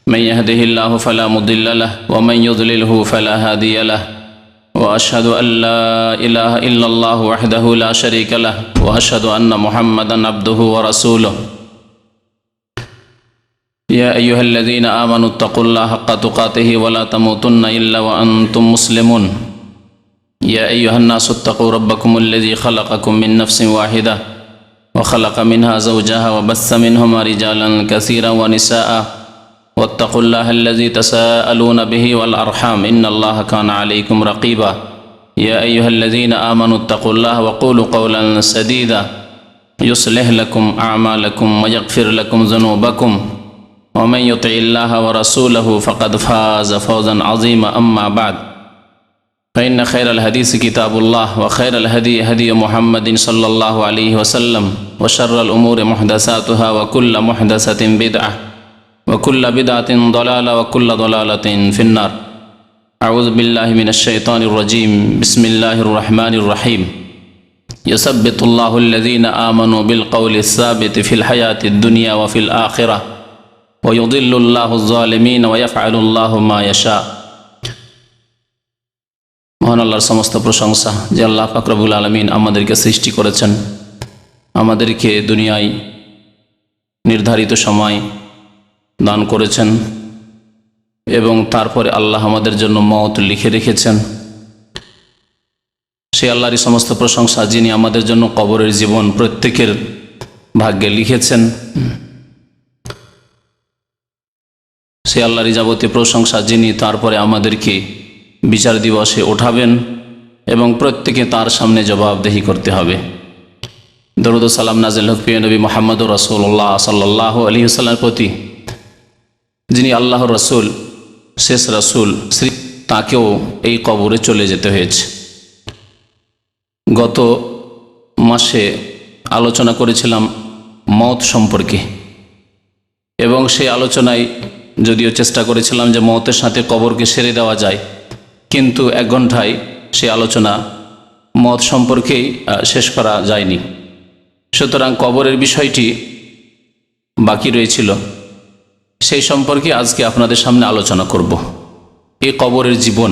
من يهده الله فلا مضل له ومن يضلله فلا هادي له وأشهد أن لا إله إلا الله وحده لا شريك له وأشهد أن محمدا عبده ورسوله يا أيها الذين آمنوا اتقوا الله حق تقاته ولا تموتن إلا وأنتم مسلمون يا أيها الناس اتقوا ربكم الذي خلقكم من نفس واحدة وخلق منها زوجها وبث منهما رجالا كثيرا ونساء واتقوا الله الذي تساءلون به والأرحام إن الله كان عليكم رقيبا يا أيها الذين آمنوا اتقوا الله وقولوا قولا سديدا يصلح لكم أعمالكم ويغفر لكم ذنوبكم ومن يطع الله ورسوله فقد فاز فوزا عظيما أما بعد فإن خير الحديث كتاب الله وخير الهدي هدي محمد صلى الله عليه وسلم وشر الأمور محدثاتها وكل محدثة بدعة وكل بدعة ضلالة وكل ضلالة في النار أعوذ بالله من الشيطان الرجيم بسم الله الرحمن الرحيم يثبت الله الذين آمنوا بالقول الثابت في الحياة الدنيا وفي الآخرة ويضل الله الظالمين ويفعل الله ما يشاء মহান আল্লাহর সমস্ত প্রশংসা যে আল্লাহ পাক রব্বুল আলামিন আমাদেরকে সৃষ্টি করেছেন, আমাদেরকে দুনিয়ায় নির্ধারিত সময় দান করেছেন এবং তারপরে আল্লাহ আমাদের জন্য মওত লিখে রেখেছেন। সেই আল্লাহরই সমস্ত প্রশংসা যিনি আমাদের জন্য কবরের জীবন প্রত্যেকের ভাগ্যে লিখেছেন। সেই আল্লাহরই যাবতীয় প্রশংসা যিনি তারপরে আমাদেরকে বিচার দিবসে ওঠাবেন এবং প্রত্যেকে তার সামনে জবাবদেহি করতে হবে। দরুদ ও সালাম নাজিল হোক প্রিয় নবী মুহাম্মদুর রাসূলুল্লাহ সাল্লাল্লাহু আলাইহি ওয়াসাল্লামের প্রতি, যিনি আল্লাহর রাসূল, শেষ রাসূল, তাকেও এই কবরে চলে যেতে হয়েছে। গত মাসে আলোচনা করেছিলাম মওত সম্পর্কে এবং সেই আলোচনায় যদিও চেষ্টা করেছিলাম যে মওতের সাথে কবরকে সেরে দেওয়া যায়, কিন্তু 1 ঘন্টায় সে আলোচনা মওত সম্পর্কেই শেষ করা যায়নি। সুতরাং কবরের বিষয়টি বাকি রয়েছিল, সেই সম্পর্কে আজকে আপনাদের সামনে আলোচনা করব। এই কবরের জীবন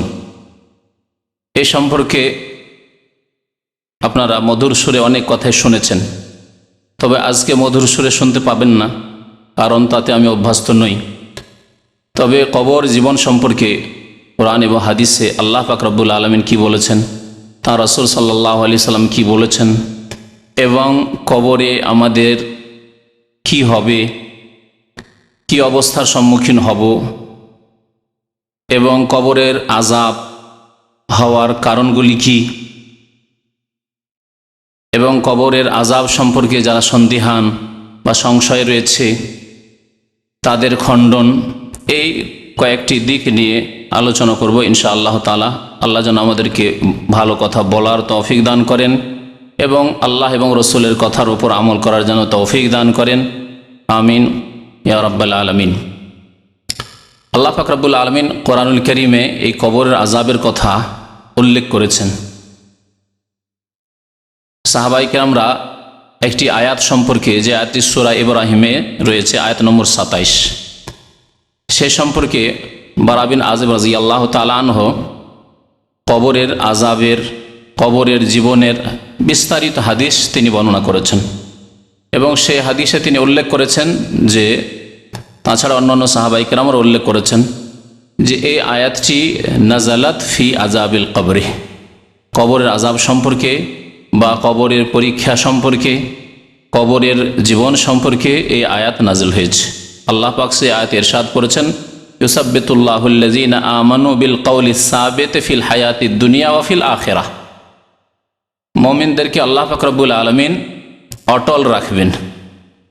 এই সম্পর্কে আপনারা মধুর সুরে অনেক কথাই শুনেছেন, তবে আজকে মধুর সুরে শুনতে পাবেন না, কারণ তাতে আমি অভ্যস্ত নই। তবে কবর জীবন সম্পর্কে কোরআন এবং হাদিসে আল্লাহ পাক রব্বুল আলামিন কি বলেছেন, তাঁর রাসূল সাল্লাল্লাহু আলাইহি সাল্লাম কি বলেছেন এবং কবরে আমাদের কি হবে, কি অবস্থার সম্মুখীন হব এবং কবরের আযাব হওয়ার কারণগুলি কি এবং কবরের আযাব সম্পর্কে যারা সন্দিহান বা সংশয় রয়েছে তাদের খণ্ডন, এই কয়েকটি দিক নিয়ে আলোচনা করব ইনশাআল্লাহ তাআলা। আল্লাহ যেন আমাদেরকে ভালো কথা বলার তৌফিক দান করেন এবং আল্লাহ এবং রসুলের কথার উপর আমল করার জন্য তৌফিক দান করেন, আমিন ইয়া রাব্বাল আলামিন। আল্লাহ পাক রব্বুল আলামিন কোরআনুল কারীমে এই কবরের আযাবের কথা উল্লেখ করেছেন। সাহাবায়ে কেরামরা একটি আয়াত সম্পর্কে, যে আয়াতটি সূরা ইব্রাহিমে রয়েছে, আয়াত নম্বর 27, সে সম্পর্কে বারা বিন আযিব রাদিয়াল্লাহু তাআলা আনহু কবরের আযাবের, কবরের জীবনের বিস্তারিত হাদিস তিনি বর্ণনা করেছেন এবং সেই হাদিসে তিনি উল্লেখ করেছেন যে, তাছাড়া অন্যান্য সাহাবায়ে কেরামরা উল্লেখ করেছেন যে এই আয়াতটি নাজালাত ফি আযাবিল কবরে, কবরের আযাব সম্পর্কে বা কবরের পরীক্ষা সম্পর্কে, কবরের জীবন সম্পর্কে এই আয়াত নাজিল হয়েছে। আল্লাহ পাক সে আয়াত ইরশাদ করেছেন, ইউসাব্বিতুল্লাহুল্লাযীনা আমানু বিল কওলিস সাবিত ফিল হায়াতিদ দুনিয়া ওয়া ফিল আখিরাহ। মুমিনদেরকে আল্লাহ পাক রব্বুল আলামিন অটল রাখবেন।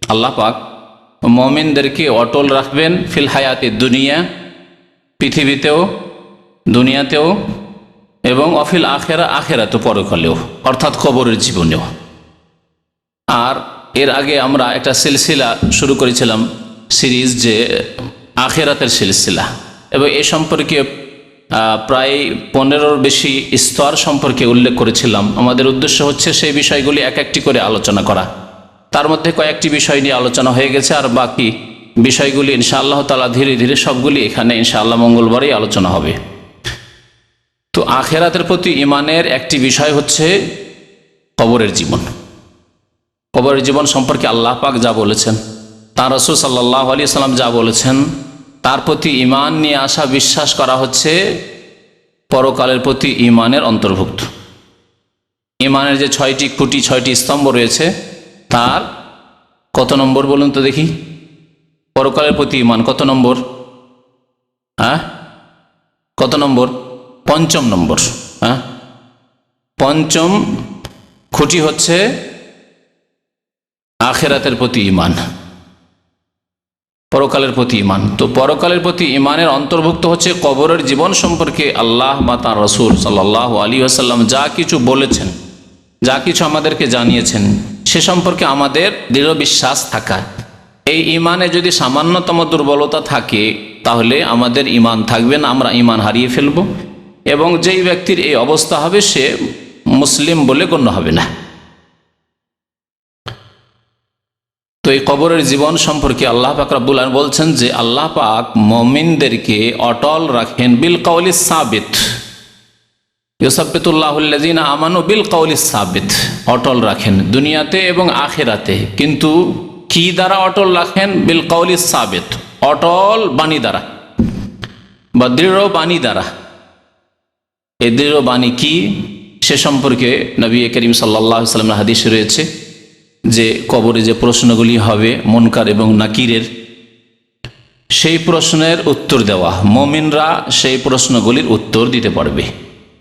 আল্লাহ পাক মুমিনদেরকে অটল রাখবেন ফিল হায়াতিদ দুনিয়া, পৃথিবীতেও, দুনিয়াতেও, এবং অফিল আখিরা, আখিরাতে, পরকালেও, অর্থাৎ কবরের জীবনেও। আর এর আগে আমরা একটা সিলসিলা শুরু করেছিলাম, সিরিজ, যে আখিরাতের সিলসিলা, এবং এ সম্পর্কে প্রায় 15-র বেশি স্তর সম্পর্কে উল্লেখ করেছিলাম। আমাদের উদ্দেশ্য হচ্ছে সেই বিষয়গুলি এক একটি করে আলোচনা করা। তার মধ্যে কয়েকটি বিষয় নিয়ে আলোচনা হয়ে গেছে, আর বাকি বিষয়গুলি ইনশাআল্লাহ তাআলা ধীরে ধীরে সবগুলি এখানে ইনশাআল্লাহ মঙ্গলবারেই আলোচনা হবে। তো আখিরাতের প্রতি ঈমানের একটি বিষয় হচ্ছে কবরের জীবন। কবরের জীবন সম্পর্কে আল্লাহ পাক যা বলেছেন, তাঁর রাসূল সাল্লাল্লাহু আলাইহি ওয়াসাল্লাম যা বলেছেন, তার প্রতি ঈমান নিয়ে আসা, বিশ্বাস করা হচ্ছে পরকালের প্রতি ঈমানের অন্তর্ভুক্ত। ঈমানের যে 6টি খুঁটি, 6টি স্তম্ভ রয়েছে, তার কত নম্বর বলুন তো দেখি? পরকালের প্রতি ঈমান কত নম্বর? কত নম্বর? 5ম নম্বর। পঞ্চম খুঁটি হচ্ছে আখিরাতের প্রতি ঈমান, পরকালের প্রতি ঈমান। তো পরকালের প্রতি ঈমানের অন্তর্ভুক্ত হচ্ছে কবরের জীবন সম্পর্কে আল্লাহ বা তাঁর রাসূল সাল্লাল্লাহু আলাইহি ওয়াসাল্লাম যা কিছু বলেছেন, যা কিছু আমাদেরকে জানিয়েছেন, সে সম্পর্কে আমাদের দৃঢ় বিশ্বাস থাকা। এই ঈমানে যদি সামান্যতম দুর্বলতা থাকে তাহলে আমাদের ঈমান থাকবে না, আমরা ঈমান হারিয়ে ফেলব, এবং যেই ব্যক্তির এই অবস্থা হবে সে মুসলিম বলে গণ্য হবে না। তো এই কবরের জীবন সম্পর্কে আল্লাহ পাক রব্বুল আলামিন বলছেন যে আল্লাহ পাক মুমিনদেরকে অটল রাখেন বিল কাউলিস সাবিত, ইউসাব্বিতুল্লাহুল্লাযীনা আমানু বিল কাউলিস সাবিত, অটল রাখেন দুনিয়াতে এবং আখিরাতে। কিন্তু কি দ্বারা অটল রাখেন? বিল কাউলিস সাবিত, অটল বাণী দ্বারা বা দৃঢ় বাণী দ্বারা। এই দৃঢ় বাণী কি সে সম্পর্কে নবী করিম সাল্লাল্লাহু আলাইহি ওয়াসাল্লামের হাদিস রয়েছে যে কবরে যে প্রশ্নগুলি হবে মুনকার এবং নাকিরের, সেই প্রশ্নের উত্তর দেওয়া, মুমিনরা সেই প্রশ্নগুলির উত্তর দিতে পারবে।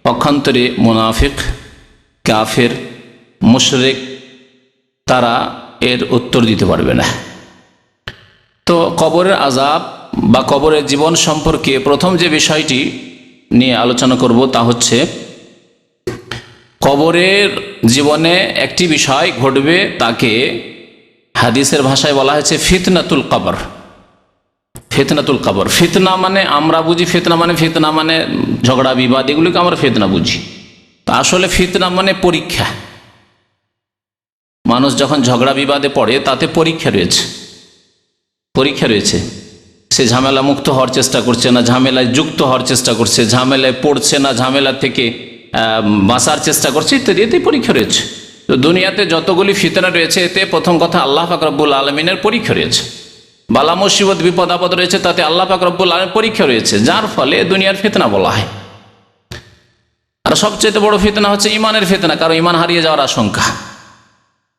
পক্ষান্তরে মুনাফিক, কাফের, মুশরিক তারা এর উত্তর দিতে পারবে না। তো কবরের আযাব বা কবরের জীবন সম্পর্কে প্রথম যে বিষয়টি নিয়ে আলোচনা করব তা হচ্ছে কবরের জীবনে একটি বিষয় ঘটবে, তাকে হাদিসের ভাষায় বলা হয়েছে ফিতনাতুল কবর। ফিতনাতুল কবর, ফিতনা মানে আমরা বুঝি ফিতনা মানে ঝগড়া বিবাদ, এগুলিকে আমরা ফিতনা বুঝি। তা আসলে ফিতনা মানে পরীক্ষা। মানুষ যখন ঝগড়া বিবাদে পড়ে তাতে পরীক্ষা রয়েছে। সে ঝামেলা মুক্ত হওয়ার চেষ্টা করছে না ঝামেলায় যুক্ত হওয়ার চেষ্টা করছে, ঝামেলায় পড়ছে না ঝামেলা থেকে বাঁচার চেষ্টা করছে, ইত্যাদি। এতেই পরীক্ষা রয়েছে। তো দুনিয়াতে যতগুলি ফিতনা রয়েছে এতে প্রথম কথা আল্লাহ পাক রব্বুল আলামিনের পরীক্ষা রয়েছে। বালা মুসিবত বিপদ আপদ রয়েছে, তাতে আল্লাহ পাক রব্বুল আলামিনের পরীক্ষা রয়েছে, যার ফলে দুনিয়ার ফিতনা বলা হয়। আর সবচেয়ে বড় ফিতনা হচ্ছে ইমানের ফিতনা, কারণ ইমান হারিয়ে যাওয়ার আশঙ্কা।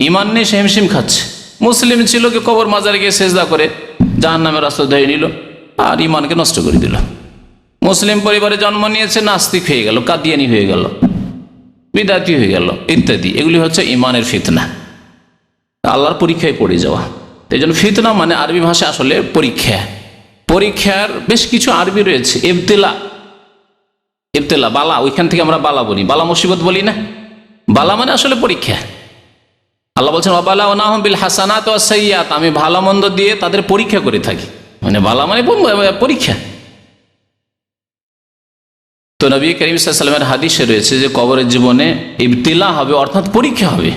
ইমান নেই, সে হিমশিম খাচ্ছে। মুসলিম ছিল, কি কবর মাজারে গিয়ে সেজদা করে জাহান্নামের রাস্তা ধরে নিল আর ইমানকে নষ্ট করে দিল। মুসলিম পরিবারে জন্ম নিয়েছে, নাস্তিক হয়ে গেল, কাদিয়ানি হয়ে গেল, বিদাতি হয়ে গেল, ইত্যাদি। এগুলি হচ্ছে ইমানের ফিতনা, আল্লাহর পরীক্ষায় পড়ে যাওয়া। এই জন্য ফিতনা মানে আরবি ভাষা আসলে পরীক্ষা। পরীক্ষার বেশ কিছু আরবি রয়েছে। ইবতিলা, বালা, ওইখান থেকে আমরা বালা বলি, বালা মুসিবত বলি না। বালা মানে আসলে পরীক্ষা। আল্লাহ বলছেন ওয়াবালাওনাহুম বিল হাসানাত ওয়াস সাইয়্যাত, আমি ভালো মন্দ দিয়ে তাদের পরীক্ষা করে থাকি। মানে বালা মানে পরীক্ষা। তো নবী করিম সাল্লাল্লাহু আলাইহি ওয়াসাল্লামের হাদিসে রয়েছে যে কবরের জীবনে ইবতিলা হবে, অর্থাৎ পরীক্ষা হবে।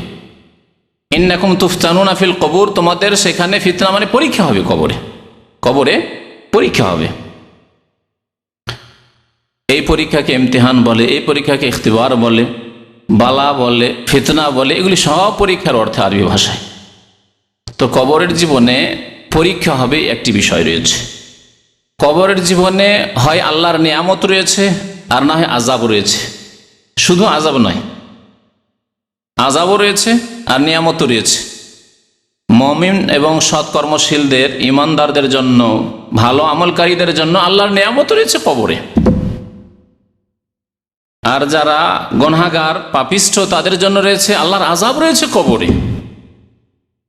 ইন্নাকুম তুফতানুনা ফিল কবর, তোমাদের সেখানে ফিতনা মানে পরীক্ষা হবে। কবরে পরীক্ষা হবে। এই পরীক্ষাকে ইমতিহান বলে, এই পরীক্ষাকে ইখতিবার বলে, বালা বলে, ফিতনা বলে, এগুলি সব পরীক্ষার অর্থে আরবি ভাষায়। তো কবরের জীবনে পরীক্ষা হবে একটি বিষয় রয়েছে। কবরের জীবনে হয় আল্লাহর নিয়ামত রয়েছে আর না হয় আযাব রয়েছে। শুধু আযাব নয়, আযাবও রয়েছে আর নিয়ামতও রয়েছে। মুমিন এবং সৎকর্মশীলদের, ইমানদারদের জন্য, ভালো আমলকারীদের জন্য আল্লাহর নিয়ামত রয়েছে কবরে। আর যারা গুনাহগার পাপিষ্ঠ তাদের জন্য রয়েছে আল্লাহর আযাব রয়েছে কবরে।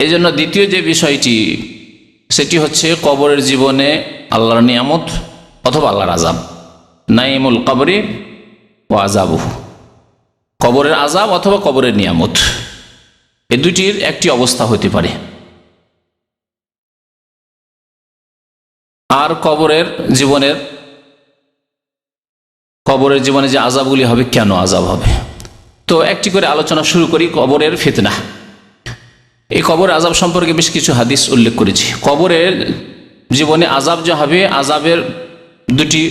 এই জন্য দ্বিতীয় যে বিষয়টি সেটি হচ্ছে কবরের জীবনে আল্লাহর নিয়ামত অথবা আল্লাহর আযাব। নাইমুল কবরি ওয়া আযাবুহু, কবরের আযাব অথবা কবরের নিয়ামত, এই দুটির একটি অবস্থা হতে পারে। আর কবরের জীবনে যে আযাবগুলি হবে, কেন আযাব হবে, তো একটি করে আলোচনা শুরু করি। কবরের ফিতনা, এই কবরের আযাব সম্পর্কে বেশ কিছু হাদিস উল্লেখ করেছি। কবরের জীবনে আযাব যে হবে, আযাবের দুটি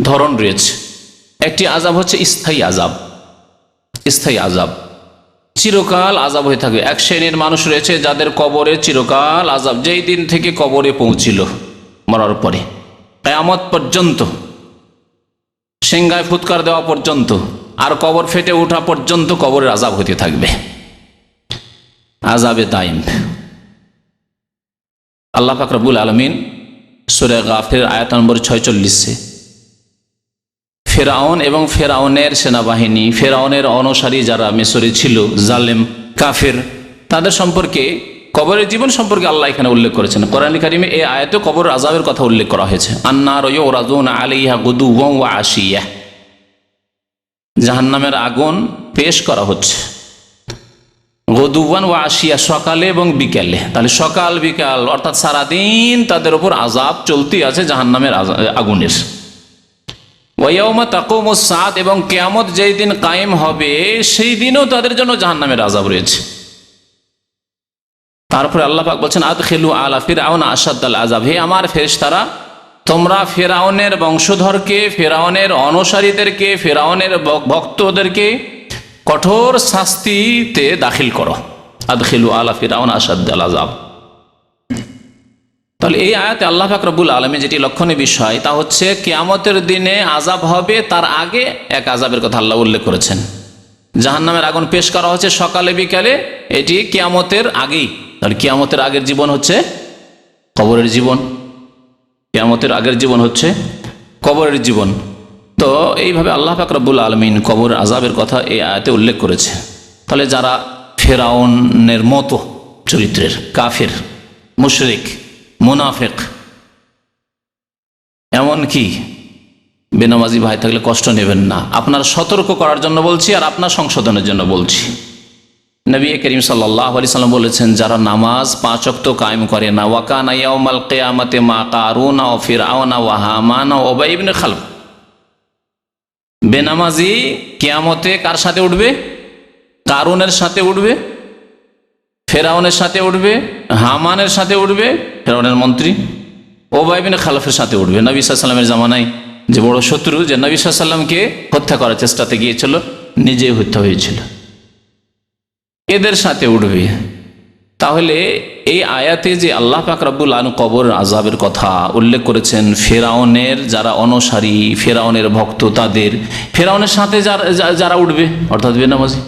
ধরন রয়েছে। একটি আযাব হচ্ছে স্থায়ী আযাব, স্থায়ী আযাব, চিরকাল আযাব হয়ে থাকবে। এক শ্রেণীর মানুষ রয়েছে যাদের কবরে চিরকাল আযাব, যেই দিন থেকে কবরে পৌঁছিল মরার পরে কিয়ামত পর্যন্ত, সিংহায় ফুৎকার দেওয়া পর্যন্ত আর কবর ফেটে ওঠা পর্যন্ত কবরের আযাব হতে থাকবে, আযাবে দাইম। আল্লাহ পাক রব্বুল আলামিন সূরা গাফির আয়াত নম্বর 46-এ ফেরাউন এবং ফেরাউনের সেনাবাহিনী, ফেরাউনের অনুসারী যারা মিশরে ছিল, জালেম কাফের, তাদের সম্পর্কে, কবরের জীবন সম্পর্কে আল্লাহ এখানে উল্লেখ করেছেন। কোরআন কারীমে এই আয়াতে কবরের আযাবের কথা উল্লেখ করা হয়েছে। আন্নার ইউরাদুনা আলাইহা গুদুওয়ান ওয়া আশিয়া, জাহান্নামের আগুন পেশ করা হচ্ছে গুদুওয়ান ওয়া আশিয়া, সকালে এবং বিকালে। তাহলে সকাল বিকাল অর্থাৎ সারাদিন তাদের উপর আযাব চলতেই আছে জাহান্নামের আগুনের। ওয়ায়াউমা তাকুমুস সাআত, এবং কিয়ামত যেই দিন কায়েম হবে সেই দিনও তাদের জন্য জাহান্নামের আযাব রয়েছে। তারপরে আল্লাহ পাক বলছেন আদখিলু আলা ফিরআউন আশাদ্দাল আযাব, হে আমার ফেরেশতারা, তোমরা ফেরাউনের বংশধরকে, ফেরাউনের অনুসারীদেরকে, ফেরাউনের ভক্তদেরকে কঠোর শাস্তিতে দাখিল করো। আদখিলু আলা ফিরআউন আশাদ্দাল আযাব। তাহলে এই আয়াতে আল্লাহ পাক রব্বুল আলামিন যেটি লক্ষণীয় বিষয় তা হচ্ছে কিয়ামতের দিনে আযাব হবে, তার আগে এক আযাবের কথা আল্লাহ উল্লেখ করেছেন। জাহান্নামের আগুন পেশ করা হচ্ছে সকালে বিকালে, এটি কিয়ামতের আগেই। তাহলে কিয়ামতের আগের জীবন হচ্ছে কবরের জীবন, কিয়ামতের আগের জীবন হচ্ছে কবরের জীবন। তো এইভাবে আল্লাহ পাক রব্বুল আলামিন কবর আযাবের কথা এই আয়াতে উল্লেখ করেছে। তাহলে যারা ফেরাউনের মতো চরিত্রের কাফের, মুশরিক, মুনাফিক, এমন কি বেনামাজি ভাই থাকলে কষ্ট নেবেন না, আপনার সতর্ক করার জন্য বলছি আর আপনার সংশোধনের জন্য বলছি। নবী করিম সাল্লাল্লাহু আলাইহি সাল্লাম বলেছেন, যারা নামাজ 5 ওয়াক্ত কায়েম করে না, ওয়া কানা ইয়াউমাল কিয়ামাতি মা কারুনা ওয়া ফিরআউনা ওয়া হামানা ওয়া উবাই ইবনে খালফ, বেনামাজি কিয়ামতে কার সাথে উঠবে? কারুনের সাথে উঠবে, ফেরাউনের সাথে উঠবে, হামানের সাথে উঠবে, ফেরাউনের মন্ত্রী, উবাই ইবনে খালফের সাথে উঠবে। নবী সাল্লাল্লাহু আলাইহি সাল্লামের জামানায় যে বড় শত্রু, যে নবী সাল্লাল্লাহু আলাইহি সাল্লামকে হত্যা করার চেষ্টাতে গিয়েছিল, নিজেই হত্যা হয়েছিল, এদের সাথে উঠবে। তাহলে এই আয়াতে যে আল্লাহ পাক রব্বুল আলামিন কবর আযাবের কথা উল্লেখ করেছেন, ফেরাউনের যারা অনুসারী, ফেরাউনের ভক্ত, তাদের, ফেরাউনের সাথে যারা উঠবে অর্থাৎ বেনামাজি,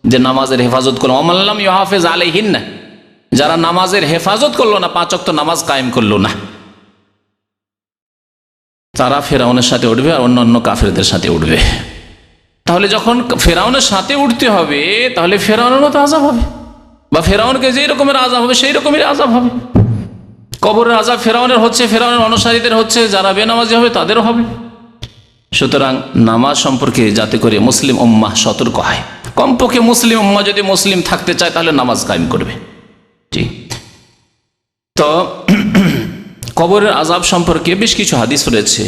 যে নামাজের হেফাজত করলো, আমাল্লাম ইউহাফিজ আলাইহিন্না, যারা নামাজের হেফাজত করলো না, 5 ওয়াক্ত নামাজ কায়েম করলো না, তারা ফেরাউনের সাথে উঠবে আর অন্যান্য কাফেরদের সাথে উঠবে। তাহলে যখন ফেরাউনের সাথে উঠতে হবে, তাহলে ফেরাউনের মতো আযাব হবে, বা ফেরাউনকে যেই রকমের আযাব হবে সেই রকমের আযাব হবে। কবরের আযাব ফেরাউনের হচ্ছে, ফেরাউনের অনুসারীদের হচ্ছে, যারা বেনামাজি হবে তাদেরও হবে। সুতরাং নামাজ সম্পর্কে যাতে করে মুসলিম উম্মাহ সতর্ক হয়, কমপক্ষে মুসলিম উম্মাহ যদি মুসলিম থাকতে চায় তাহলে নামাজ কায়েম করবে। ঠিক তো কবরের আযাব সম্পর্কে বেশ কিছু হাদিস রয়েছে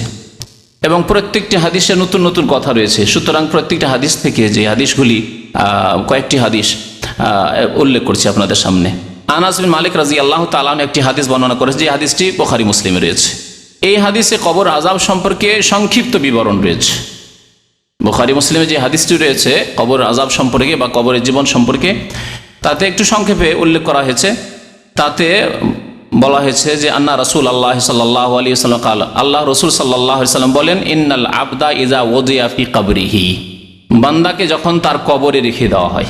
এবং প্রত্যেকটি হাদিসে নতুন নতুন কথা রয়েছে। সুতরাং প্রত্যেকটি হাদিস থেকে যে হাদিসগুলি, কয়েকটি হাদিস উল্লেখ করছি আপনাদের সামনে। আনাস বিন মালিক রাদিয়াল্লাহু তাআলা আনহু একটি হাদিস বর্ণনা করেছে, যে হাদিসটি বুখারী মুসলিমে রয়েছে। এই হাদিসে কবর আযাব সম্পর্কে সংক্ষিপ্ত বিবরণ রয়েছে। বুখারী মুসলিমে যে হাদিসটি রয়েছে কবর আযাব সম্পর্কে বা কবরের জীবন সম্পর্কে, তাতে একটু সংক্ষেপে উল্লেখ করা হয়েছে। তাতে বলা হয়েছে যে আন্না রাসূলুল্লাহ সাল্লাল্লাহু আলাইহি ওয়াসাল্লাম কাল, আল্লাহ রাসূল সাল্লাল্লাহু আলাইহি ওয়াসাল্লাম বলেন, ইন্নাল আবদা ইযা ওযিয়া ফি কবরিহি, বান্দাকে যখন তার কবরে রেখে দেওয়া হয়,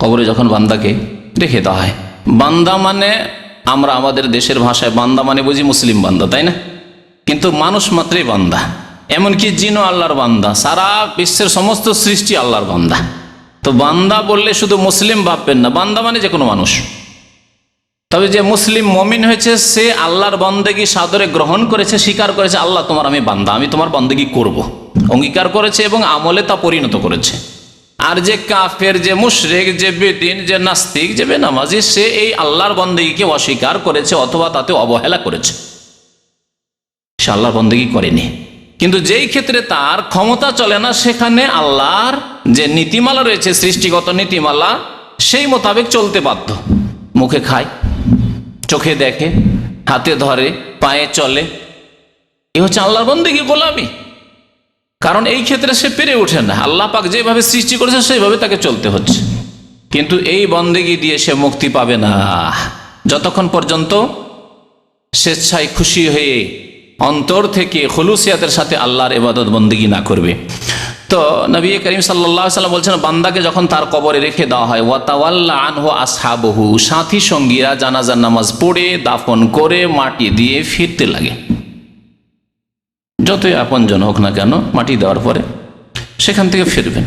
কবরে যখন বান্দাকে রেখে দেওয়া হয়, বান্দা মানে আমরা আমাদের দেশের ভাষায় বান্দা মানে বুঝি মুসলিম বান্দা, তাই না? কিন্তু মানুষ মাত্রই বান্দা, এমনকি জিনও আল্লাহর বান্দা, সারা বিশ্বের সমস্ত সৃষ্টি আল্লাহর বান্দা। তো বান্দা বললে শুধু মুসলিম ভাববেন না, বান্দা মানে যে কোনো মানুষ। তবে যে মুসলিম মুমিন হয়েছে সে আল্লাহর বন্দেগী সাদরে গ্রহণ করেছে, স্বীকার করেছে, আল্লাহ তোমার আমি বান্দা, আমি তোমার বন্দেগী করব, অঙ্গীকার করেছে এবং আমলে তা পরিণত করেছে। আর যে কাফের, যে মুশরিক, যে বেদিন, যে নাস্তিক, যে বেনামাজি, সে এই আল্লাহর বন্দেগীকে অস্বীকার করেছে অথবা তাতে অবহেলা করেছে, সে আল্লাহর বন্দেগী করেনি। কিন্তু যেই ক্ষেত্রে তার ক্ষমতা চলে না, সেখানে আল্লাহর যে নীতিমালা রয়েছে, সৃষ্টিগত নীতিমালা, সেই মোতাবেক চলতে বাধ্য। মুখে খায়, চোখে দেখে, হাতে ধরে, পায়ে চলে, এ হচ্ছে আল্লাহর বন্দেগী, গোলামি। কারণ এই ক্ষেত্রে সে পেরে ওঠে না, আল্লাহ পাক যেভাবে সৃষ্টি করেছে সেইভাবে তাকে চলতে হচ্ছে। কিন্তু এই বন্দেগী দিয়ে সে মুক্তি পাবে না যতক্ষণ পর্যন্ত স্বেচ্ছায় খুশি হয়ে অন্তর থেকে খুলুসিয়াতের সাথে আল্লাহর ইবাদত বন্দেগী না করবে। তো নবী করিম সাল্লাল্লাহু আলাইহি ওয়াসাল্লাম বলছেন, বান্দাকে যখন তার কবরে রেখে দেওয়া হয়, ওয়াতাওয়াল্লা আনহু আসহাবহু, সাথী সঙ্গীরা জানাজার নামাজ পড়ে দাফন করে মাটি দিয়ে ফিরতে লাগে। যতই আপনজন হোক না কেন, মাটি দেওয়ার পরে সেখান থেকে ফিরবেন।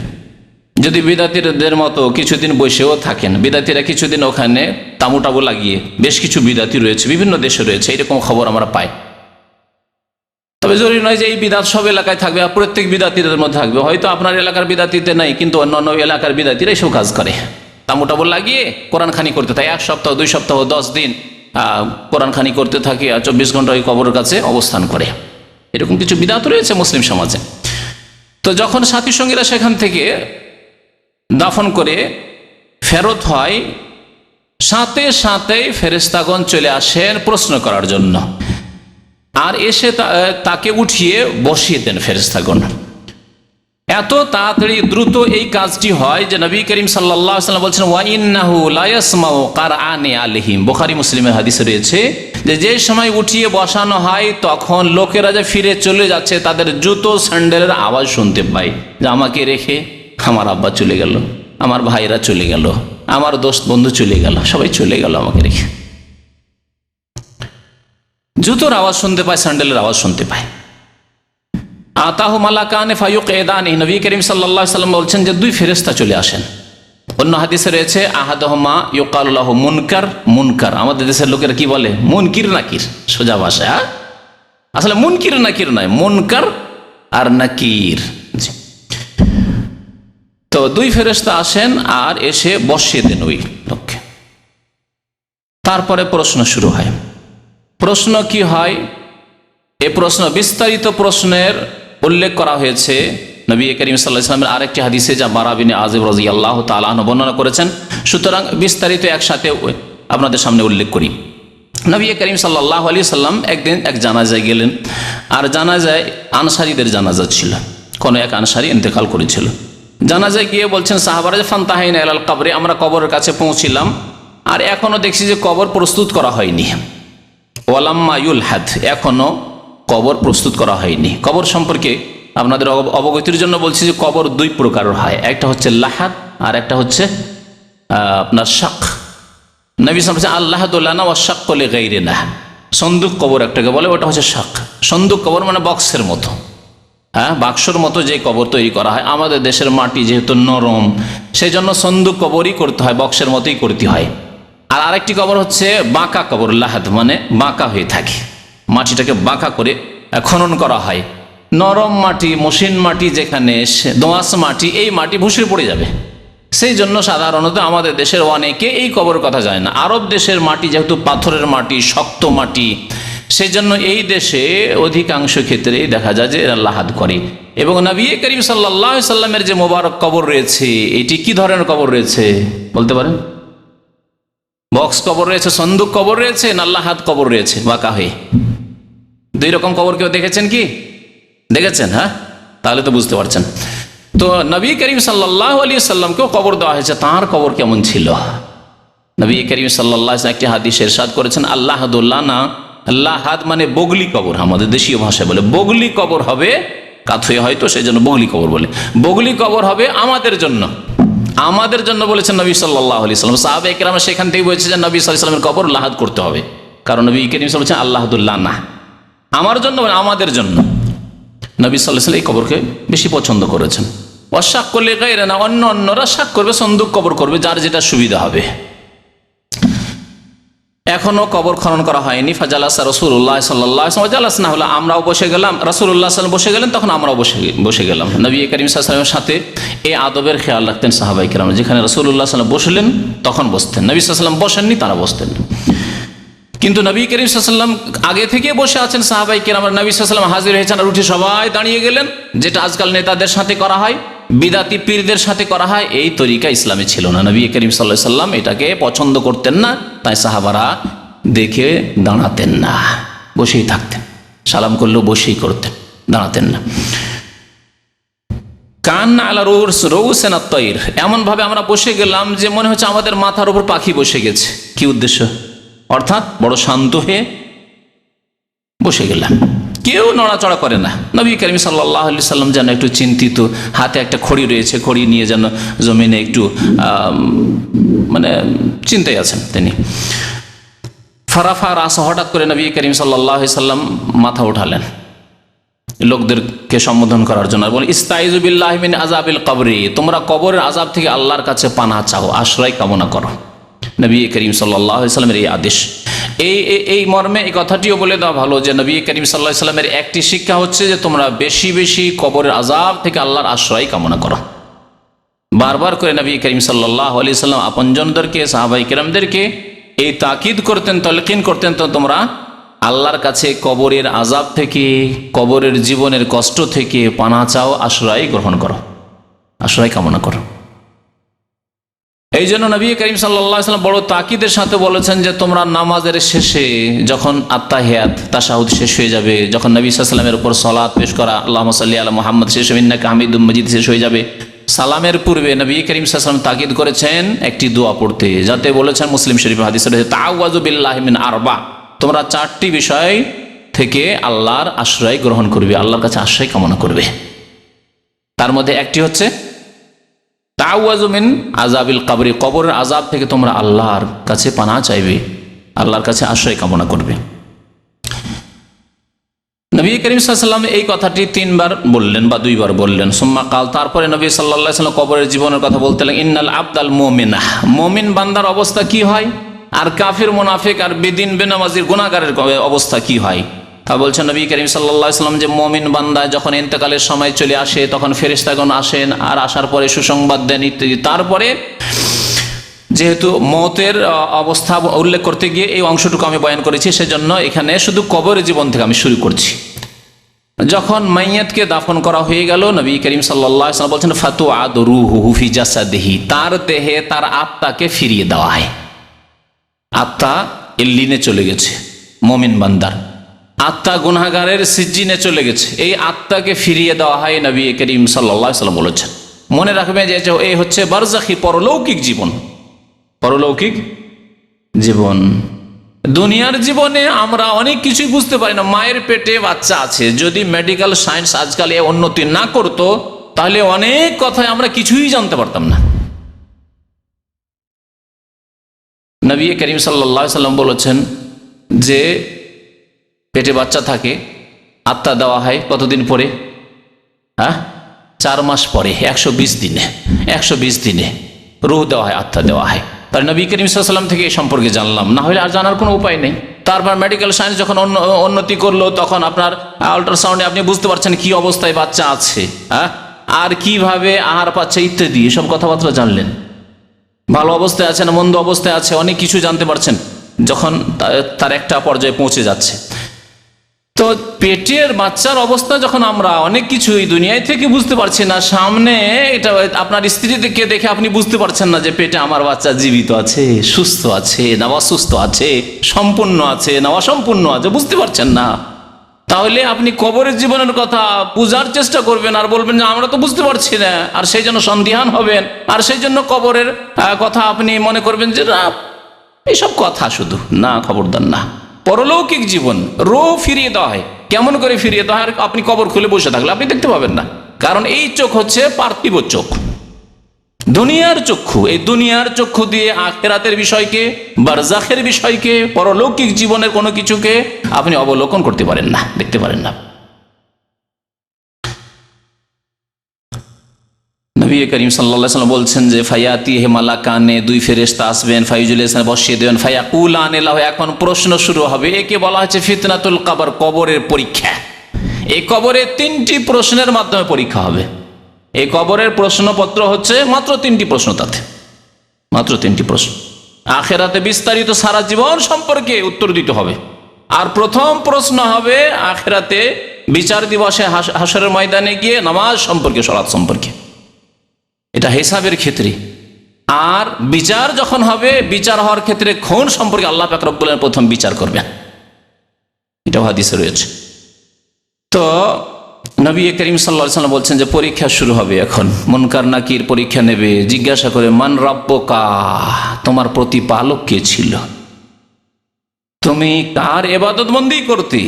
যদি বিদাতিদের মতো কিছুদিন বসেও থাকেন, বিদাতিরা কিছুদিন ওখানে তাঁবু লাগিয়ে, বেশ কিছু বিদাতি রয়েছে, বিভিন্ন দেশে রয়েছে, এরকম খবর আমরা পাই। তবে জরুরি নয় যে এই বিদাত সব এলাকায় থাকবে, প্রত্যেক বিদাতিদের মধ্যে থাকবে। হয়তো আপনার এলাকার বিদাতিতে নাই, কিন্তু অন্যান্য এলাকার বিদাতিরা এইসব কাজ করে, তাঁবু লাগিয়ে কোরআন খানি করতে থাকে। 1 সপ্তাহ, 2 সপ্তাহ, 10 দিন কোরআন খানি করতে থাকে, আর 24 ঘন্টা ওই কবরের কাছে অবস্থান করে। এরকম কিছু বিদাত রয়েছে মুসলিম সমাজে। তো যখন সাথী সঙ্গীরা সেখান থেকে দাফন করে ফেরত হয়, সাথে সাথেই ফেরেশতাগণ চলে আসেন প্রশ্ন করার জন্য, আর এসে তাকে উঠিয়ে বসিয়ে দেন ফেরেশতাগণ। এত তাড়াতাড়ি দ্রুত এই কাজটি হয় যে নবী করিম সাল্লাল্লাহু আলাইহি ওয়াসাল্লাম বলছেন, ওয়া ইন্নাহু লা ইয়াসমাউ কারআনি আলাইহিম। বুখারী মুসলিমের হাদিসে রয়েছে যে সময় উঠিয়ে বসানো হয় তখন লোকেরা যে ফিরে চলে যাচ্ছে, তাদের জুতো স্যান্ডেলের আওয়াজ শুনতে পায়, যে আমাকে রেখে আমার আব্বা চলে গেল, আমার ভাইরা চলে গেল, আমার দোস্ত বন্ধু চলে গেল, সবাই চলে গেল আমাকে রেখে। জুতোর আওয়াজ শুনতে পায়, স্যান্ডেলের আওয়াজ শুনতে পায়। আতাহু মালাকানে ফায়ুকঈদানি, নবী করিম সাল্লাল্লাহু আলাইহি ওয়াসাল্লাম বলছেন যে 2 ফেরেশতা চলে আসেন। অন্য হাদিসে রয়েছে আহাদুহুমা ইউকালু লাহু মুনকার। মুনকার আমাদের দেশের লোকেরা কি বলে? মুনকির নাকির, সোজা ভাষায়। আসলে মুনকির নাকির নয়, মুনকার আর নাকির। তো 2 ফেরেশতা আসেন আর এসে বসিয়ে দেন ওই লোককে। তারপরে প্রশ্ন শুরু হয়। প্রশ্ন কি হয়? এই প্রশ্ন, বিস্তারিত প্রশ্নের উল্লেখ করা হয়েছে নবী করিম সাল্লাল্লাহু আলাইহি ওয়াসাল্লামের আরেকটি হাদিসে, যা বারা বিন আযিব রাদিয়াল্লাহু তাআলা আনহু বর্ণনা করেছেন। সুতরাং বিস্তারিত একসাথে আপনাদের সামনে উল্লেখ করি। নবী করিম সাল্লাল্লাহু আলাইহি ওয়াসাল্লাম একদিন এক জানাজায় গেলেন, আর জানাজায় আনসারীদের জানাজা ছিল, কোনো এক আনসারী ইন্তেকাল করেছিল। জানাজায় গিয়ে বলছেন সাহাবারা, ফান্তাহাইনা ইলাল কবরে, আমরা কবরের কাছে পৌঁছিলাম, আর এখনো দেখছি যে কবর প্রস্তুত করা হয়নি। ওয়ালাম্মা ইউলহাদ, এখনো কবর প্রস্তুত করা হয়নি। কবর সম্পর্কে আপনাদের অবগতির জন্য বলছি যে কবর 2 প্রকারের হয়, একটা হচ্ছে লাহাদ আর একটা হচ্ছে আপনার শাক। নবী সাল্লাল্লাহু আলাইহি ওয়াসাল্লাম আল্লাহাদু লানা ওয়া শাক্কু লিগাইরিনা, সন্দুক কবর একটাকে বলে, ওটা হচ্ছে শাক। সন্দুক কবর মানে বক্সের মতো, বাক্সর মতো যে কবর তৈরি করা হয়। আমাদের দেশের মাটি যেহেতু নরম, সেই জন্য সন্দুক কবরই করতে হয়, বক্সের মতোই করতে হয়। আর আরেকটি কবর হচ্ছে বাঁকা কবর, লাহাদ মানে বাঁকা হয়ে থাকে, মাটিটাকে বাঁকা করে খনন করা হয়। নরম মাটি, মসৃণ মাটি, যেখানে দোআঁশ মাটি, এই মাটি ভুসে পড়ে যাবে, সেই জন্য সাধারণত আমাদের দেশের অনেকে এই কবরের কথা যায় না। আরব দেশের মাটি যেহেতু পাথরের মাটি, শক্ত মাটি, সেই জন্য এই দেশে অধিকাংশ ক্ষেত্রে দেখা যায় যে এরা লাহাদ করে। এবং নবী করিম সাল্লাল্লাহু আলাইহি ওয়াসাল্লামের যে মোবারক কবর রয়েছে, এটি কি ধরনের কবর রয়েছে বলতে পারেন? বক্স কবর রয়েছে, সন্দুক কবর রয়েছে, না লাহাদ কবর রয়েছে বাঁকা হয়ে? 2 রকম কবর কেউ দেখেছেন কি? দেখেছেন? হ্যাঁ, তাহলে তো বুঝতে পারছেন। তো নবী করিম সাল্লাল্লাহু আলাইহি ওয়াসাল্লামকেও কবর দেওয়া হয়েছে, তাঁর কবর কেমন ছিল? নবী করিম সাল্লাল্লাহু আলাইহি ওয়াসাল্লাম একটি হাদিসে ইরশাদ করেছেন, আল্লাহাদুল্লানা, লাহাদ মানে বগলি কবর, আমাদের দেশীয় ভাষায় বলে বগলি কবর হবে, কাত হয়ে হয়তো সেই জন্য বগলি কবর বলে। বগলি কবর হবে আমাদের জন্য, আমাদের জন্য বলেছেন নবী সাল্লাল্লাহু আলাইহি ওয়াসাল্লাম। সাহাবায়ে কেরাম সেখান থেকে বলেছে যে নবী সাল্লাল্লাহু আলাইহি ওয়াসাল্লামের কবর লাহাদ করতে হবে, কারণ নবী করিম সাল্লাল্লাহু আলাইহি ওয়াসাল্লাম বলেছেন আল্লাহাদুল্লানা, আমার জন্য মানে আমাদের জন্য। নবী সাল্লাল্লাহু আলাইহি ওয়াসাল্লাম এই কবরকে বেশি পছন্দ করেছেন। ওয়াশাক করলে গায়রা না, অন্যরা শাক করবে, সন্দুক কবর করবে, যার যেটা সুবিধা হবে। এখনো কবর খনন করা হয়নি। ফাজালাসা রাসূলুল্লাহ সাল্লাল্লাহু আলাইহি ওয়াসাল্লাম, জালাস না হলো আমরাও বসে গেলাম, রাসূলুল্লাহ সাল্লাল্লাহু আলাইহি ওয়াসাল্লাম বসে গেলেন, তখন আমরাও বসে গেলাম। নবী করিম সাল্লাল্লাহু আলাইহি ওয়াসাল্লামের সাথে এই আদবের খেয়াল রাখতেন সাহাবায়ে কেরাম, যেখানে রাসূলুল্লাহ সাল্লাল্লাহু আলাইহি ওয়াসাল্লাম বসলেন তখন বসতেন, নবী সাল্লাল্লাহু আলাইহি ওয়াসাল্লাম বসেননি তারা বসতেন। কিন্তু নবী করিম সাল্লাল্লাহু আলাইহি ওয়াসাল্লাম আগে থেকে বসে আছেন, সাহাবায়ে কেরাম নবী সাল্লাল্লাহু আলাইহি ওয়াসাল্লাম হাজির হয়েছেন আর উঠে সবাই দাঁড়িয়ে গেলেন, যেটা আজকাল নেতাদের সাথে করা হয়, বিদাতি পীরদের সাথে করা হয়। এই তরিকা ইসলামে ছিল না, নবী করিম সাল্লাল্লাহু আলাইহি ওয়াসাল্লাম এটাকে পছন্দ করতেন না। তাই সাহাবারা দেখে দাঁড়াতেন না, বসেই থাকতেন। সালাম করলেও বসেই করতেন, দাঁড়াতেন না। কান আলা রৌসেন আত্মীর, এমনভাবে আমরা বসে গেলাম যে মনে হচ্ছে আমাদের মাথার উপর পাখি বসে গেছে। কি উদ্দেশ্য? অর্থাৎ বড় শান্ত হয়ে বসে গেলাম, কেউ নড়াচড়া করে না। নবী করিম সাল্লাল্লাহু আলাইহি সাল্লাম যেন একটু চিন্তিত, হাতে একটা খড়ি রয়েছে, খড়ি নিয়ে যেন জমিনে একটু মানে চিন্তায় আছেন তিনি। ফারাফা রাসা, হঠাৎ করে নবী করিম সাল্লাল্লাহু আলাইহি সাল্লাম মাথা উঠালেন লোকদেরকে সম্বোধন করার জন্য। বলে, ইস্তাইযু বিল্লাহি মিন আযাবিল কবরি, তোমরা কবরের আযাব থেকে আল্লাহর কাছে পানাহ চাও, আশ্রয় কামনা করো। নবী করিম সাল্লাল্লাহু আলাইহি সাল্লামের এই আদেশ, এই মর্মে এই কথাটিও বলে দেওয়া ভালো যে নবী করিম সাল্লাল্লাহু আলাইহি সাল্লামের একটি শিক্ষা হচ্ছে যে তোমরা বেশি বেশি কবরের আযাব থেকে আল্লাহর আশ্রয় কামনা করো। বারবার করে নবী করিম সাল্লাল্লাহু আলাইহি সাল্লাম আপনজনদেরকে, সাহাবায়ে কেরামদেরকে এই তাকিদ করতেন, তালকিন করতেন, তো তোমরা আল্লাহর কাছে কবরের আযাব থেকে, কবরের জীবনের কষ্ট থেকে পানাহ চাও, আশ্রয় গ্রহণ করো, আশ্রয় কামনা করো। এই জন্য নবী করিম সাল্লাল্লাহু আলাইহি সাল্লাম বড় তাকিদের সাথে বলেছেন যে তোমরা নামাজের শেষে যখন আত্তাহিয়াত, তাশাহুদ শেষ হয়ে যাবে, যখন নবী সাল্লাল্লাহু আলাইহি সাল্লামের উপর সালাত পেশ করা, আল্লাহুম্মা সাল্লি আলা মুহাম্মদ শেষ হবে, ইন্নাকা হামিদুম মাজিদ শেষ হয়ে যাবে, সালামের পূর্বে নবী করিম সাল্লাল্লাহু আলাইহি সাল্লাম তাকিদ করেছেন একটি দোয়া পড়তে, যাতে বলেছেন মুসলিম শরীফের হাদিসে রয়েছে, তাআওয়াযু বিল্লাহি মিন আরবা, তোমরা চারটি বিষয় থেকে আল্লাহর আশ্রয় গ্রহণ করবে, আল্লাহর কাছে আশ্রয় কামনা করবে। তার মধ্যে একটি হচ্ছে তাআওয়াযু মিন আযাবিল কবরি, কবরের আযাব থেকে তোমরা আল্লাহর কাছে পানাহ চাইবে, আল্লাহর কাছে আশ্রয় কামনা করবে। নবী করিম সাল্লাল্লাহু আলাইহি সাল্লাম এই কথাটি 3 বার বললেন বা 2 বার বললেন। সুম্মা কাল, তারপরে নবী সাল্লাল্লাহু আলাইহি সাল্লাম কবরের জীবনের কথা বলতে লাগলেন, ইন্নাল আবদাল মুমিনা, মুমিন বান্দার অবস্থা কি হয়, আর কাফির, মুনাফিক আর বেদিন বেনামাজির গুনাহগারের অবস্থা কি হয়। তা বলছেন নবী করিম সাল্লাল্লাহু আলাইহি সাল্লাম যে মুমিন বান্দা যখন ইন্তেকালের সময় চলে আসে, তখন ফেরেশতাগণ আসেন, আর আসার পরে সুসংবাদ দেন ইত্যাদি। তারপরে যেহেতু মওতের অবস্থা উল্লেখ করতে গিয়ে এই অংশটুকু আমি বয়ান করেছি, সেজন্য এখানে শুধু কবরের জীবন থেকে আমি শুরু করছি। যখন মাইয়াতকে দাফন করা হয়ে গেল, নবী করিম সাল্লাল্লাহু আলাইহি সাল্লাম বলছেন, ফাতুআদু রূহুহু ফি জাসাদিহি, তার দেহে তার আত্মাকে ফিরিয়ে দেওয়া হয়। আত্মা ইল্লিনে চলে গেছে, মুমিন বান্দার আত্মা গুনাহগারের সিজ্জিনে চলে গেছে, এই আত্মাকে ফিরিয়ে দেওয়া হয়, নবী করিম সাল্লাল্লাহু আলাইহি সাল্লাম বলেছেন। মনে রাখবে যে এই হচ্ছে বারজাখি, পরলৌকিক জীবন, পরলৌকিক জীবন। দুনিয়ার জীবনে আমরা অনেক কিছুই বুঝতে পারি না। মায়ের পেটে বাচ্চা আছে, যদি মেডিকেল সায়েন্স আজকাল এ উন্নতি না করতো, তাহলে অনেক কথায় আমরা কিছুই জানতে পারতাম না। নবী করিম সাল্লাল্লাহু আলাইহি সাল্লাম বলেছেন যে পেটে বাচ্চা থাকে, আত্মা দেওয়া হয় কতদিন পরে? 4 মাস পরে, 120 দিনে, 120 দিনে রূহ দেওয়া হয়, আত্মা দেওয়া হয়। তার নবী করিম সাল্লাল্লাহু আলাইহি সাল্লাম থেকে এই সম্পর্কে জানলাম, না হলে আর জানার কোনো উপায় নেই। তারপর মেডিকেল সায়েন্স যখন উন্নতি করলো, তখন আপনার আল্ট্রাসাউন্ডে আপনি বুঝতে পারছেন কি অবস্থায় বাচ্চা আছে, আর কিভাবে আহার পাচ্ছে ইত্যাদি, এসব কথাবার্তা জানলেন। ভালো অবস্থায় আছে না মন্দ অবস্থায় আছে, অনেক কিছু জানতে পারছেন যখন তার একটা পর্যায়ে পৌঁছে যাচ্ছে। তো পেটের বাচ্চার অবস্থা যখন আমরা অনেক কিছুই দুনিয়ায় থেকে বুঝতে পারছি না, সামনে এটা আপনার স্ত্রীকে দেখে আপনি বুঝতে পারছেন না যে পেটে আমার বাচ্চা জীবিত আছে, সুস্থ আছে না অসুস্থ আছে, সম্পূর্ণ আছে না অসম্পূর্ণ আছে, বুঝতে পারছেন না। তাহলে আপনি কবরের জীবনের কথা বুঝার চেষ্টা করবেন আর বলবেন যে আমরা তো বুঝতে পারছি না, আর সেই জন্য সন্দিহান হবেন, আর সেই জন্য কবরের কথা আপনি মনে করবেন যে না, এইসব কথা শুধু না, খবরদার না। পরলৌকিক জীবন, রূহ ফিরিয়ে দেওয়া হয়। কেমন করে ফিরিয়ে দেওয়া হয়? আপনি কবর খুলে বসে থাকলে আপনি দেখতে পাবেন না, কারণ এই চোখ হচ্ছে পার্থিব চোখ, দুনিয়ার চক্ষু। এই দুনিয়ার চক্ষু দিয়ে আখিরাতের বিষয়কে, বারজাখের বিষয়কে, পরলৌকিক জীবনের কোনো কিছুকে আপনি অবলোকন করতে পারেন না, দেখতে পারেন না। নবী করিম সাল্লাল্লাহু আলাইহি ওয়াসাল্লাম বলছেন যে ফায়াতিহি মালাকানে, 2 ফেরেশতা আসবেন, ফায়ুজলিসান, বসিয়ে দেবেন, ফায়াকুলানে লাহু, এখন প্রশ্ন শুরু হবে। একে বলা হচ্ছে ফিতনাতুল কবর, কবরের পরীক্ষা। এই কবরে 3টি প্রশ্নের মাধ্যমে পরীক্ষা হবে। এই কবরের প্রশ্নপত্র হচ্ছে মাত্র 3টি প্রশ্ন, তাতে মাত্র 3টি প্রশ্ন। আখিরাতে বিস্তারিত সারা জীবন সম্পর্কে উত্তর দিতে হবে। আর প্রথম প্রশ্ন হবে আখিরাতে বিচার দিবসে, হাসরের ময়দানে গিয়ে নামাজ সম্পর্কে, সালাত সম্পর্কে। এটা হিসাবের ক্ষেত্রে, আর বিচার যখন হবে, বিচার হওয়ার ক্ষেত্রে খুন সম্পর্কে আল্লাহ পাক রব্বুল আলামিন প্রথম বিচার করবেন, এটাও হাদিসে রয়েছে। তো নবী করিম সাল্লাল্লাহু আলাইহি ওয়াসাল্লাম বলছেন যে পরীক্ষা শুরু হবে, এখন মুনকার নাকির পরীক্ষা নেবে, জিজ্ঞাসা করে মান রাব্বুকা, তোমার প্রতিপালক কে ছিল, তুমি কার ইবাদতবন্দি করতে,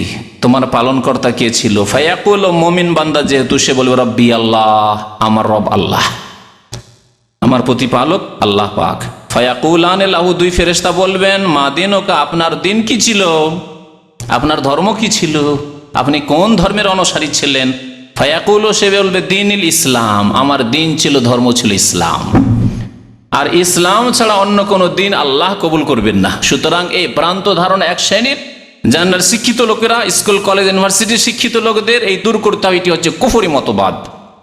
তোমার পালনকর্তা কে ছিল। ফায়াকুল, মুমিন বান্দা যেহেতু সে বলবে রব্বি আল্লাহ, আমার রব আল্লাহ, আমার প্রতিপালক আল্লাহ পাক। ফায়াকুলান লাহু, দুই ফেরেশতা বলবেন মা দিনুকা, আপনার দিন কি ছিল, আপনার ধর্ম কি ছিল, আপনি কোন ধর্মের অনুসারী ছিলেন। ফায়াকুল, সে বলবে দ্বীনুল ইসলাম, আমার দিন ছিল, ধর্ম ছিল ইসলাম, আর ইসলাম ছাড়া অন্য কোনো দিন আল্লাহ কবুল করবেন না। সুতরাং এই ভ্রান্ত ধারণা এক শ্রেণীর জানার শিক্ষিত লোকেরা, স্কুল কলেজ ইউনিভার্সিটির শিক্ষিত লোকদের এই দূর করতে হবে। এটি হচ্ছে কুফরি মতবাদ,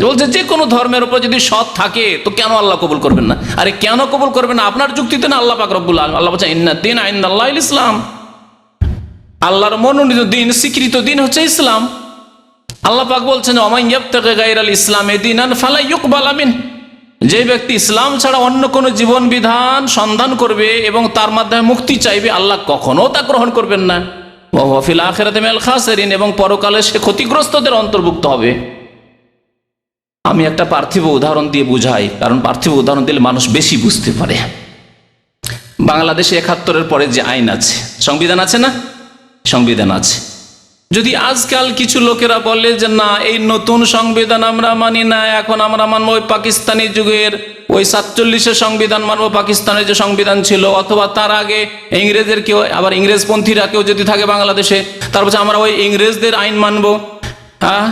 বলছে যে কোনো ধর্মের উপর যদি সৎ থাকে তো কেন আল্লাহ কবুল করবেন না। আরে কেন কবুল করবেন না, আপনার যুক্তিতে না, আল্লাহ পাক রব্বুল আলামিন আল্লাহ বলছেন ইন্নাদ-দীনা ইনদাল্লাহিল ইসলাম, আল্লাহর মনোনীত দিন, স্বীকৃত দিন হচ্ছে ইসলাম। আল্লাহ পাক বলছেন ওমান ইয়াবতাগি গায়রাল ইসলামি দীনান ফালা ইউকবাল মিনহু, যে ব্যক্তি ইসলাম ছাড়া অন্য কোনো জীবন বিধান সন্ধান করবে এবং তার মাধ্যমে মুক্তি চাইবে, আল্লাহ কখনো তা গ্রহণ করবেন না। ওয়া হুয়া ফিল আখিরাতি মিনাল খাসিরিন, এবং পরকালে সে ক্ষতিগ্রস্তদের অন্তর্ভুক্ত হবে। আমি একটা পার্থিব উদাহরণ দিয়ে বুঝাই, কারণ পার্থিব উদাহরণ দিলে মানুষ বেশি বুঝতে পারে। বাংলাদেশে ৭১-এর পরে যে আইন আছে, সংবিধান আছে না, সংবিধান আছে। যদি আজকাল কিছু লোকেরা বলে যে না এই নতুন সংবিধান আমরা মানি না, এখন আমরা মানবো ওই পাকিস্তানি যুগের ওই ৪৭-এর সংবিধান মানবো, পাকিস্তানের যে সংবিধান ছিল, অথবা তার আগে ইংরেজের কেউ, আবার ইংরেজপন্থীরা কেউ যদি থাকে বাংলাদেশে, তারপর আমরা ওই ইংরেজদের আইন মানবো। হ্যাঁ,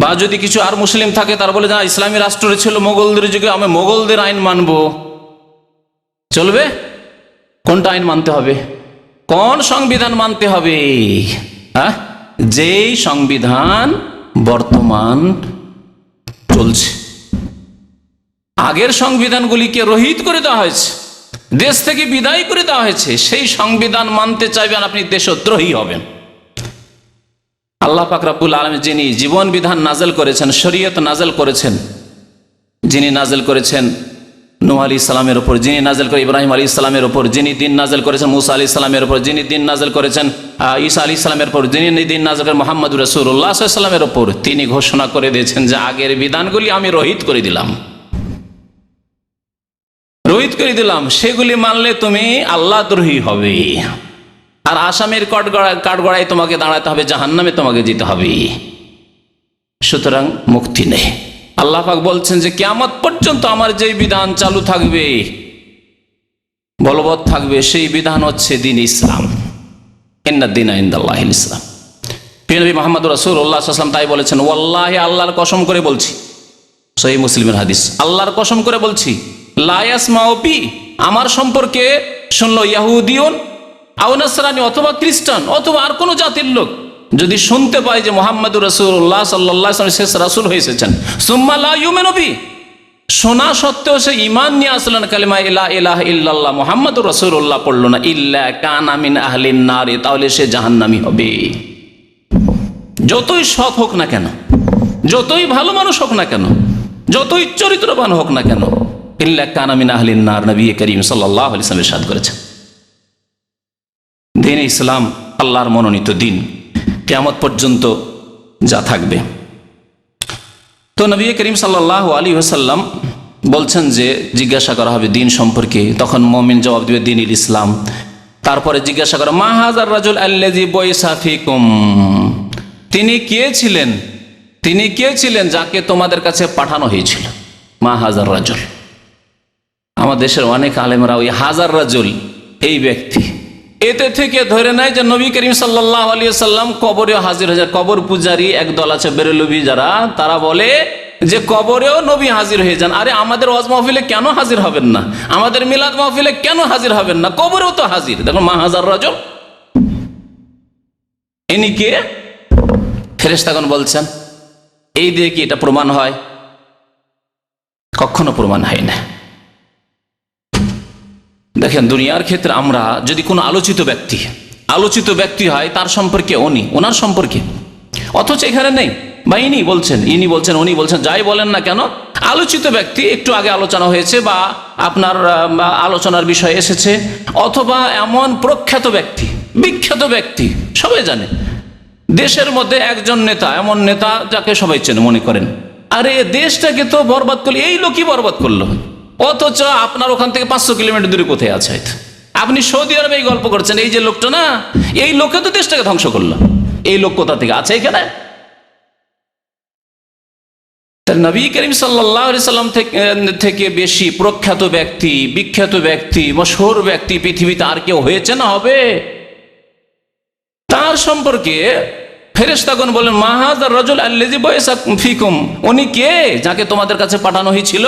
বা যদি কিছু আর মুসলিম থাকে তার বলে না ইসলামী রাষ্ট্র ছিল মোগলদের যুগে, আমি মোগলদের আইন মানবো, চলবে? কোনটা আইন মানতে হবে, কোন সংবিধান মানতে হবে? হ্যাঁ, যেই সংবিধান বর্তমান চলছে, আগের সংবিধানগুলিকে রহিত করে দেওয়া হয়েছে, দেশ থেকে বিদায় করে দেওয়া হয়েছে, সেই সংবিধান মানতে চাইবেন আপনি দেশদ্রোহী হবেন। আল্লাহ পাক রব্বুল আলামিন যিনি জীবন বিধান নাজেল করেছেন, শরীয়ত নাজেল করেছেন, যিনি নাজেল করেছেন নূহ আলাইহিস সালামের উপর, যিনি নাজেল করে ইব্রাহিম আলাইহিস সালামের উপর, যিনি দিন নাজেল করেছেন মুসা আলাইহিস সালামের উপর, যিনি দিন নাজেল করেছেন ঈসা আলাইহিস সালামের উপর, যিনি দিন নাজেল করেন মুহাম্মদুর রাসূলুল্লাহ সাল্লাল্লাহু আলাইহি ওয়াসাল্লামের উপর, তিনি ঘোষণা করে দিয়েছেন যে আগের বিধানগুলি আমি রহিত করে দিলাম, রহিত করে দিলাম, সেগুলি মানলে তুমি আল্লাহ দ্রোহী হবে, আর আসামের কাঠগড়ায় তোমাকে দাঁড়াতে হবে, জাহান্নামে তোমাকে যেতে হবে। সুতরাং মুক্তি নেই। আল্লাহ পাক বলছেন যে কিয়ামত পর্যন্ত আমার যেই বিধান চালু থাকবে, বলবৎ থাকবে, সেই বিধান হচ্ছে দ্বীন ইসলাম। ইন্নাদ-দীনা ইনদাল্লাহিল ইসলাম। প্রিয় নবী মুহাম্মদুর রাসূলুল্লাহ সাল্লাল্লাহু আলাইহি ওয়াসাল্লাম তাই বলেছেন, ওয়াল্লাহি, আল্লাহর কসম করে বলছি, সহিহ মুসলিমের হাদিস, আল্লাহর কসম করে বলছি, লা ইয়াসমাউ বি, আমার সম্পর্কে শুনলো ইয়াহুদিয়ুন আও নাসরানী, অথবা খ্রিস্টান, অথবা আর কোনো জাতির লোক যদি শুনতে পায় যে মুহাম্মদুর রাসূলুল্লাহ সাল্লাল্লাহু আলাইহি ওয়াসাল্লাম শেষ রাসূল হয়ে এসেছেন, সুম্মা লা ইউমিনু বি, শোনা সত্ত্বেও সে ঈমান নিয়ে আসলেন, কালিমা লা ইলাহা ইল্লাল্লাহ মুহাম্মাদুর রাসূলুল্লাহ পড়ল না, ইল্লা কানা মিন আহলিন নার, তাহলে সে জাহান্নামী হবে। যতই সৎ হোক না কেন, যতই ভালো মানুষ হোক না কেন, যতই চরিত্রবান হোক না কেন, ইল্লা কানা মিন আহলিন নার, নবী করিম সাল্লাল্লাহু আলাইহি ওয়াসাল্লাম ইরশাদ করেছেন। দ্বীন ইসলাম আল্লাহর মনোনীত দিন, কিয়ামত পর্যন্ত যা থাকবে। তো নবী করিম সাল্লাল্লাহু আলাইহি ওয়াসাল্লাম বলছেন যে জিজ্ঞাসা করা হবে দিন সম্পর্কে, তখন মুমিন জবাব দিবে দ্বীনুল ইসলাম। তারপরে জিজ্ঞাসা করা মা হাযার রাজুল আল্লাযী বুইসা ফীকুম, তিনি কে ছিলেন, তিনি কে ছিলেন যাকে তোমাদের কাছে পাঠানো হয়েছিল। মা হাযার রাজুল, আমাদের দেশের অনেক আলেমরা ওই হাজার রাজুল, এই ব্যক্তি, এতে থেকে ধরে নেয় যে নবী করিম সাল্লাল্লাহু আলাইহি ওয়াসাল্লাম কবরেও হাজির হয়ে যায়। কবর পূজারী একদল আছে বেরেলভী যারা, তারা বলে যে কবরেও নবী হাজির হয়ে যান। আরে আমাদের ওয়াজ মাহফিলে কেন হাজির হবেন না, আমাদের মিলাদ মাহফিলে কেন হাজির হবেন না, কবরেও তো হাজির। দেখো মা হাজার রাজুল, ইনি কে? ফেরেশতাগণ বলছেন এই দিয়ে কি এটা প্রমাণ হয়? কখনো প্রমাণ হয় না। দেখেন দুনিয়ার ক্ষেত্রে আমরা যদি কোনো আলোচিত ব্যক্তি হয়, তার সম্পর্কে ওনার সম্পর্কে, অথচ এখানে নেই, বা ইনি বলছেন, উনি বলছেন, যাই বলেন না কেন, আলোচিত ব্যক্তি, একটু আগে আলোচনা হয়েছে, বা আপনার আলোচনার বিষয় এসেছে, অথবা এমন প্রখ্যাত ব্যক্তি, বিখ্যাত ব্যক্তি, সবাই জানে, দেশের মধ্যে একজন নেতা, এমন নেতা যাকে সবাই চেনে, মনে করেন আরে দেশটাকে তো বরবাদ করলো, এই লোকই বরবাদ করলো, অথচ আপনার ওখান থেকে 500 কিলোমিটার দূরে কোথায় আছে? আপনি সৌদি আরবে এই গল্প করছেন, এই যে লোকটা না, এই লোককে তো দেশটাকে ধ্বংস করলো, এই লোক কোথা থেকে আছে এখানে? নবী করিম সাল্লাল্লাহু আলাইহি সাল্লাম থেকে বেশি প্রখ্যাত ব্যক্তি, বিখ্যাত ব্যক্তি, মশহুর ব্যক্তি পৃথিবীতে আর কেউ হয়েছে না হবে? তার সম্পর্কে ফেরেশতাগণ বলেন, মা হাযার রাজুল আল্লাযী বুইসা ফীকুম, উনি কে যাকে তোমাদের কাছে পাঠানো হয়েছিল?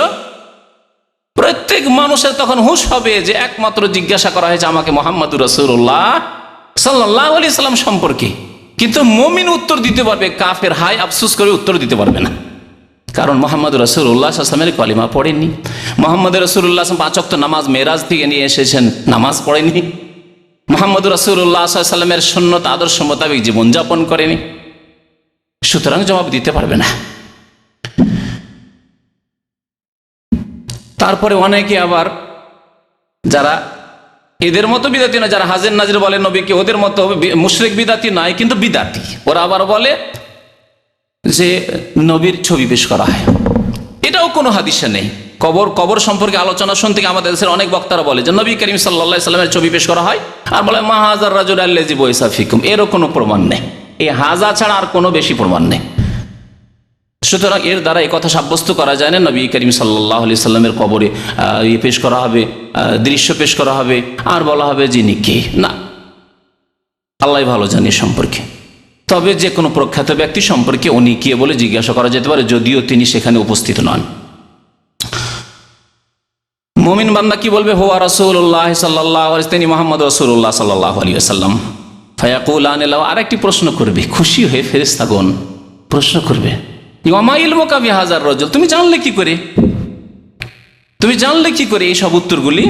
প্রত্যেক মানুষের তখন হুঁশ হবে যে একমাত্র জিজ্ঞাসা করা হয়েছে আমাকে মুহাম্মদুর রাসূলুল্লাহ সাল্লাল্লাহু আলাইহি সাল্লাম সম্পর্কে। কিন্তু মুমিন উত্তর দিতে পারবে, কাফের হায় আফসোস করে উত্তর দিতে পারবে না, কারণ মুহাম্মদ রাসূলুল্লাহ সাল্লাল্লাহু আলাইহি ওয়াসাল্লামের কালিমা পড়েননি। মুহাম্মদ রাসূলুল্লাহ 5 ওয়াক্ত নামাজ মেরাজ থেকে নিয়ে এসেছেন, নামাজ পড়েনি। মুহাম্মদ রাসূলুল্লাহ সাল্লাল্লাহু আলাইহি ওয়াসাল্লামের সুন্নত আদর্শ মোতাবেক জীবনযাপন করেনি, সুতরাং জবাব দিতে পারবে না। তারপরে অনেকে আবার যারা এদের মতো বিদাতি না, যারা হাজির নাজির বলে নবীকে, ওদের মতো মুশরিক বিদাতি নয়, কিন্তু বিদাতি, ওরা আবার বলে যে নবীর ছবি পেশ করা হয়, এটাও কোনো হাদিসে নেই। কবর সম্পর্কে আলোচনা শুনতে আমাদের দেশের অনেক বক্তারা বলে যে নবী করিম সাল্লাল্লাহু আলাইহি সাল্লামের ছবি পেশ করা হয়, আর বলে মা হাযার রাজুল আল্লাযী বুইসা ফীকুম, এরও কোনো প্রমাণ নেই। এই হাজা ছাড়া আর কোনো বেশি প্রমাণ নেই। সুতরাং এর দ্বারা এই কথা সাব্যস্ত করা যায় না নবী করিম সাল্লাল্লাহু আলাইহি সাল্লামের কবরে পেশ করা হবে, দৃশ্য পেশ করা হবে, আর বলা হবে যিনি কে, না, আল্লাহ ভালো জানে সম্পর্কে। তবে যে কোনো প্রখ্যাত ব্যক্তি সম্পর্কে উনি কে বলে জিজ্ঞাসা করা যেতে পারে, যদিও তিনি সেখানে উপস্থিত নন। মুমিন বান্দা কি বলবে? হুয়া রাসূলুল্লাহ সাল্লাল্লাহু আলাইহি, তিনি মুহাম্মদ রাসূলুল্লাহ সাল্লাল্লাহু আলাইহি ওয়াসাল্লাম। ফায়াকুলান লাহু, আরেকটি প্রশ্ন করবে, খুশি হয়ে ফেরেশতাগণ প্রশ্ন করবে, ওয়ামা ইলমুকা বিহাযার রাজুল, তুমি জানলে কি করে, তুমি জানলে কি করে এই সব উত্তরগুলি?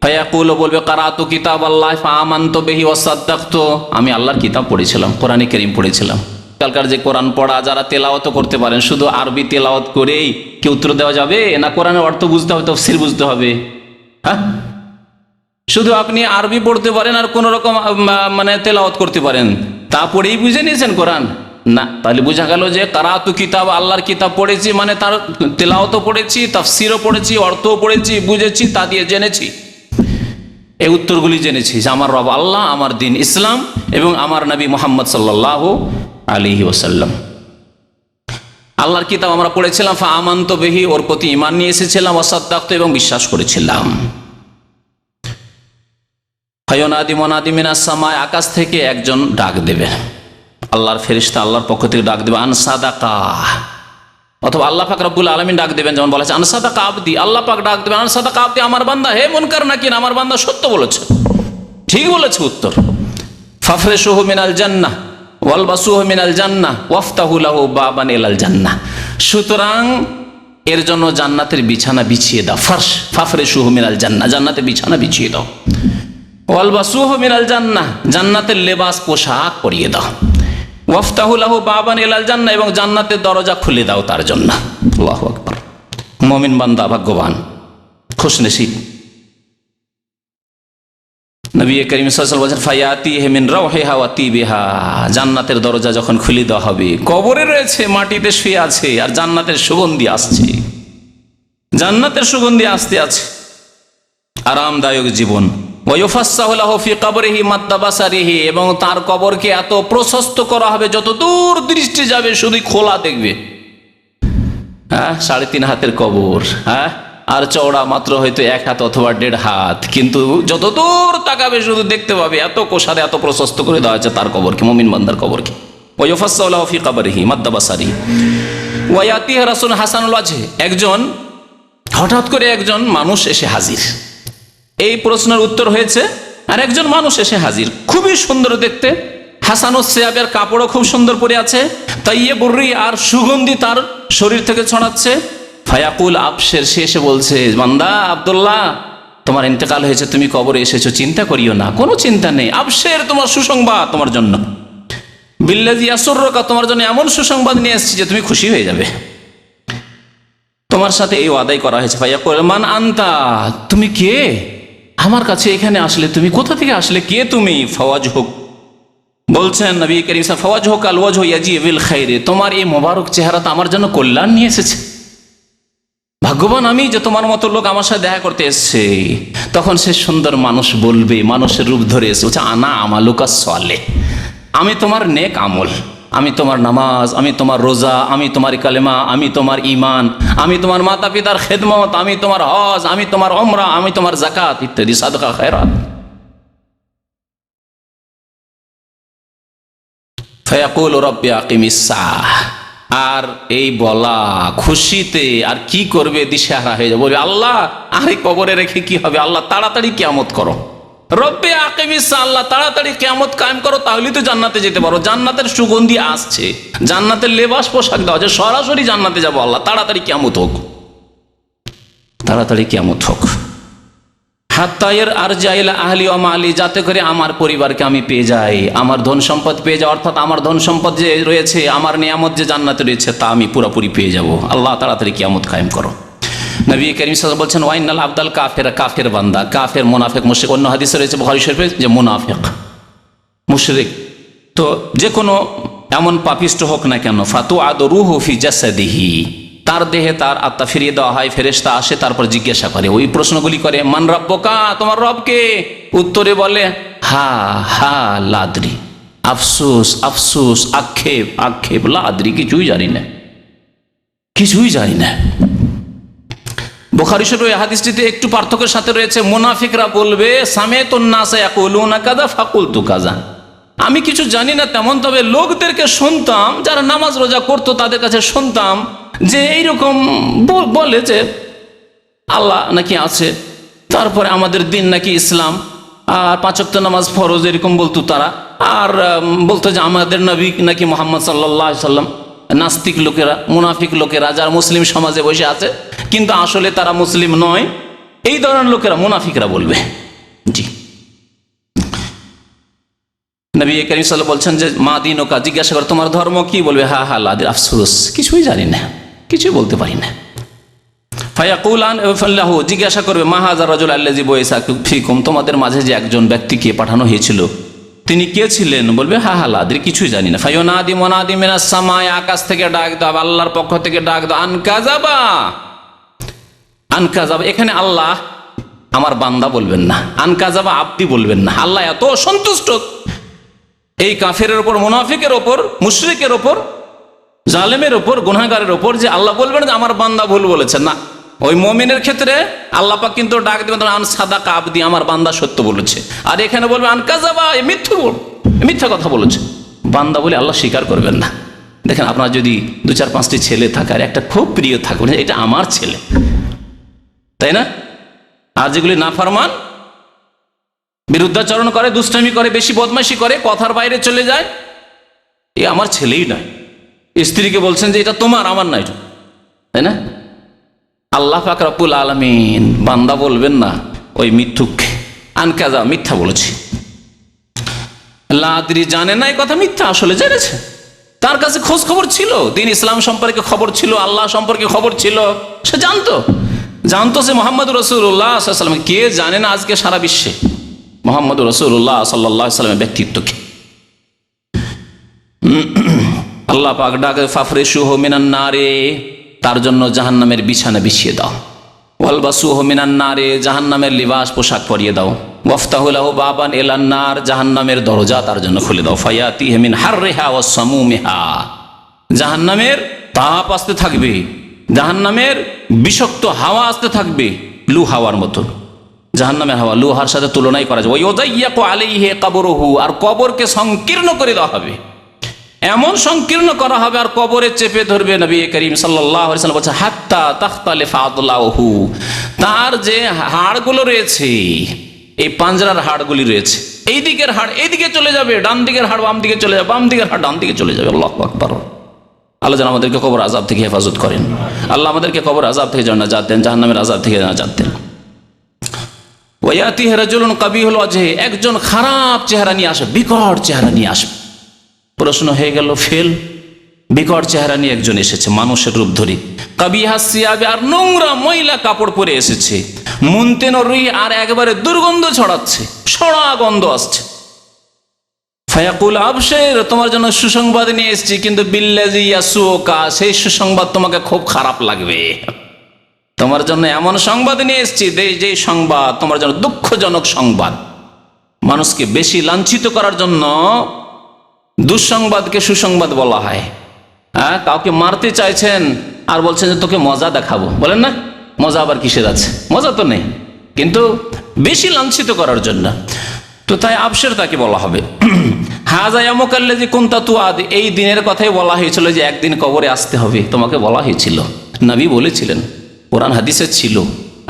ফায়াকুলু, বলবে কারাতু কিতাবাল্লাহ ফাআমানতু বিহি ওয়া সাদ্দাকতু, আমি আল্লাহর কিতাব পড়েছিলাম, কোরআনে কারীম পড়েছিলাম। কালকার যে কোরআন পড়া যারা তেলাওয়াত করতে পারেন, শুধু আরবি তেলাওয়াত করেই কি উত্তর দেওয়া যাবে? না কোরআনের অর্থ বুঝতে হবে, তাফসীর বুঝতে হবে? হ্যাঁ, শুধু আপনি আরবি পড়তে পারেন আর কোন রকম মানে তেলাওয়াত করতে পারেন, তা পড়েই বুঝে নিয়েছেন কোরআন? না, তাহলে বোঝা গেল যে কারাতু কিতাব, আল্লাহর কিতাব পড়েছি মানে তার তেলাওয়াতও পড়েছি, তাফসীরও পড়েছি, অর্থও পড়েছি, বুঝেছি, তা দিয়ে জেনেছি, এই উত্তরগুলি জেনেছি যে আমার রব আল্লাহ, আমার দিন ইসলাম, এবং আমার নবী মুহাম্মদ সাল্লাল্লাহু আলাইহি ওয়াসাল্লাম। আল্লাহর কিতাব আমরা পড়েছিলাম, ফাআমানতু বিহি, ওর প্রতি ঈমান নিয়ে এসেছিলাম, ওয়া সাদ্দাকতু, এবং বিশ্বাস করেছিলাম। ফায়ুনাদি মুনাদি মিনাস সামা, আকাশ থেকে একজন ডাক দেবে, আল্লাহর ফেরেশতা আল্লাহর পক্ষ থেকে ডাক দেবে, আন সাদাকা, অথবা আল্লাহ পাক রব্বুল আলামিন ডাক দেবেন, যেমন বলা আছে আন সাদাকা আবদি, আল্লাহ পাক ডাক দেবেন আন সাদাকা আবদি, আমার বান্দা, হে মুনকার নাকির, আমার বান্দা সত্য বলেছে, ঠিক বলেছে উত্তর। ফাফরিশুহু মিনাল জান্নাহ ওয়ালবাসুহু মিনাল জান্নাহ ওয়াফতাহু লাহু বাবান ইলাল জান্নাহ, সুতরাং এর জন্য জান্নাতের বিছানা বিছিয়ে দাও। ফাফরিশুহু মিনাল জান্নাহ, জান্নাতের বিছানা বিছিয়ে দাও। ওয়ালবাসুহু মিনাল জান্নাহ, জান্নাতের লেবাস পোশাক পরিয়ে দাও। ওয়াফতাহু লাহু বাবান ইলাল জান্নাহ, এবং জান্নাতের দরজা খুলে দাও তার জন্য। আল্লাহু আকবার। মুমিন বান্দা ভাগ্যবান, খুশনসিব। নবী করিম সাল্লাল্লাহু আলাইহি ওয়াসাল্লাম বলেন, ফায়াতিহি মিন রাওহিহা ওয়া তিবিহা, জান্নাতের দরজা যখন খুলে দেওয়া হবে, কবরে রয়েছে, মাটিতে শুয়ে আছে, আর জান্নাতের সুগন্ধি আসছে, জান্নাতের সুগন্ধি আসতে আছে, আরামদায়ক জীবন। ওয়ায়ুফাসসাহু লাহু ফি কবরিহি মাদ্দা বাসারিহি, এবং তার কবরকে এত প্রশস্ত করা হবে, যত দূর দৃষ্টি যাবে শুধু খোলা দেখবে। হ্যাঁ, 3.5 হাতের কবর, হ্যাঁ, আর চওড়া মাত্র হয়তো 1 হাত অথবা 1.5 হাত, কিন্তু যত দূর তাকাবে শুধু দেখতে পাবে, এত কোষারে এত প্রশস্ত করে দেওয়া হয়েছে তার কবরকে, মুমিন বান্দার কবরকে। ওয়ায়ুফাসসাহু লাহু ফি কবরিহি মাদ্দা বাসারিহি ওয়ায়াতিহি রাসূলুন হাসানুল ওয়াজহ, একজন হঠাৎ করে একজন মানুষ এসে হাজির। এই প্রশ্নের উত্তর হয়েছে, আর একজন মানুষ এসে হাজির, খুবই সুন্দর দেখতে, হাসানুস সিয়াবের কাপড়ও খুব সুন্দর পরে আছে, তাইয়্যিবুর রিহ, আর সুগন্ধি তার শরীর থেকে ছড়াচ্ছে। ফায়াকুল আবশির, সে এসে বলছে, বান্দা আব্দুল্লাহ, তোমার ইন্তেকাল হয়েছে, তুমি কবরে এসেছো, চিন্তা করিও না, কোনো চিন্তা নেই। আবশির, তোমার সুসংবাদ তোমার জন্য। বিল্লাযী ইয়াসুররুকা, তোমার জন্য এমন সুসংবাদ নিয়ে এসেছি যে তুমি খুশি হয়ে যাবে। তোমার সাথে এই ওয়াদাই করা হয়েছে। ফায়াকুল মান আনতা, তুমি কে? আমার কাছে এখানে আসলে তুমি কোথা থেকে আসলে, কে তুমি? ফাওয়াজহুক, বলছেন নবী করিম সাল্লাল্লাহু আলাইহি ওয়াসাল্লাম, ফাওয়াজহুক আল ওয়াজহু ইয়াজি বিল খাইর, তোমার এই মোবারক চেহারাটা আমার জন্য কল্যাণ নিয়ে এসেছে। ভাগ্যবান আমি যে তোমার মতো লোক আমার সাথে দেখা করতে এসছে। তখন সে সুন্দর মানুষ বলবে, মানুষের রূপ ধরে এসে বলছে, আনা আমালুকা সালেহ, আমি তোমার নেক আমল, আমি তোমার নামাজ, আমি তোমার রোজা, আমি তোমার কালেমা, আমি তোমার ঈমান, আমি তোমার মাতা পিতার খেদমত, আমি তোমার হজ, আমি তোমার উমরা, আমি তোমার যাকাত ইত্যাদি সাদকা খায়রাত। ফায়াকুল রব্বি আকিমিস সাহ, আর এই বলা খুশিতে আর কি করবে দিশেহারা হয়ে যাবে, বলবে আল্লাহ আরে কবরে রেখে কি হবে, আল্লাহ তাড়াতাড়ি কিয়ামত করো। রব্বে আকিমিস সাহ, আল্লাহ তাড়াতাড়ি কিয়ামত কায়েম করো, তাহলেই তো জান্নাতে যেতে পারো। জান্নাতের সুগন্ধি আসছে, জান্নাতের লেবাস পোশাক দেওয়া হচ্ছে, সরাসরি জান্নাতে যাবো। আল্লাহ তাড়াতাড়ি কিয়ামত হোক, তাড়াতাড়ি কিয়ামত হোক। হাত্তায়ের আর জাইলা আহলি ও মালি, যাতে করে আমার পরিবারকে আমি পেয়ে যাই, আমার ধন সম্পদ পেয়ে যাই, অর্থাৎ আমার ধন সম্পদ যে রয়েছে, আমার নিয়ামত যে জান্নাতে রয়েছে, তা আমি পুরোপুরি পেয়ে যাব। আল্লাহ তাড়াতাড়ি কিয়ামত কায়েম করো। নবী করিম সাল্লাল্লাহু আলাইহি ওয়াসাল্লাম বলছেন, ওয়াইনাল আবদাল কাফের, কাফের বান্দা, কাফের মুনাফিক মুশরিক। অন্য হাদিসে রয়েছে বুখারী শরীফে যে মুনাফিক মুশরিক তো যে কোনো এমন পাপিষ্ট হোক না কেন, ফাতু আদরুহু ফি জাসাদিহি, তার দেহে তার আত্মা ফিরিয়ে দেওয়া হয়, ফেরেশতা আসে, তারপর জিজ্ঞাসা করে, ওই প্রশ্নগুলি করে, মান রব্বুকা, তোমার রবকে? উত্তরে বলে হা হা লাদ্রি, আফসোস আফসোস, আক্ষেপ আক্ষেপ, লাদ্রি, কিছুই জানি না, কিছুই জানি না। বুখারী শরীফের হাদিসটিতে একটু পার্থক্যের সাথে রয়েছে, মুনাফিকরা বলবে সামিতুন নাসা ইয়াকুলুনা কাযা ফাকুলতু কাযা, আমি কিছু জানি না তেমন, তবে লোকদেরকে শুনতাম যারা নামাজ রোজা করতো, তাদের কাছে শুনতাম যে এইরকম বলে যে আল্লাহ নাকি আছে, তারপরে আমাদের দিন নাকি ইসলাম, আর 5 ওয়াক্ত নামাজ ফরজ, এরকম বলতো তারা। আর বলতো যে আমাদের নবী নাকি মুহাম্মদ সাল্লাল্লাহু আলাইহি ওয়াসাল্লাম। নাস্তিক লোকেরা, মুনাফিক লোকেরা যারা মুসলিম সমাজে বসে আছে কিন্তু আসলে তারা মুসলিম নয়, এই ধরনের লোকেরা মুনাফিকরা বলবে। জি, নবী করিম সাল্লাল্লাহু আলাইহি ওয়াসাল্লাম বলছেন যে মা দিনুকা, জিজ্ঞাসা করে তোমার ধর্ম কি, বলবে হা হা লাদ্রি, আফসোস, কিছুই জানি না, কিছুই বলতে পারি না। ফায়াকুলান ফাল্লাহু, জিজ্ঞাসা করবে মা হাযা রাজুল আল্লাযী বুইসা ফীকুম, তোমাদের মাঝে যে একজন ব্যক্তিকে পাঠানো হয়েছিল তিনি কে ছিলেন? বলবে হা হা লাদ্রি, কিছুই জানি না। ফায়ুনাদি মুনাদি মিনাস সামায়ে, আকাশ থেকে ডাক দাও, আল্লাহর পক্ষ থেকে ডাক দাও, আনকাযাবা আনকাযাবা, এখানে আল্লাহ আমার বান্দা বলবেন না, আনকাযাবা আব্দি বলবেন না। আল্লাহ এত সন্তুষ্ট এই কাফেরের ওপর, মুনাফিকের ওপর, মুশরিকের ওপর, জালেমের ওপর, গুনাহগারের ওপর, যে আল্লাহ বলবেন যে আমার বান্দা ভুল বলেছে না। ওই মুমিনের ক্ষেত্রে আল্লাহ পাক কিন্তু ডাক দিবেন আন সাদাকা আবদি, আমার বান্দা সত্য বলেছে। আর এখানে বলবে আন কাযাবা, মিথ্যা কথা বলেছে, বান্দা বলে আল্লাহ স্বীকার করবেন না। দেখেন, আপনার যদি 2-4-5টি ছেলে থাকে আর একটা খুব প্রিয় থাকবে, এটা আমার ছেলে, তাই না? আর যেগুলি নাফরমান, বিরুদ্ধাচরণ করে, দুষ্টামি করে, বেশি বদমাইশি করে, কথার বাইরে চলে যায়, এ আমার ছেলেই নয়। স্ত্রীকে বলছেন যে এটা তোমার, আমার নয়, তাই না? আল্লাহ পাক রব্বুল আলামিন বান্দা বলবেন না ওই মিথ্যুককে, আনকাযা, মিথ্যা বলেছে। লাদ্রি, জানে না, এই কথা মিথ্যা, আসলে জেনেছে, তার কাছে খোঁজ খবর ছিল, দিন ইসলাম সম্পর্কে খবর ছিল, আল্লাহ সম্পর্কে খবর ছিল, সে জানতো সে মুহাম্মদুর রাসূলুল্লাহ সাল্লাল্লাহু আলাইহি ওয়াসাল্লাম। কে জানে না আজকে সারা বিশ্বে মুহাম্মদুর রাসূলুল্লাহ সাল্লাল্লাহু আলাইহি ওয়াসাল্লামের ব্যক্তিত্বকে? আল্লাহ পাক ডাকে ফাফরিশুহু মিনান নারে, তার জন্য জাহান্নামের বিছানা বিছিয়ে দাও, ওয়ালবাসুহু মিনান নারে, জাহান্নামের লিবাস পোশাক পরিয়ে দাও, ওয়াফতাহু লাহু বাবান ইলান নার, জাহান্নামের দরজা তার জন্য খুলে দাও, ফায়াতিহি মিন হাররিহা ওয়াস সামুমিহা, জাহান্নামের তাপ আসতে থাকবে, জাহান্নামের বিষাক্ত হাওয়া আসতে থাকবে, লু হাওয়ার মতো। জাহান্নামের হাওয়া লোহার সাথে তুলনাই করা যায়। ওয়ায়ুযায়্যাকু আলাইহি কবরুহু, আর কবরকে সংকীর্ণ করে দেওয়া হবে, এমন সংকীর্ণ করা হবে, আর কবরে চেপে ধরবে। নবী করিম সাল্লাল্লাহু আলাইহি ওয়াসাল্লাম বলছে হাত্তা তাখতালিফা আদলাহু, তার যে হাড়গুলো রয়েছে, এই পাঞ্জরার হাড়গুলি রয়েছে, এই দিকের হাড় এইদিকে চলে যাবে, ডান দিকের হাড় বাম দিকে চলে যাবে, বাম দিকের হাড় ডান দিকে চলে যাবে। আল্লাহু আকবার। আল্লাহ যেন আমাদেরকে কবর আযাব থেকে হেফাজত করেন, আল্লাহ আমাদেরকে কবর আযাব থেকে যেন নাজাত দেন, জাহান্নামের আযাব থেকে নাজাত দেন। ওয়ায়াতিহি রাজুলুন কাবিহুল ওয়াজহি, একজন খারাপ চেহারা নিয়ে আসবে, বিকট চেহারা নিয়ে আসবে। প্রশ্ন হয়ে গেল, ফেল, বিকট চেহারা নিয়ে একজন এসেছে, মানুষের রূপ ধরে, কাবিহা সিয়াবে, আর নোংরা ময়লা কাপড় পরে এসেছে, মুনতেন রুই, আর একবারে দুর্গন্ধ ছড়াচ্ছে, সড়া গন্ধ আসছে। ফায়াকুল আবশের, তোমার জন্য সুসংবাদ নিয়ে এসেছি, কিন্তু বিল্লাজি ইয়াসুকা, সেই সুসংবাদ তোমাকে খুব খারাপ লাগবে। তোমার জন্য এমন সংবাদ নিয়ে এসেছি যে সংবাদ তোমার জন্য দুঃখজনক সংবাদ। মানুষকে বেশি লাঞ্ছিত করার জন্য দুঃসংবাদকে সুসংবাদ বলা হয়। হ্যাঁ, কাউকে মারতে চাইছেন আর বলছেন যে তোকে মজা দেখাবো, বলেন না? মজা আবার কিসের আছে? মজা তো নেই, কিন্তু বেশি লাঞ্ছিত করার জন্য, তো তাই আবশের তাকে বলা হবে। হাজা ইয়ামুকাল্লাযী কুনতা তুআদ, এই দিনের কথাই বলা হয়েছিল যে একদিন কবরে আসতে হবে, তোমাকে বলা হয়েছিল, নবী বলেছিলেন, কোরআন হাদিসে ছিল,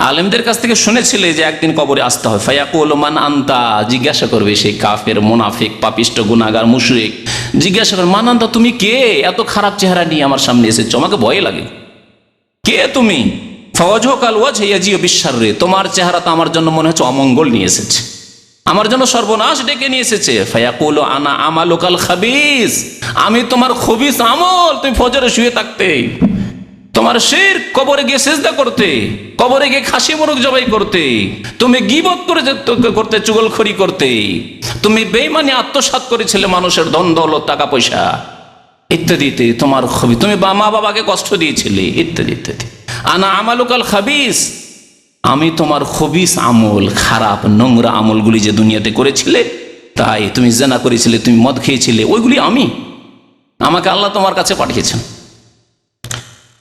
আলেমদের কাছ থেকে শুনেছিলে যে একদিন কবরে আসতে হবে। ফায়াকুলু মান আনতা, জিজ্ঞাসা করবে সেই কাফের, মুনাফিক, পাপিষ্ট, গুনাহগার, মুশরিক, জিজ্ঞাসা করবে মান আনতা, তুমি কে? এত খারাপ চেহারা নিয়ে আমার সামনে এসেছো, আমাকে ভয় লাগে, কে তুমি? ফাওয়াজহুকাল ওয়াজহু ইয়াজিউ বিশ-শাররি, তোমার চেহারা তো আমার জন্য মনে হচ্ছে অমঙ্গল নিয়ে এসেছে, আমার জন্য সর্বনাশ ডেকে নিয়ে এসেছে। ফায়াকুলু আনা আমালুকাল খাবিস, আমি তোমার খবিস আমল, তুমি ফজরে শুয়ে থাকতে, তোমার শিরক, কবরে গিয়ে সিজদা করতে, কবরে গিয়ে খাসি মোরগ জবাই করতে, তুমি গীবত করতে, চুগলখড়ি করতে, তুমি বেঈমানি আত্মসাৎ করেছিলে মানুষের ধন দৌলত, টাকা পয়সা ইত্যাদিতে, তোমার খবি, তুমি মা বাবাকে কষ্ট দিয়েছিলে, ইত্যাদি ইত্যাদি। আনা আমালুকাল খাবিস, আমি তোমার খবিস আমল, খারাপ নোংরা আমলগুলি যে দুনিয়াতে করেছিলে, তাই তুমি জেনা করেছিলে, তুমি মদ খেয়েছিলে, ওইগুলি আমাকে আল্লাহ তোমার কাছে পাঠিয়েছেন।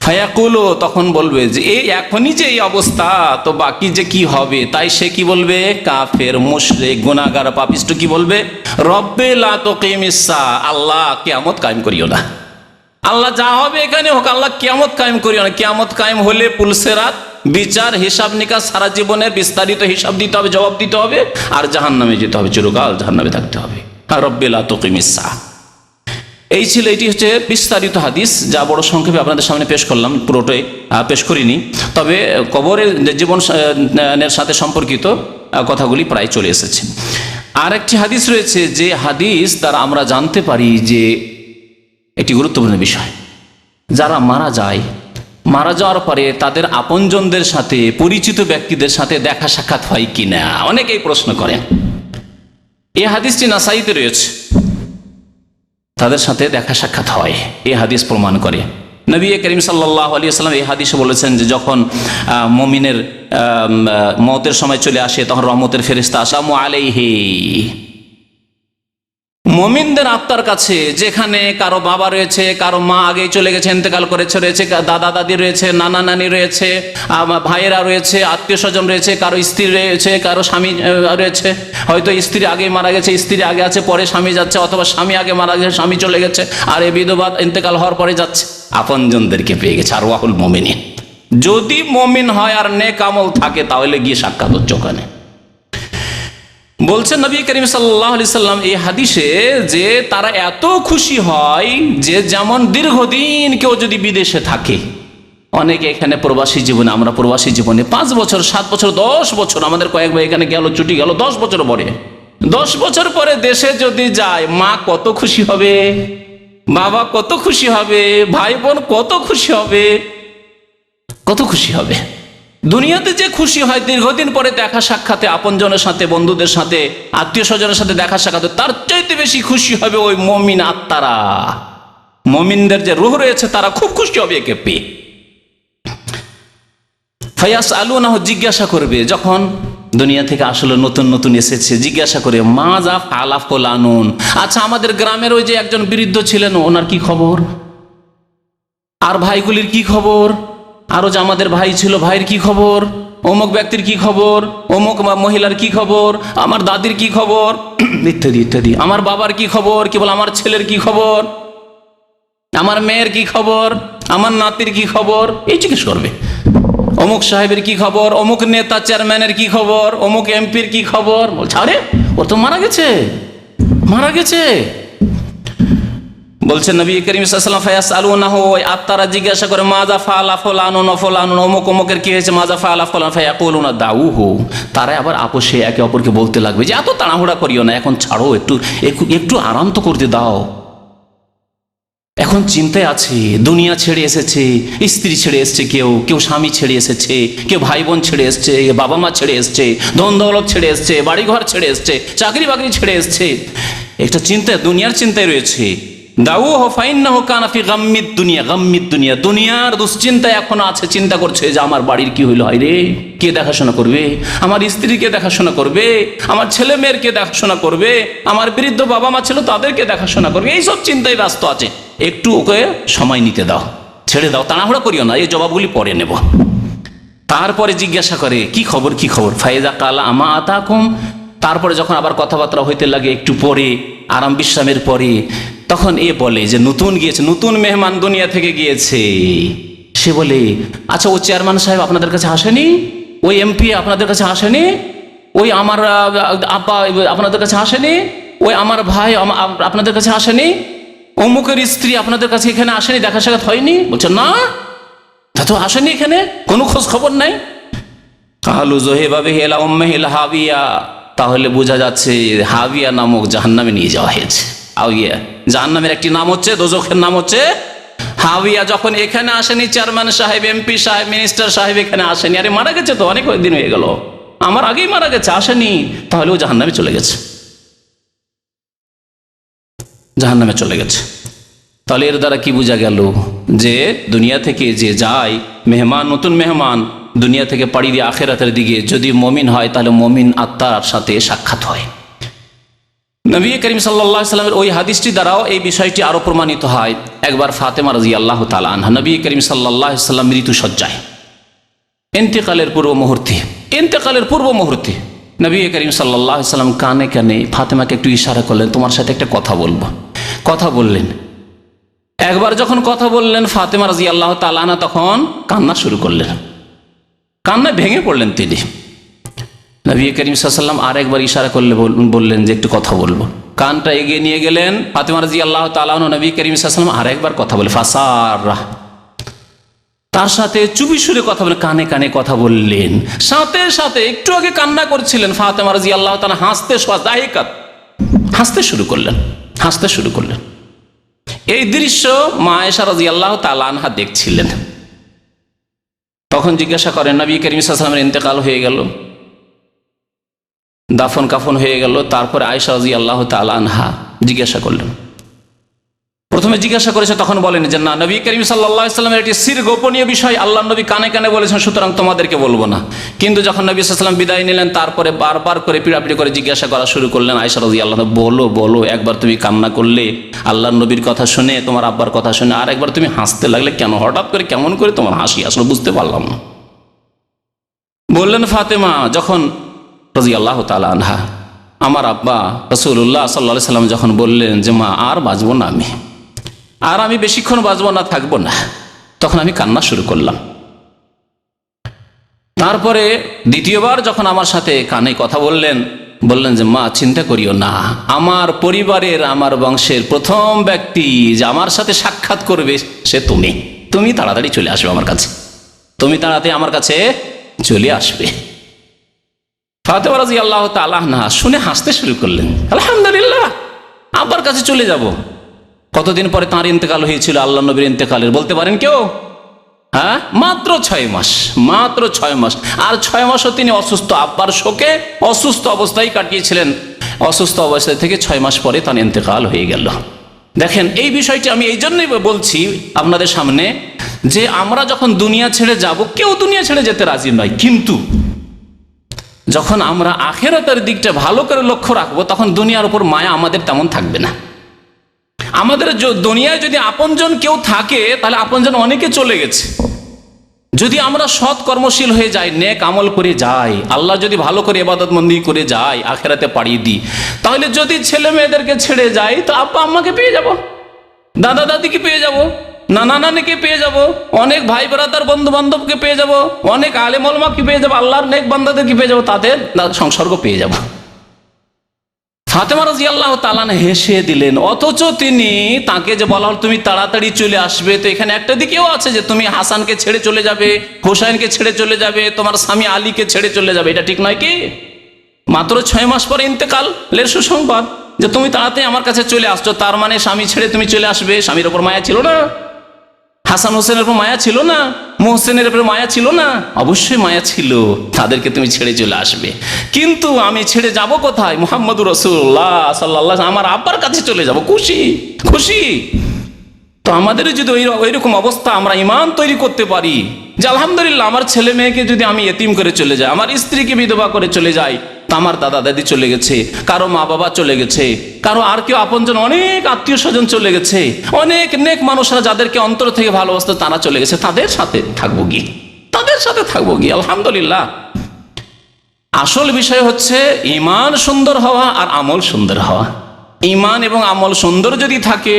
ফায়াকুলু, তখন বলবে যে এই এখনই যে এই অবস্থা, তো বাকি যে কি হবে? তাই সে কি বলবে? কাফের, মুশরিক, গুনাহগার, পাপিষ্ট কি বলবে? রব্বে লা তুকিমিস সা, আল্লাহ কিয়ামত কায়েম করিও না, আল্লাহ যা হবে এখানে হোক, আল্লাহ কিয়ামত কায়েম করিও না। কিয়ামত কায়েম হলে পুলসেরাত, বিচার, হিসাব নিকাশ, সারা জীবনের বিস্তারিত হিসাব দিতে হবে, জবাব দিতে হবে, আর জাহান্নামে যেতে হবে, চিরকাল জাহান্নামে থাকতে হবে। রব্বে লা তুকিমিস সা, এই ছিল, এটি হচ্ছে বিস্তারিত হাদিস, যা বড় সংক্ষেপে আপনাদের সামনে পেশ করলাম, পুরোটাই পেশ করিনি, তবে কবরের জীবনের সাথে সম্পর্কিত কথাগুলি প্রায় চলে এসেছে। আর একটি হাদিস রয়েছে, যে হাদিস দ্বারা আমরা জানতে পারি যে একটি গুরুত্বপূর্ণ বিষয়, যারা মারা যায়, মারা যাওয়ার পরে তাদের আপনজনদের সাথে, পরিচিত ব্যক্তিদের সাথে দেখা সাক্ষাৎ হয় কিনা, অনেকেই প্রশ্ন করেন। এই হাদিসটি নাসাইতে রয়েছে, তাদের সাথে দেখা সাক্ষাৎ হয়, এই হাদিস প্রমাণ করে। নবী করিম সাল্লাল্লাহু আলাইহি ওয়াসাল্লাম এই হাদিসে বলেছেন যে যখন মুমিনের মওতের সময় চলে আসে, তখন রহমতের ফেরেশতা আসসালামু আলাইহি, মুমিনদের আত্মার কাছে, যেখানে কারো বাবা রয়েছে, কারো মা আগেই চলে গেছে, ইন্তেকাল করেছে, রয়েছে দাদা দাদি রয়েছে, নানা নানি রয়েছে, ভাইয়েরা রয়েছে, আত্মীয় স্বজন রয়েছে, কারো স্ত্রী রয়েছে, কারো স্বামী রয়েছে, হয়তো স্ত্রী আগে মারা গেছে, স্ত্রী আগে আছে, পরে স্বামী যাচ্ছে, অথবা স্বামী আগে মারা গেছে, স্বামী চলে গেছে, আর এই বিধবা ইন্তেকাল হওয়ার পরে যাচ্ছে, আপনজনদেরকে পেয়ে গেছে। আর ওয়াহুল মুমিনিন, যদি মুমিন হয় আর নেক আমল থাকে, তাহলে গিয়ে সাক্ষাৎ হচ্ছে ওখানে। বলছেন নবী করিম সাল্লাল্লাহু আলাইহি সাল্লাম এই হাদিসে, যে তারা এত খুশি হয় যে যেমন দীর্ঘদিন কেউ যদি বিদেশে থাকে, অনেকে এখানে প্রবাসী জীবনে, আমরা প্রবাসী জীবনে 5 বছর, 7 বছর, 10 বছর, আমাদের কয়েক ভাই এখানে গেল, ছুটি গেল 10 বছর পরে, 10 বছর পরে দেশে যদি যায়, মা কত খুশি হবে, বাবা কত খুশি হবে, ভাই বোন কত খুশি হবে, কত খুশি হবে। দুনিয়াতে যে খুশি হয় দীর্ঘদিন পরে দেখা সাক্ষাতে, আপনজনের সাথে, বন্ধুদের সাথে, আত্মীয় স্বজনের সাথে দেখা সাক্ষাতে, তার চাইতে বেশি খুশি হবে ওই মুমিন আত্মারা, মুমিনদের যে রূহ রয়েছে, তারা খুব খুশি হবে একে পেয়ে। ফায়াসআলুনাহু, জিজ্ঞাসা করবে, যখন দুনিয়া থেকে আসলে নতুন নতুন এসেছে, জিজ্ঞাসা করে, মাজা ফাআলা ফুলানুন, আচ্ছা আমাদের গ্রামের ওই যে একজন বৃদ্ধ ছিলেন, ওনার কি খবর? আর ভাইগুলির কি খবর? আরো যে আমাদের ভাই ছিল, ভাইয়ের কি খবর? অমুক ব্যক্তির কি খবর? অমুক মহিলার কি খবর? আমার দাদির কি খবর? ইত্যাদি ইত্যাদি। আমার বাবার কি খবর? কেবল আমার ছেলের কি খবর? আমার মেয়ের কি খবর? আমার নাতির কি খবর? এই জিজ্ঞেস করবে। অমুক সাহেবের কি খবর? অমুক নেতা চেয়ারম্যানের কি খবর? অমুক এমপির কি খবর? বলছে আরে ও তো মারা গেছে, মারা গেছে। বলছেন নবী করিম সাল্লাল্লাহু আলাইহি ওয়াসাল্লাম, ফায়াসআলুনাহু, ওই আত্মারা জিজ্ঞাসা করে, মাজা ফাআলা ফুলানুন ওয়া ফুলানুন, অমুক অমুকের কি হয়েছে, মাজা ফাআলা ফুলান, ফায়াকুলুনা দাউহু, তারা আবার আপোষে একে অপরকে বলতে লাগবে যে এত তাড়াহুড়া করিও না, এখন ছাড়ো, একটু একটু আরাম তো করতে দাও, এখন চিন্তায় আছে, দুনিয়া ছেড়ে এসেছে, স্ত্রী ছেড়ে এসছে, কেউ কেউ স্বামী ছেড়ে এসেছে, কেউ ভাই বোন ছেড়ে এসছে, বাবা মা ছেড়ে এসছে, ধন দৌলত ছেড়ে এসছে, বাড়িঘর ছেড়ে এসছে, চাকরি বাকরি ছেড়ে এসছে। একটা চিন্তায়, দুনিয়ার চিন্তায় রয়েছে। দাউ ফাইন্নাহু কানা ফি গাম্মিদ দুনিয়া, গাম্মিদ দুনিয়া, দুনিয়ার দুশ্চিন্তায় এখনো আছে। চিন্তা করছে যে আমার বাড়ির কি হইলো, হায় রে, কে দেখাশোনা করবে, আমার স্ত্রীকে দেখাশোনা করবে, আমার ছেলে মেয়েরকে দেখাশোনা করবে, আমার বৃদ্ধ বাবা মা ছিল তাদেরকে দেখাশোনা করবে, এইসব চিন্তায় ব্যস্ত আছে। একটু ওকে সময় নিতে দাও, ছেড়ে দাও, তাড়াহুড়া করিও না, এই জবাবগুলি পরে নেব। তারপরে জিজ্ঞাসা করে কি খবর, কি খবর। ফাইজা কালা আমা আতাকুম, তারপরে যখন আবার কথাবার্তা হইতে লাগে, একটু পরে আরাম বিশ্রামের পরে, তখন এ বলে যে নতুন গিয়েছে, নতুন মেহমান দুনিয়া থেকে গিয়েছে। সে বলে, আচ্ছা ও চেয়ারম্যান সাহেব আপনাদের কাছে আসেনি, ওই এমপি আপনাদের কাছে আসেনি, ওই আমার আব্বা আপনাদের কাছে আসেনি, ওই আমার ভাই আপনাদের কাছে আসেনি, অমুকের স্ত্রী আপনাদের কাছে এখানে আসেনি, দেখা সাক্ষাৎ হয়নি? বলছে না, তা তো আসেনি, এখানে কোনো খোঁজ খবর নাই। কালু জোহেবা বিহিলা উম্মিহিল হাবিয়া, তাহলে বোঝা যাচ্ছে হাবিয়া নামক জাহান্নামে নিয়ে যাওয়া হয়েছে। হাবিয়া জাহান্নামের একটি নাম হচ্ছে, দোজখের নাম হচ্ছে হাবিয়া। যখন এখানে আসেনি চেয়ারম্যান সাহেব, এমপি সাহেব, মিনিস্টার সাহেব এখানে আসেনি, আরে মারা গেছে তো, অনেক দিন হয়ে গেল, আমার আগেই মারা গেছে, আসেনি, তাহলে ও জাহান্নামে চলে গেছে, জাহান্নামে চলে গেছে। তাহলে এর দ্বারা কি বোঝা গেল যে দুনিয়া থেকে যে যায় মেহমান, নতুন মেহমান দুনিয়া থেকে পাড়ি দিয়ে আখেরাতের দিকে যদি মমিন হয়, তাহলে মমিন আত্মার সাথে সাক্ষাৎ হয়। নবী করিম সাল্লাল্লাহু আলাইহি সাল্লামের ওই হাদিসটি দ্বারাও এই বিষয়টি আরো প্রমাণিত হয়। একবার ফাতেমা রাদিয়াল্লাহু তাআলা আনহা, নবী করিম সাল্লাল্লাহু আলাইহি সাল্লাম মৃত্যু সজ্জায়, ইন্তেকালের পূর্ব মুহূর্তে নবী করিম সাল্লাল্লাহু আলাইহি সাল্লাম কানে কানে ফাতেমাকে একটু ইশারা করলেন, তোমার সাথে একটা কথা বলবো। কথা বললেন। একবার যখন কথা বললেন ফাতেমা রাদিয়াল্লাহু তাআলা আনহা তখন কান্না শুরু করলেন, কান্নায় ভেঙে পড়লেন তিনি। নবী করিম সাল্লাল্লাহু আলাইহি সাল্লাম আরেকবার ইশারা করলে বললেন যে একটু কথা বলবো। কানটা এগিয়ে নিয়ে গেলেন ফাতেমা রাদিয়াল্লাহু তাআলা আনহা, নবী করিম সাল্লাল্লাহু আলাইহি সাল্লাম আরেকবার কথা বলে ফাসারা, তার সাথে চুপি সুরে কথা বলে কানে কানে কথা বললেন। সাথে সাথে একটু আগে কান্না করছিলেন ফাতেমা রাদিয়াল্লাহু তাআলা, হাসতে শুরু করলেন। এই দৃশ্য মা আয়েশা রাদিয়াল্লাহু তাআলা আনহা দেখছিলেন। তখন জিজ্ঞাসা করেন, নবী করিম সাল্লাল্লাহু আলাইহি ওয়াসাল্লামের ইন্তেকাল হয়ে গেল, দাফন কাফন হয়ে গেল, তারপরে আয়েশা রাদিয়াল্লাহু তাআলা আনহা জিজ্ঞাসা করলেন। প্রথমে জিজ্ঞাসা করেছে, তখন বলেন যে না, নবী করিম সাল্লাল্লাহু আলাইহি ওয়াসাল্লামের একটি সির গোপনীয় বিষয় আল্লাহর নবী কানে কানে বলেছেন, সুতরাং তোমাদেরকে বলবো না। কিন্তু যখন নবী সাল্লাল্লাহু আলাইহি ওয়াসাল্লাম বিদায় নিলেন, তারপরে বারবার করে পিড়াপিড়ি করে জিজ্ঞাসা করা শুরু করলেন, আয়েশা রাদিয়াল্লাহু তাআলা, বলো, একবার তুমি কান্না করলে আল্লাহর নবীর কথা শুনে, তোমার আব্বার কথা শুনে, আর একবার তুমি হাসতে লাগলে কেন, হঠাৎ করে কেমন করে তোমার হাসি আসলে বুঝতে পারলাম না। বললেন ফাতেমা যখন রাদিয়াল্লাহু তাআলা আনহা, আমার আব্বা রাসূলুল্লাহ সাল্লাল্লাহু আলাইহি ওয়াসাল্লাম যখন বললেন যে মা আর বাঁচবো না, আমি বেশিক্ষণ বাঁচবো না, থাকবো না, তখন আমি কান্না শুরু করলাম। তারপরে দ্বিতীয়বার যখন আমার সাথে কানে কথা বললেন যে মা চিন্তা করিও না, আমার পরিবারের, আমার বংশের প্রথম ব্যক্তি যে আমার সাথে সাক্ষাৎ করবে সে তুমি তাড়াতাড়ি চলে আসবে আমার কাছে, তুমি তাড়াতাড়ি আমার কাছে চলে আসবে। ফাতেমা রাদিয়াল্লাহু তাআলা আনহা শুনে হাসতে শুরু করলেন, আলহামদুলিল্লাহ, আব্বার কাছে চলে যাব। কতদিন পরে তাঁর ইন্তেকাল হয়েছিল, আল্লাহ নবীর ইন্তেকালের বলতে পারেন কেউ? হ্যাঁ, মাত্র 6 মাস, মাত্র 6 মাস। আর 6 মাসও তিনি অসুস্থ, আব্বার শোকে অসুস্থ অবস্থায় কাটিয়েছিলেন। অসুস্থ অবস্থা থেকে 6 মাস পরে তার ইন্তেকাল হয়ে গেল। দেখেন, এই বিষয়টি আমি এই জন্যই বলছি আপনাদের সামনে যে আমরা যখন দুনিয়া ছেড়ে যাব, কেউ দুনিয়া ছেড়ে যেতে রাজি নয়, কিন্তু যখন আমরা আখিরাতের দিকটা ভালো করে লক্ষ্য রাখবো, তখন দুনিয়ার উপর মায়া আমাদের তেমন থাকবে না। আমাদের দুনিয়ায় যদি আপনজন কেউ থাকে, তাহলে আপনজন অনেকে চলে গেছে। যদি আমরা সৎ কর্মশীল হয়ে যাই, নেক আমল করে যাই, আল্লাহ যদি ভালো করে ইবাদত বন্দি করে যাই, আখিরাতে পাড়ি দিই, তাহলে যদি ছেলে মেয়েদেরকে ছেড়ে যাই, তো আব্বা আম্মাকে পেয়ে যাব, দাদা দাদিকে পেয়ে যাব, নানা নানিকে পেয়ে যাব, অনেক ভাই ব্রাদার বন্ধু বান্ধবকে পেয়ে যাব, অনেক আলেম ওলামাকে পেয়ে যাব, আল্লাহর নেক বান্দাদেরকে পেয়ে যাব, তাদের সংসর্গ পেয়ে যাব। ফাতেমা রাদিয়াল্লাহু তাআলা হেসে দিলেন। অথচ তাকে যে বলা হল তুমি তাড়াতাড়ি চলে আসবে, তো এখানে একটা দিকেও আছে যে তুমি হাসানকে ছেড়ে চলে যাবে, হোসাইনকে ছেড়ে চলে যাবে, তোমার স্বামী আলীকে ছেড়ে চলে যাবে, এটা ঠিক নয় কি? মাত্র 6 মাস পরে ইন্তেকালের সুসংবাদ যে তুমি তাড়াতাড়ি আমার কাছে চলে আসছো, তার মানে স্বামী ছেড়ে তুমি চলে আসবে। স্বামীর ওপর মায়া ছিল না? হাসান হোসেনের উপর মায়া ছিল না? মোহসেনের উপর মায়া ছিল না? অবশ্যই মায়া ছিল, তাদেরকে তুমি ছেড়ে চলে আসবে। কিন্তু আমি ছেড়ে যাব কোথায়? মুহাম্মদুর রাসূলুল্লাহ সাল্লাল্লাহু আলাইহি ওয়াসাল্লাম, আমার আব্বার কাছে চলে যাব। খুশি খুশি। তো আমাদের যদি ওইরকম অবস্থা, আমরা ইমান তৈরি করতে পারি যে আলহামদুলিল্লাহ আমার ছেলে মেয়েকে যদি আমি এতিম করে চলে যাই, আমার স্ত্রীকে বিধবা করে চলে যাই, তা আমার দাদা দাদি চলে গেছে, কারো মা বাবা চলে গেছে, কারো আর কেউ আপনজন, অনেক আত্মীয় স্বজন চলে গেছে, অনেক নেক মানুষরা যাদেরকে অন্তর থেকে ভালোবাসতো তারা চলে গেছে, তাদের সাথে থাকবো গিয়ে, তাদের সাথে থাকবো গিয়ে আলহামদুলিল্লাহ। আসল বিষয় হচ্ছে ইমান সুন্দর হওয়া আর আমল সুন্দর হওয়া। ইমান এবং আমল সুন্দর যদি থাকে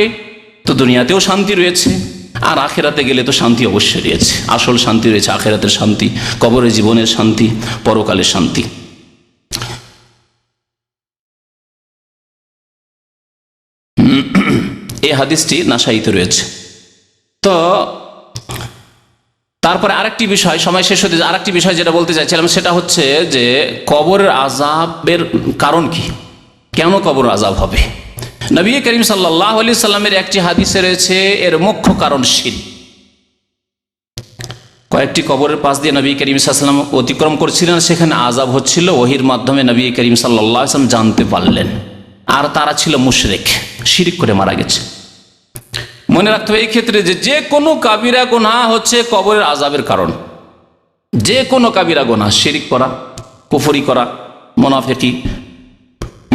তো দুনিয়াতেও শান্তি রয়েছে, আর আখেরাতে গেলে তো শান্তি অবশ্যই রয়েছে। আসল শান্তি রয়েছে আখেরাতের শান্তি, কবরের জীবনের শান্তি, পরকালের শান্তি। এই হাদিসটি নাসাইতে রয়েছে। তো তারপরে আরেকটি বিষয়, সময় শেষ হতে, আরেকটি বিষয় যেটা বলতে চাইছিলাম সেটা হচ্ছে যে কবরের আযাবের কারণ কি, কেন কবর আযাব হবে। নবী করিম সাল্লাল্লাহু আলাইহি সাল্লামের একটি হাদিসে রয়েছে এর মুখ্য কারণ শিরক। কয়েকটি কবরের পাশ দিয়ে নবী করিম সাল্লাল্লাহু আলাইহি সাল্লাম অতিক্রম করছিলেন, সেখানে আযাব হচ্ছিল, ওহীর মাধ্যমে নবী করিম সাল্লাল্লাহু আলাইহি সাল্লাম জানতে পারলেন। আর তারা ছিল মুশরিক, শিরক করে মারা গেছে। মনে রাখতে হবে এই ক্ষেত্রে যে কোনো কাবিরা গুনাহ হচ্ছে কবরের আযাবের কারণ। যে কোনো কাবিরা গুনাহ, শিরক করা, কুফরি করা, মুনাফিকি,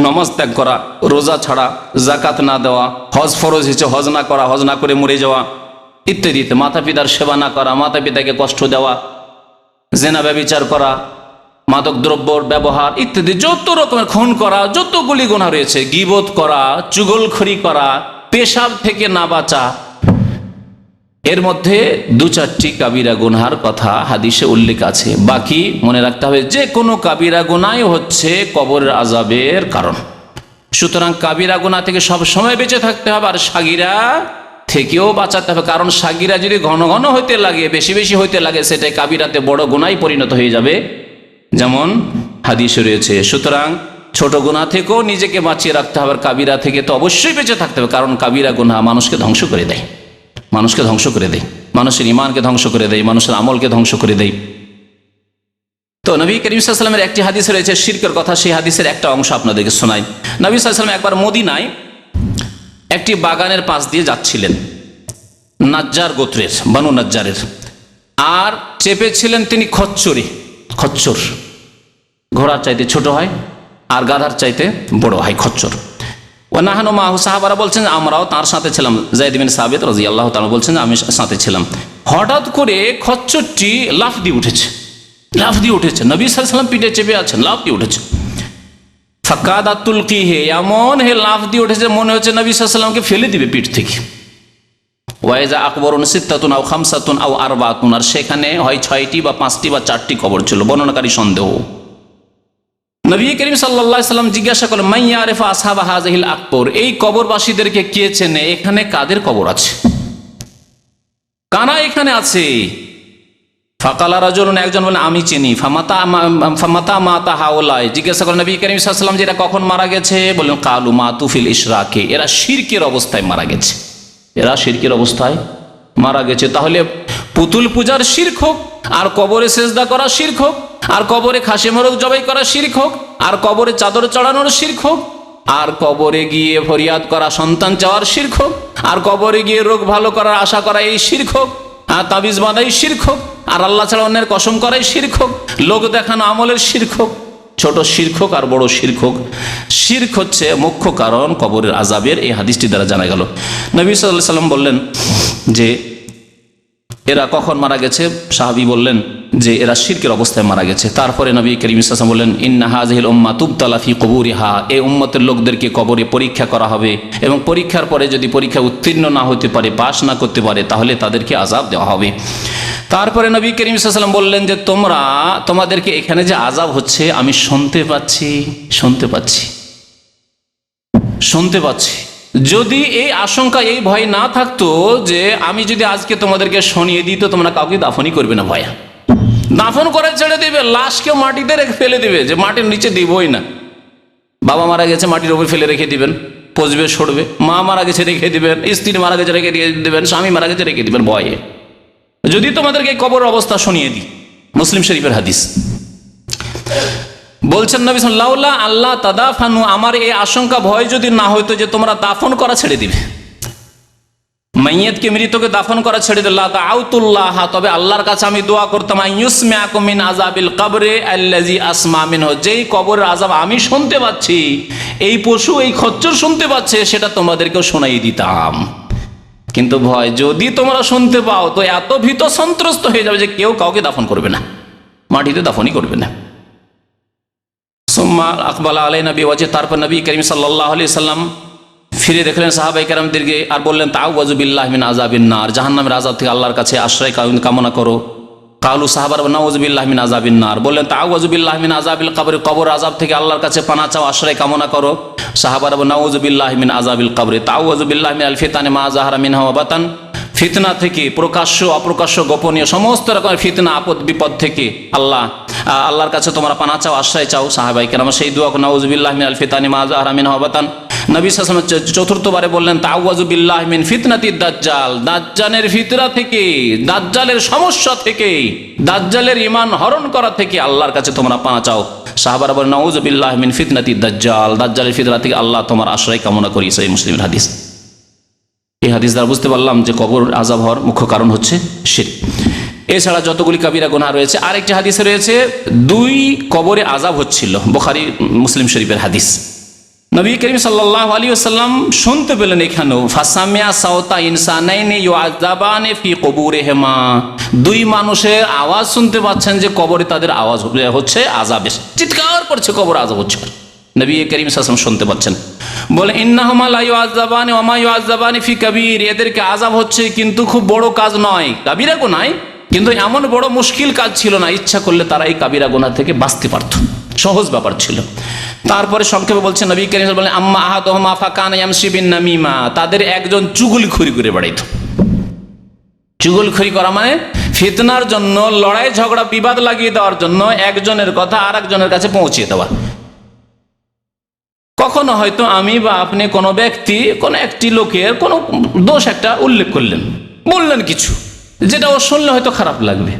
নামাজ ত্যাগ করা, রোজা ছাড়া, যাকাত না দেওয়া, হজ ফরজ হয়েছে হজ না করা, হজ না করে মরে যাওয়া ইত্যাদি, মাতা পিতার সেবা না করা, মাতা পিতাকে কষ্ট দেওয়া, জেনা ব্যভিচার করা, মাদক দ্রব্যর ব্যবহার ইত্যাদি, যত রকমের খুন করা, যতগুলি গুনাহ রয়েছে, গীবত করা, চুগলখড়ি করা, পেশাব থেকে না বাঁচা, এর মধ্যে দু চারটি কাবিরা গুনহার কথা হাদিসে উল্লেখ আছে। বাকি মনে রাখতে হবে যে কোনো কাবিরা গুনাহই হচ্ছে কবরের আযাবের কারণ। সুতরাং কাবিরা গুনাহ থেকে সব সময় বেঁচে থাকতে হবে, আর সাগিরা থেকেও বাঁচাতে হবে। কারণ সাগিরা যদি ঘন ঘন হইতে লাগে, বেশি বেশি হইতে লাগে, সেটাই কাবিরাতে বড় গুনাহে পরিণত হয়ে যাবে, যেমন হাদিসে রয়েছে। সুতরাং ছোট গুনাহ থেকেও নিজেকে বাঁচিয়ে রাখতে হবে, আর কাবিরা থেকে তো অবশ্যই বেঁচে থাকতে হবে। কারণ কাবিরা গুনাহ মানুষকে ধ্বংস করে দেয়, মানুষকে ধ্বংস করে দেয়, মানুষের ইমানকে ধ্বংস করে দেয়, মানুষের আমলকে ধ্বংস করে দেয়। তো নবী করিম সাল্লাল্লাহু আলাইহি ওয়াসাল্লামের একটি হাদিস রয়েছে শিরকের কথা, সেই হাদিসের একটা অংশ আপনাদেরকে শোনাই। নবী সাল্লাল্লাহু আলাইহি ওয়াসাল্লাম একবার মদিনায় একটি বাগানের পাশ দিয়ে যাচ্ছিলেন, নাজ্জার গোত্রের, বানু নাজ্জারের, আর চেপেছিলেন তিনি খচ্চরে। খচ্চর ঘোড়ার চাইতে ছোট হয় আর গাধার চাইতে বড় হয় খচ্চর। ও নাহানু মাহু, সাহাবারা বলছেন আমরাও তার সাথে ছিলাম। যায়েদ বিন সাবিত রাদিয়াল্লাহু তাআলা বলছেন আমি সাথে ছিলাম। হঠাৎ করে খচ্চরটি লাফ দিয়ে উঠেছে, লাফ দিয়ে উঠেছে, নবী সাল্লাল্লাহু আলাইহি ওয়াসাল্লাম পিঠে চেপে আছেন, লাফ দিয়ে উঠেছে। ফাকাদাত তুলকিহি, এমন হে লাফ দিয়ে উঠেছে মনে হচ্ছে নবী সাল্লাল্লাহু আলাইহি ওয়াসাল্লামকে ফেলে দিবে পিঠ থেকে। ওয়াইজা আকবরুন সিত্তাতুন আও খামসাতুন আও আরবাতুন, আর সেখানে হয় 6টি বা 5টি বা 4টি কবর ছিল, বর্ণনাকারী সন্দেহ। নবী করিম সাল্লাল্লাহু আলাইহি ওয়াসাল্লাম জিজ্ঞাসা করলেন মান ইয়ারিফু আসহাবা হাযিহিল আকবর, এই কবরবাসীদেরকে কে চেনে, এখানে কাদের কবর আছে, কারা এখানে আছে। ফাকালা রাজুলুন, একজন বলেন আমি চিনি। ফামাতা মাতা হাওলাই, জিজ্ঞাসা করেন নবী করিম সাল্লাল্লাহু আলাইহি ওয়াসাল্লাম যে এরা কখন মারা গেছে, বললেন কালু মাতু ফিল ইশরাকে, এরা শিরকের অবস্থায় মারা গেছে, এরা শিরকের অবস্থায় মারা গেছে। তাহলে পুতুল পূজার শিরক হোক, আর কবরে সেজদা করা শিরক হোক, আর কবরে খাসি মোরগ জবাই করা শিরক হোক, আর কবরে চাদর চড়ানোর শিরক হোক, আর কবরে গিয়ে ফরিয়াদ করা সন্তান চাওয়ার শিরক হোক, আর কবরে গিয়ে রোগ ভালো করার আশা করা এই শিরক হোক, আর তাবিজ বাঁধাই শিরক হোক, আর আল্লাহ ছাড়া অন্যের কসম করাই শিরক হোক, লোক দেখানো আমলের শিরক হোক, ছোট শিরক হোক আর বড় শিরক হোক, শিরক হচ্ছে মুখ্য কারণ কবরের আযাবের। এই হাদিসটি দ্বারা জানা গেল। নবী সাল্লাল্লাহু আলাইহি ওয়াসাল্লাম বললেন যে এরা কখন মারা গেছে, সাহাবী বললেন যে এরা শিরকের অবস্থায় মারা গেছে। তারপরে নবী করিম সাল্লাল্লাহু আলাইহি ওয়াসাল্লাম বললেন ইন্না হাযিহিল উম্মাহ তুবতালা ফি কুবুরিহা, এই উম্মতের লোকদেরকে কবরে পরীক্ষা করা হবে, এবং পরীক্ষার পরে যদি পরীক্ষা উত্তীর্ণ না হতে পারে, পাশ না করতে পারে, তাহলে তাদেরকে আযাব দেওয়া হবে। তারপরে নবী করিম সাল্লাল্লাহু আলাইহি ওয়াসাল্লাম বললেন যে তোমাদেরকে এখানে যে আযাব হচ্ছে আমি শুনতে পাচ্ছি। যদি এই আশঙ্কা, এই ভয় না থাকতো যে আমি যদি আজকে তোমাদেরকে শুনিয়ে দিই তো তোমরা কাউকে দাফনই করবে না, ভয়া দাফন করে ছেড়ে দিবে, লাশকে মাটিতে রেখে ফেলে দিবে, যে মাটির নিচে দিবই না, বাবা মারা গেছে মাটির উপর ফেলে রেখে দিবেন, পচবে সরবে। মা মারা গেছে রেখে দিবেন, স্ত্রী মারা গেছে রেখে দিবেন, স্বামী মারা গেছে রেখে দিবেন ভয়ে। যদি তোমাদেরকে কবর অবস্থা শুনিয়ে দিই, মুসলিম শরীফের হাদিস। বলছেন নবী সাল্লাল্লাহু আলাইহি ওয়াসাল্লাম, আল্লাহ তাদাফানু, আমার এই আশঙ্কা ভয় যদি না হইতো যে তোমরা দাফন করা ছেড়ে দিবে, মাইয়াতকে মৃতকে দাফন করা ছেড়ে দিল্লাহ তাআউতুল্লাহ, তবে আল্লাহর কাছে আমি দোয়া করতাম আইয়ুসমিআকুম মিন আযাবিল কবরে আল্লাযী আসমা মিনহু, যেই কবরের আযাব আমি শুনতে পাচ্ছি, এই পশু এই খচ্চর শুনতে পাচ্ছে, সেটা তোমাদেরকেও শোনাই দিতাম। কিন্তু ভয় যদি তোমরা শুনতে পাও তো এত ভীত সন্ত্রস্ত হয়ে যাবে যে কেউ কাউকে দাফন করবে না, মাটিতে দাফনই করবে না। সুম্মা আকবালা আলাইনা বিওয়াজহি, তারপর নবী করিম সাল্লাল্লাহু আলাইহি সাল্লাম ফিরে দেখলেন সাহাবায়ে কেরামদেরকে আর বললেন তাআউযু বিল্লাহি মিন আযাবিন নার, জাহান্নামের আযাব থেকে আল্লাহর কাছে আশ্রয় কামনা করো। কালু সাহাবারা নাউযু বিল্লাহি মিন আযাবিন নার, বললেন তাআউযু বিল্লাহি মিন আযাবিল কবর, কবর আযাব থেকে আল্লাহর কাছে পানা চাও, আশ্রয় কামনা করো। সাহাবারা নাউযু বিল্লাহি মিন আযাবিল কবর, তাআউযু বিল্লাহি মিনাল ফিতানি মা যাহারা মিনহা ওয়া বাতান, ফিতনা থেকে, প্রকাশ্য অপ্রকাশ্য গোপনীয় সমস্ত রকমের ফিতনা আপদ বিপদ থেকে আল্লাহর কাছে তোমরা পানা চাও, আশ্রয় চাও। সাহাবায়ে কেরাম সেই দোয়া নাউযু বিল্লাহি মিনাল ফিতানি মা যাহারা মিনহা ওয়া বাতান। নবী সাল্লাল্লাহু আলাইহি ওয়াসাল্লাম চতুর্থবারে বললেন তাআউযু বিল্লাহি মিন ফিতনাতিদ দাজ্জাল, দাজ্জালের ফিতনা থেকে, দাজ্জালের সমস্যা থেকে, দাজ্জালের ঈমান হরণ করা থেকে আল্লাহর কাছে তোমরা পানা চাও। সাহাবারা বলেন নাউযু বিল্লাহি মিন ফিতনাতিদ দাজ্জাল, দাজ্জালের ফিতনা থেকে আল্লাহ তোমার আশ্রয় কামনা করি। সহিহ মুসলিমের হাদিস। এই হাদিস দ্বারা বুঝতে পারলাম যে কবর আযাব হওয়ার মুখ্য কারণ হচ্ছে শিরক। এছাড়া যতগুলি কাবিরা গুনাহ রয়েছে, আরেকটি হাদিসে রয়েছে 2 কবরে আযাব হচ্ছিল, বুখারী মুসলিম শরীফের হাদিস। নবী করিম সাল্লাল্লাহু আলাইহি ওয়াসাল্লাম শুনতে পেলেন এখানেও ফাসামিয়া সাওতা ইনসানাইনি ইউআযাবানি ফি কুবুরিহিমা, 2 মানুষের আওয়াজ শুনতে পাচ্ছেন যে কবরে তাদের আওয়াজ হচ্ছে, আযাবের চিৎকার করছে, কবর আযাব হচ্ছে। নবী করিম সাল্লাল্লাহু আলাইহি ওয়াসাল্লাম শুনতে পাচ্ছেন, বলে ইন্নাহুমা লা ইউআযাবানি ওয়া মা ইউআযাবানি ফি কাবীর, এদেরকে আযাব হচ্ছে কিন্তু খুব বড় কাজ নয়, কাবিরা গুনাহ, কিন্তু এমন বড় মুশকিল কাজ ছিল না, ইচ্ছা করলে তারা এই কাবিরা গুনাহ থেকে বাঁচতে পারত, সহজ ব্যাপার ছিল। তারপরে সংক্ষেপে বলছেন নবী করিম সাল্লাল্লাহু আলাইহি ওয়াসাল্লাম বলেন আম্মা আহাদুহুমা ফাকানা ইয়ামশি বিন নামিমা, তাদের একজন চুগলখড়ি করে বেড়াইতো। চুগলখড়ি করা মানে ফিতনার জন্য, লড়াই ঝগড়া বিবাদ লাগিয়ে দেওয়ার জন্য একজনের কথা আরেকজনের কাছে পৌঁছে দেওয়া। কখনো হয়তো আমি বা আপনি কোনো ব্যক্তি কোনো একটি লোকের কোনো দোষ একটা উল্লেখ করলেন, বললেন কিছু, যেটা ও শুনলে হয়তো খারাপ লাগবে,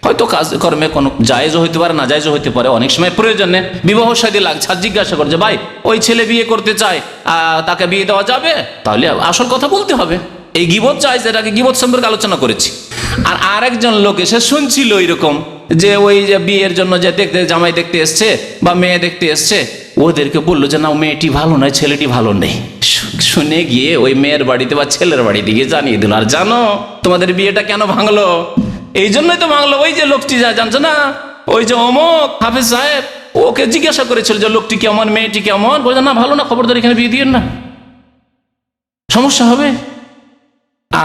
হয়তো কাজ কর্মে কোনো জায়েজও হইতে পারে, না জায়েজও হইতে পারে। অনেক সময় প্রয়োজনে বিবাহ শাদী লাগছে, আর জিজ্ঞাসা করছে ভাই ওই ছেলে বিয়ে করতে চায়, তাকে বিয়ে দেওয়া যাবে? তাহলে আসল কথা বলতে হবে। এই গীবত জায়েজ, এটাকে গীবত সম্পর্কে আলোচনা করেছি। আর আরেকজন লোক এসে শুনছিল এরকম যে ওই যে বিয়ের জন্য যে দেখতে জামাই দেখতে এসছে বা মেয়ে দেখতে এসছে, ওদেরকে বললো যে না মেয়েটি ভালো নয়, ছেলেটি ভালো নেই। শুনে গিয়ে ওই মেয়ের বাড়িতে বা ছেলের বাড়িতে গিয়ে জানিয়ে দিল, আর জানো তোমাদের বিয়েটা কেন ভাঙলো? এই জন্যই তো ভাঙলো, ওই যে লোকটি জানছো না, ওই যে অমুক হাফেজ সাহেব, ওকে জিজ্ঞাসা করেছিল যে লোকটি কেমন, মেয়েটি কেমন, বলছে না ভালো না, খবরদার এখানে বিয়ে দিয়েন না, সমস্যা হবে।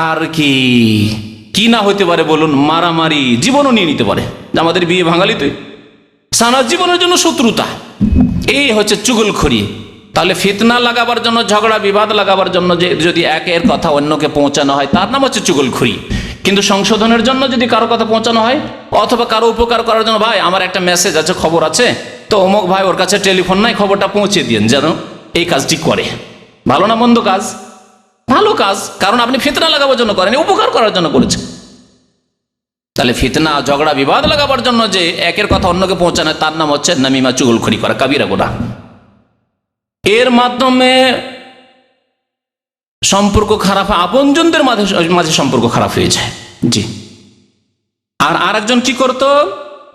আর কি না হইতে পারে বলুন? মারামারি, জীবনও নিয়ে নিতে পারে, আমাদের বিয়ে ভাঙালি তুই, সারা জীবনের জন্য শত্রুতা। এই হচ্ছে চুগলখড়ি। তাহলে ফিতনা লাগাবার জন্য, ঝগড়া বিবাদ লাগাবার জন্য যদি একের কথা অন্যকে পৌঁছানো হয়, তার নাম হচ্ছে চুগলখড়ি। কিন্তু সংশোধনের জন্য যদি কারো কথা পৌঁছানো হয়, অথবা কারো উপকার করার জন্য, ভাই আমার একটা মেসেজ আছে, খবর আছে, তো অমুক ভাই ওর কাছে টেলিফোন নাই, খবরটা পৌঁছে দিন যেন এই কাজটি করে, ভালো না মন্দ কাজ? ভালো কাজ, কারণ আপনি ফিতনা লাগাবার জন্য করেন, উপকার করার জন্য করেছেন। তাহলে ফিতনা ঝগড়া বিবাদ লাগাবার জন্য যে একের কথা অন্যকে পৌঁছানো, তার নাম হচ্ছে নামিমা, চুগলখড়ি করা, কাবিরা গুনাহ। এর মাধ্যমে সম্পর্ক খারাপ, আপনজনদের মাঝে সম্পর্ক খারাপ হয়ে যায়। জি। আর আরেকজন কি করতো,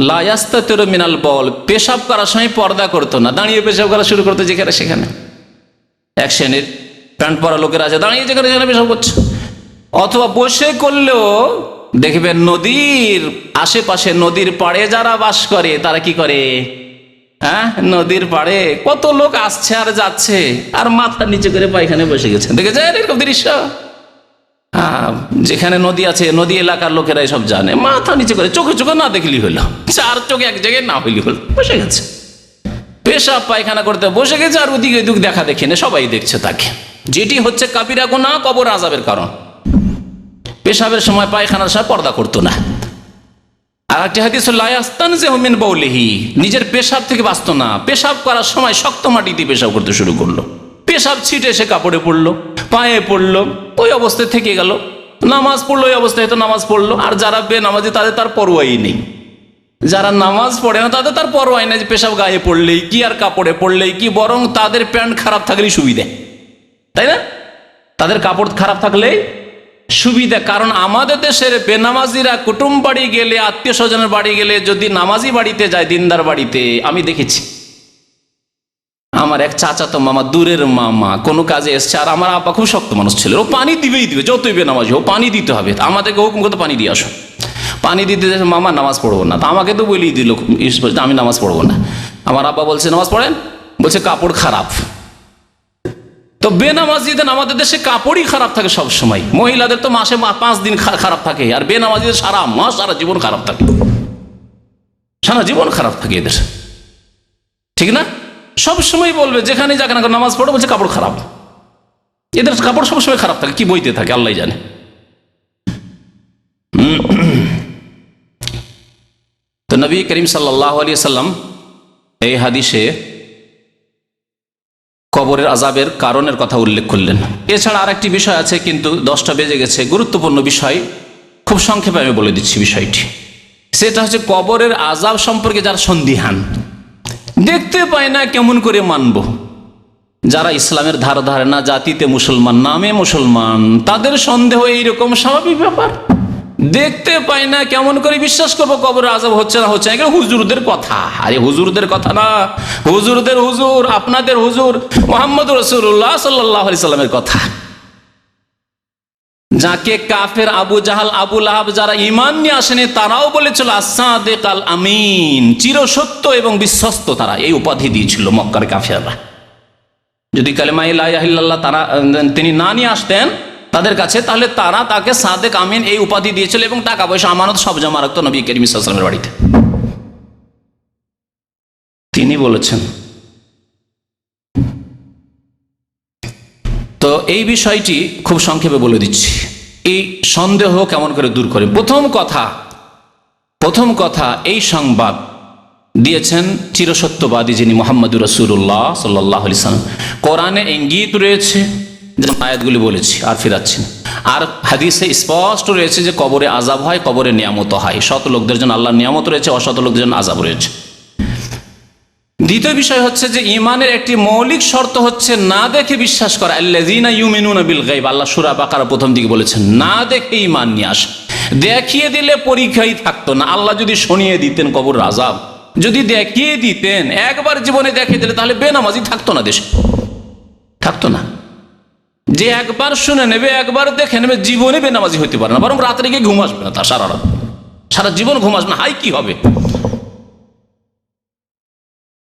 লা ইয়াস্তাতিরু মিনাল বল, পেশাব করার সময় পর্দা করতো না, দাঁড়িয়ে পেশাব করা শুরু করতো যেখানে সেখানে। এক শ্রেণীর প্যান্ট পরা লোকের আছে, দাঁড়িয়ে যেখানে সেখানে পেশাব করছে, অথবা বসে করলেও দেখবেন নদীর আশেপাশে, নদীর পাড়ে যারা বাস করে তারা কি করে, নদীর পাড়ে কত লোক আসছে আর যাচ্ছে, আর মাথা নিচে করে পায়খানে বসে গেছে, দেখেছেন এরকম দৃশ্য? যেখানে নদী আছে, নদী এলাকার লোকেরা সব জানে, মাথা নিচে করে, চোখে চোখে না দেখলি হলো, 4 চোখে এক জায়গায় না হইলি হলো, বসে গেছে, পেশাব পায়খানা করতে বসে গেছে, আর ওদিকে দুঃখ দেখা দেখে না, সবাই দেখছে তাকে। যেটি হচ্ছে কাবিরা গুনাহ, কবর আযাবের কারণ। পেশাবের সময়, পায়খানার সময় পর্দা করতো না। আর একটি হাদিস লা ইয়াস্তানজিহু মিন বাউলিহি, নিজের পেশাব থেকে বাঁচত না, পেশাব করার সময় শক্ত মাটি দিয়ে পেশাব করতে শুরু করলো, পেশাব ছিটে সে কাপড়ে পড়লো, পায়ে পড়লো, ওই অবস্থায় থেকে গেল। নামাজ পড়লো, ওই অবস্থায় তো নামাজ পড়লো। আর যারা বেনামাজি তাদের তার পরোয়াই নেই, যারা নামাজ পড়ে না তাদের তার পরোয়াই নেই যে পেশাব গায়ে পড়লেই কি আর কাপড়ে পড়লেই কি, বরং তাদের প্যান্ট খারাপ থাকলেই সুবিধে, তাই না? তাদের কাপড় খারাপ থাকলেই সুবিধা। কারণ আমাদের দেশের বেনামাজিরা কুটুম বাড়ি গেলে, আত্মীয় স্বজনের বাড়ি গেলে, যদি নামাজি বাড়িতে যায়, দিনদার বাড়িতে, আমি দেখেছি আমার এক চাচাতো মামা, দূরের মামা, কোনো কাজে এসছে, আর আমার আব্বা খুব শক্ত মানুষ ছিল, ও পানি দিবেই দিবে, যতই বেনামাজি হোক পানি দিতে হবে। আমাদেরকে হুকুম করতে পানি দিয়ে আসো, পানি দিতে মামা নামাজ পড়বো না, তা আমাকে তো বলেই দিল আমি নামাজ পড়বো না। আমার আব্বা বলছে নামাজ পড়েন, বলছে কাপড় খারাপ। তো বেনামাজিদের আমাদের দেশে কাপড়ই খারাপ থাকে সব সময়। মহিলাদের তো মাসে 5 দিন খারাপ থাকে, আর বেনামাজিদের সারা মাস সারা জীবন খারাপ থাকে, সারা জীবন খারাপ থাকে এদের, ঠিক না? সব সময় বলবে যেখানে যাক না নামাজ পড়ো, বলছে কাপড় খারাপ। এদের কাপড় সবসময় খারাপ থাকে, কি বইতে থাকে আল্লাহ জানে। তো নবী করিম সাল্লাল্লাহু আলাইহি সাল্লাম এই হাদিসে কবরের আযাবের কারণের কথা উল্লেখ করলেন। এছাড়া আর একটি বিষয় আছে, কিন্তু 10টা বেজে গেছে, গুরুত্বপূর্ণ বিষয়, খুব সংক্ষেপে আমি বলে দিচ্ছি বিষয়টি। সেটা হচ্ছে কবরের আযাব সম্পর্কে যারা সন্দিহান, দেখতে পায় না কেমন করে মানব, যারা ইসলামের ধার ধারে না, জাতিতে মুসলমান, নামে মুসলমান, তাদের সন্দেহ এইরকম স্বাভাবিক ব্যাপার। দেখতে পাই না কেমন করে বিশ্বাস করবো কবরের আযাব হচ্ছে না হচ্ছে না? এগুলো হুজুরদের কথা। আরে হুজুরদের কথা না, হুজুরদের হুজুর, আপনাদের হুজুর মুহাম্মদ রাসূলুল্লাহ সাল্লাল্লাহু আলাইহি সাল্লামের কথা। যাকে কাফের আবু জাহাল, আবু লাহাব, যারা ঈমান নিয়ে আসেনি, তারাও বলেছিল আস-সাদিক আল আমিন, চিরসত্য এবং বিশ্বস্ত, তারা এই উপাধি দিয়েছিল মক্কার কাফেররা। যদি কালেমা লা ইলাহা ইল্লাল্লাহ তিনি না নিয়ে আসতেন তাদের কাছে, তাহলে তারা তাকে সাদেক আমিন এই উপাধি দিয়েছিল, এবং টাকা পয়সা আমানত সব জমা রাখতো নবী করিম সাল্লাল্লাহু আলাইহি ওয়াসাল্লামের বাড়িতে। তিনি বলেছেন। তো এই বিষয়টি খুব সংক্ষেপে বলে দিচ্ছি, এই সন্দেহ কেমন করে দূর করে। প্রথম কথা এই সংবাদ দিয়েছেন চিরসত্যবাদী যিনি মুহাম্মদুর রাসূলুল্লাহ সাল্লাল্লাহু আলাইহি ওয়াসাল্লাম। কোরআনে ইঙ্গিত রয়েছে, যেমন আয়াতগুলি বলেছি আর ফিরাচ্ছি না, আর হাদিসে স্পষ্ট রয়েছে যে কবরে আযাব হয়, কবরে নিয়ামত হয়। সৎ লোকদের জন্য আল্লাহর নিয়ামত রয়েছে, অসৎ লোকদের জন্য আযাব রয়েছে। দ্বিতীয় বিষয় হচ্ছে যে ঈমানের একটি মৌলিক শর্ত হচ্ছে না দেখে বিশ্বাস করা। আল্লাযীনা ইউমিনুনা বিল গায়ব, আল্লাহ সূরা বাকারা প্রথম দিকে বলেছেন না দেখে ঈমান নিয়ে আসে। দেখিয়ে দিলে পরীক্ষাই থাকতো না। আল্লাহ যদি শুনিয়ে দিতেন কবরের আযাব, যদি দেখিয়ে দিতেন, একবার জীবনে দেখিয়ে দিলে, তাহলে বেনামাজি থাকতো না, দেশে থাকতো না। যে একবার শুনে নেবে, একবার দেখে নেবে, জীবনে বেনামাজি হইতে পারে না, বরং রাত্রে গিয়ে ঘুম আসবে না, তার সারা রাত, সারা জীবন ঘুম আসবে না। হাই কি হবে?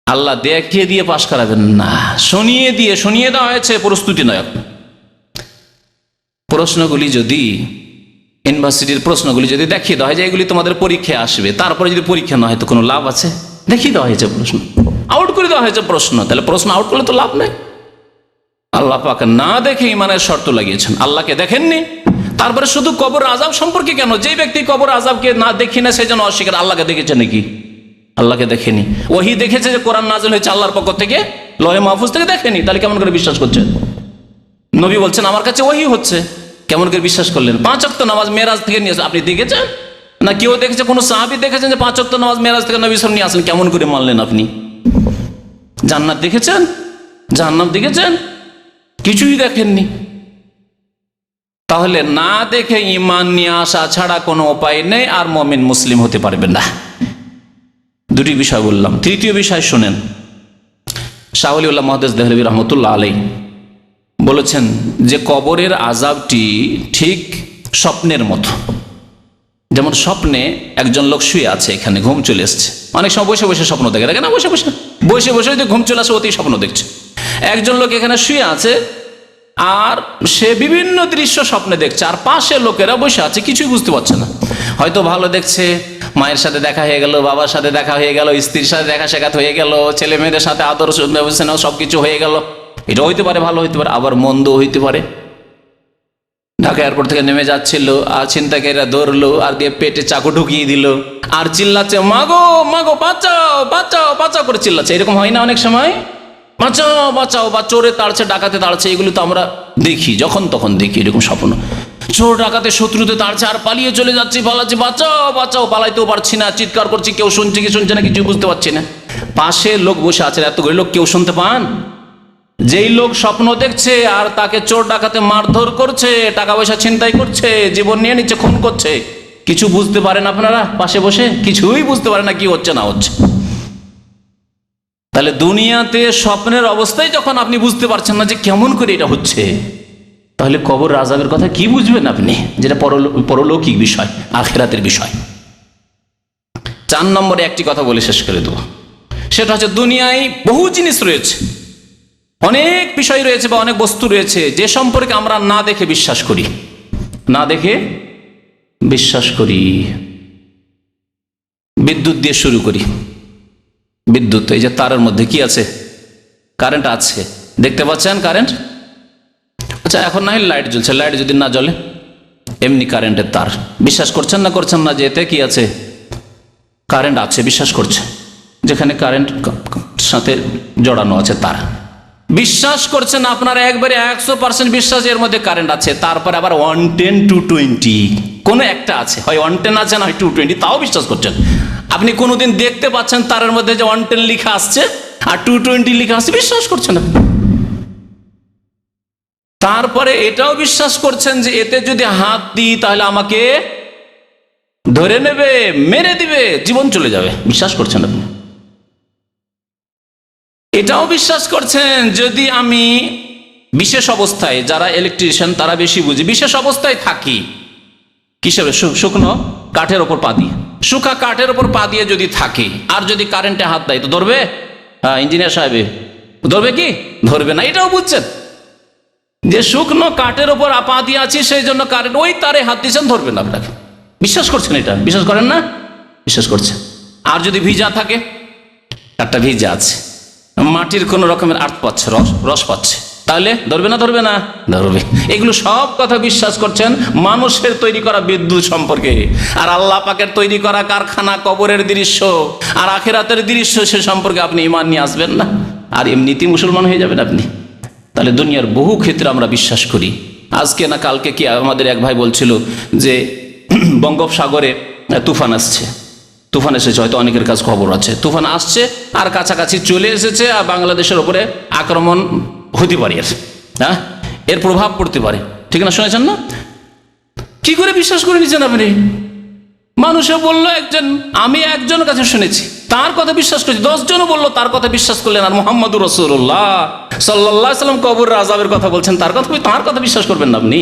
আল্লাহ দেখিয়ে দিয়ে পাশ করাবেন না, শুনিয়ে দেওয়া হয়েছে, প্রস্তুতি নয়। প্রশ্নগুলি যদি ইউনিভার্সিটির প্রশ্নগুলি যদি দেখিয়ে দেওয়া হয় যে এগুলি তোমাদের পরীক্ষায় আসবে, তারপরে যদি পরীক্ষা না হয় তো কোনো লাভ আছে? দেখিয়ে দেওয়া হয়েছে প্রশ্ন, আউট করে দেওয়া হয়েছে প্রশ্ন, তাহলে প্রশ্ন আউট করলে তো লাভ নেই। আল্লাহ পাক না দেখে ঈমানের শর্ত লাগিয়েছেন, আল্লাহকে দেখেননি। তারপরে শুধু কবর আযাব সম্পর্কে কেন? যে ব্যক্তি কবর আযাবকে না দেখি না, সেই জন্য অস্বীকার। আল্লাহকে দেখেছে নাকি? আল্লাহকে দেখেনি। ওহী দেখেছে যে কোরআন নাযিল হয়েছে আল্লাহর পক্ষ থেকে, লৌহে মাহফুজ থেকে, দেখেনি, তাহলে কেমন করে বিশ্বাস করছেন? নবী বলছেন আমার কাছে ওহী হচ্ছে, কেমন করে বিশ্বাস করলেন? 5 ওয়াক্ত নামাজ মেরাজ থেকে নিয়ে আসেন, আপনি দেখেছেন না? কেউ দেখেছে? কোনো সাহাবী দেখেছেন যে 5 ওয়াক্ত নামাজ মেরাজ থেকে নবী সাল্লাল্লাহু আলাইহি ওয়াসাল্লাম নিয়ে আসেন? কেমন করে মানলেন আপনি? জান্নাত দেখেছেন? জাহান্নাম দেখেছেন? কিছুই দেখেননি। তাহলে না দেখে ঈমান নিয়ে আসা ছাড়া কোনো উপায় নেই, আর মুমিন মুসলিম হতে পারবেন না। দুটি বিষয় বললাম। তৃতীয় বিষয় শুনেন, শাহ ওলিউল্লাহ মুহাদ্দিস দেহলভী রহমতুল্লাহ আলাইহি বলেছেন যে কবরের আযাবটি ঠিক স্বপ্নের মতো। যেমন স্বপ্নে একজন লোক শুয়ে আছে, এখানে ঘুম চলে এসছে, অনেক সময় বসে বসে স্বপ্ন দেখে, দেখে না? বসে বসে যদি ঘুম চলে আসে, অতি স্বপ্ন দেখছে। একজন লোক এখানে শুয়ে আছে, আর সে বিভিন্ন দৃশ্য স্বপ্নে দেখছে, আর পাশে লোকেরা বসে আছে, কিছুই বুঝতে পারছে না। হয়তো ভালো দেখছে, মায়ের সাথে দেখা হয়ে গেল, বাবার সাথে দেখা হয়ে গেল, স্ত্রীর সাথে দেখা সাক্ষাৎ হয়ে গেল, ছেলে মেয়েদের সাথে আদর সবকিছু হয়ে গেল। এটা হইতে পারে, ভালো হইতে পারে, আবার মন্দ হইতে পারে। ঢাকা এয়ারপোর্ট থেকে নেমে যাচ্ছিল, আর ছিনতাইকারীরা ধরলো আর দিয়ে পেটে চাকু ঢুকিয়ে দিল, আর চিল্লাচ্ছে মাগো মাগো বাঁচাও বাঁচাও বাঁচাও করে চিল্লাচ্ছে। এরকম হয় না অনেক সময়? বাঁচাও বাঁচাও, বা চোরে তাড়ছে ডাকাতে তাড়ছে, এগুলো তো আমরা দেখি, যখন তখন দেখি এরকম স্বপ্ন। চোর ডাকাতে শত্রুতে তাড়ছে আর পালিয়ে চলে যাচ্ছি, পালাচ্ছি, বাঁচাও বাঁচাও, পালাইতেও পারছি না, চিৎকার করছি, কেউ শুনছে কি শুনছে না কিছু বুঝতে পারছি না। পাশে লোক বসে আছে, এতগুলো লোক কেউ শুনতে পান? যেই লোক স্বপ্ন দেখছে আর তাকে চোর ডাকাতে মারধর করছে, টাকা পয়সা ছিনতাই করছে, জীবন নিয়ে নিচ্ছে, খুন করছে, কিছু বুঝতে পারেন আপনারা? পাশে বসে কিছুই বুঝতে পারে না কি হচ্ছে না হচ্ছে। তাহলে দুনিয়াতে স্বপ্নের অবস্থায় যখন আপনি বুঝতে পারছেন না যে কেমন করে এটা হচ্ছে, তাহলে কবর আযাবের কথা কি বুঝবেন আপনি, যেটা পরলৌকিক বিষয়, আখিরাতের বিষয়। 4 নম্বরে একটি কথা বলে শেষ করে দেবো, সেটা হচ্ছে দুনিয়ায় বহু জিনিস রয়েছে, অনেক বিষয় রয়েছে বা অনেক বস্তু রয়েছে যে সম্পর্কে আমরা না দেখে বিশ্বাস করি, না দেখে বিশ্বাস করি। বিদ্যুৎ দিয়ে শুরু করি। বিদ্যুৎ, এই যে তারের মধ্যে কি আছে? কারেন্ট আছে, দেখতে পাচ্ছেন কারেন্ট? আচ্ছা, এখন না হয় লাইট জ্বলছে, লাইট যদি না জ্বলে, এমনি কারেন্টের তার, বিশ্বাস করছেন না করছেন না যে এতে কি আছে? কারেন্ট আছে, বিশ্বাস করছে, যেখানে কারেন্ট সাথে জড়ানো আছে তার, বিশ্বাস করছেন আপনারা একবারে 100% বিশ্বাস এর মধ্যে কারেন্ট আছে। তারপরে আবার 110 220 কোনো একটা আছে, হয় 110 আছে না হয় 220, তাও বিশ্বাস করছেন। আপনি কোনোদিন দেখতে পাচ্ছেন তারের মধ্যে যে 110 লেখা আসছে আর 220 লেখা আসছে, বিশ্বাস করছেন আপনি। তারপরে এটাও বিশ্বাস করছেন যে এতে যদি হাত দিই তাহলে আমাকে ধরে নেবে, মেরে দিবে, জীবন চলে যাবে, বিশ্বাস করছেন আপনি। এটাও বিশ্বাস করছেন যদি আমি বিশেষ অবস্থায়, যারা ইলেকট্রিশিয়ান তারা বেশি বুঝে, বিশেষ অবস্থায় থাকি, কিসের? শুকনো কাঠের ওপর পা দিয়ে, শুকা কাঠের ওপর পা দিয়ে যদি থাকি আর যদি কারেন্টে হাত দেয় তো ধরবে? হ্যাঁ, ইঞ্জিনিয়ার সাহেব ধরবে কি? ধরবে না। এটাও বুঝছেন যে শুকনো কাঠের ওপর পা দিয়ে আছি, সেই জন্য কারেন্ট, ওই তারে হাত দিয়েছেন, ধরবে না আপনাকে, বিশ্বাস করছেন। এটা বিশ্বাস করেন না? বিশ্বাস করছেন। আর যদি ভিজা থাকে, কাঠটা ভিজা আছে, মাটির কোন রকমের আর্থ পাচ্ছে, রস পাচ্ছে, তাহলে ধরবে না? ধরবে না? ধরবে। এগুলো সব কথা বিশ্বাস করছেন মানুষের তৈরি করা বিদ্যুৎ সম্পর্কে। আর আল্লাহ পাকের তৈরি করা কারখানা, কবরের দৃশ্য আর আখিরাতের দৃশ্য, সে সম্পর্কে আপনি ঈমান নিয়ে আসবেন না, আর এমনিতেই মুসলমান হয়ে যাবেন আপনি। তাহলে দুনিয়ার বহু ক্ষেত্রে আমরা বিশ্বাস করি। আজকে না কালকে কি আমাদের এক ভাই বলছিল যে বঙ্গোপসাগরে তুফান আসছে, তুফান এসেছে, হয়তো অনেকের কাছে খবর আছে, তুফান আসছে আর কাছাকাছি চলে এসেছে, আর বাংলাদেশের উপরে আক্রমণ হতে পারে, হ্যাঁ, এর প্রভাব পড়তে পারে, ঠিক না? শুনেছেন না? কি করে বিশ্বাস করে নিচ্ছেন আপনি? মানুষে বললো একজন, আমি একজনের কাছে শুনেছি, তার কথা বিশ্বাস করেছি, 10 জনও বললো তার কথা বিশ্বাস করলেন। আর মুহাম্মদুর রাসূলুল্লাহ সাল্লাল্লাহু আলাইহি ওয়াসাল্লাম কবরের আযাবের কথা বলছেন, তার কথা বিশ্বাস করবেন না আপনি?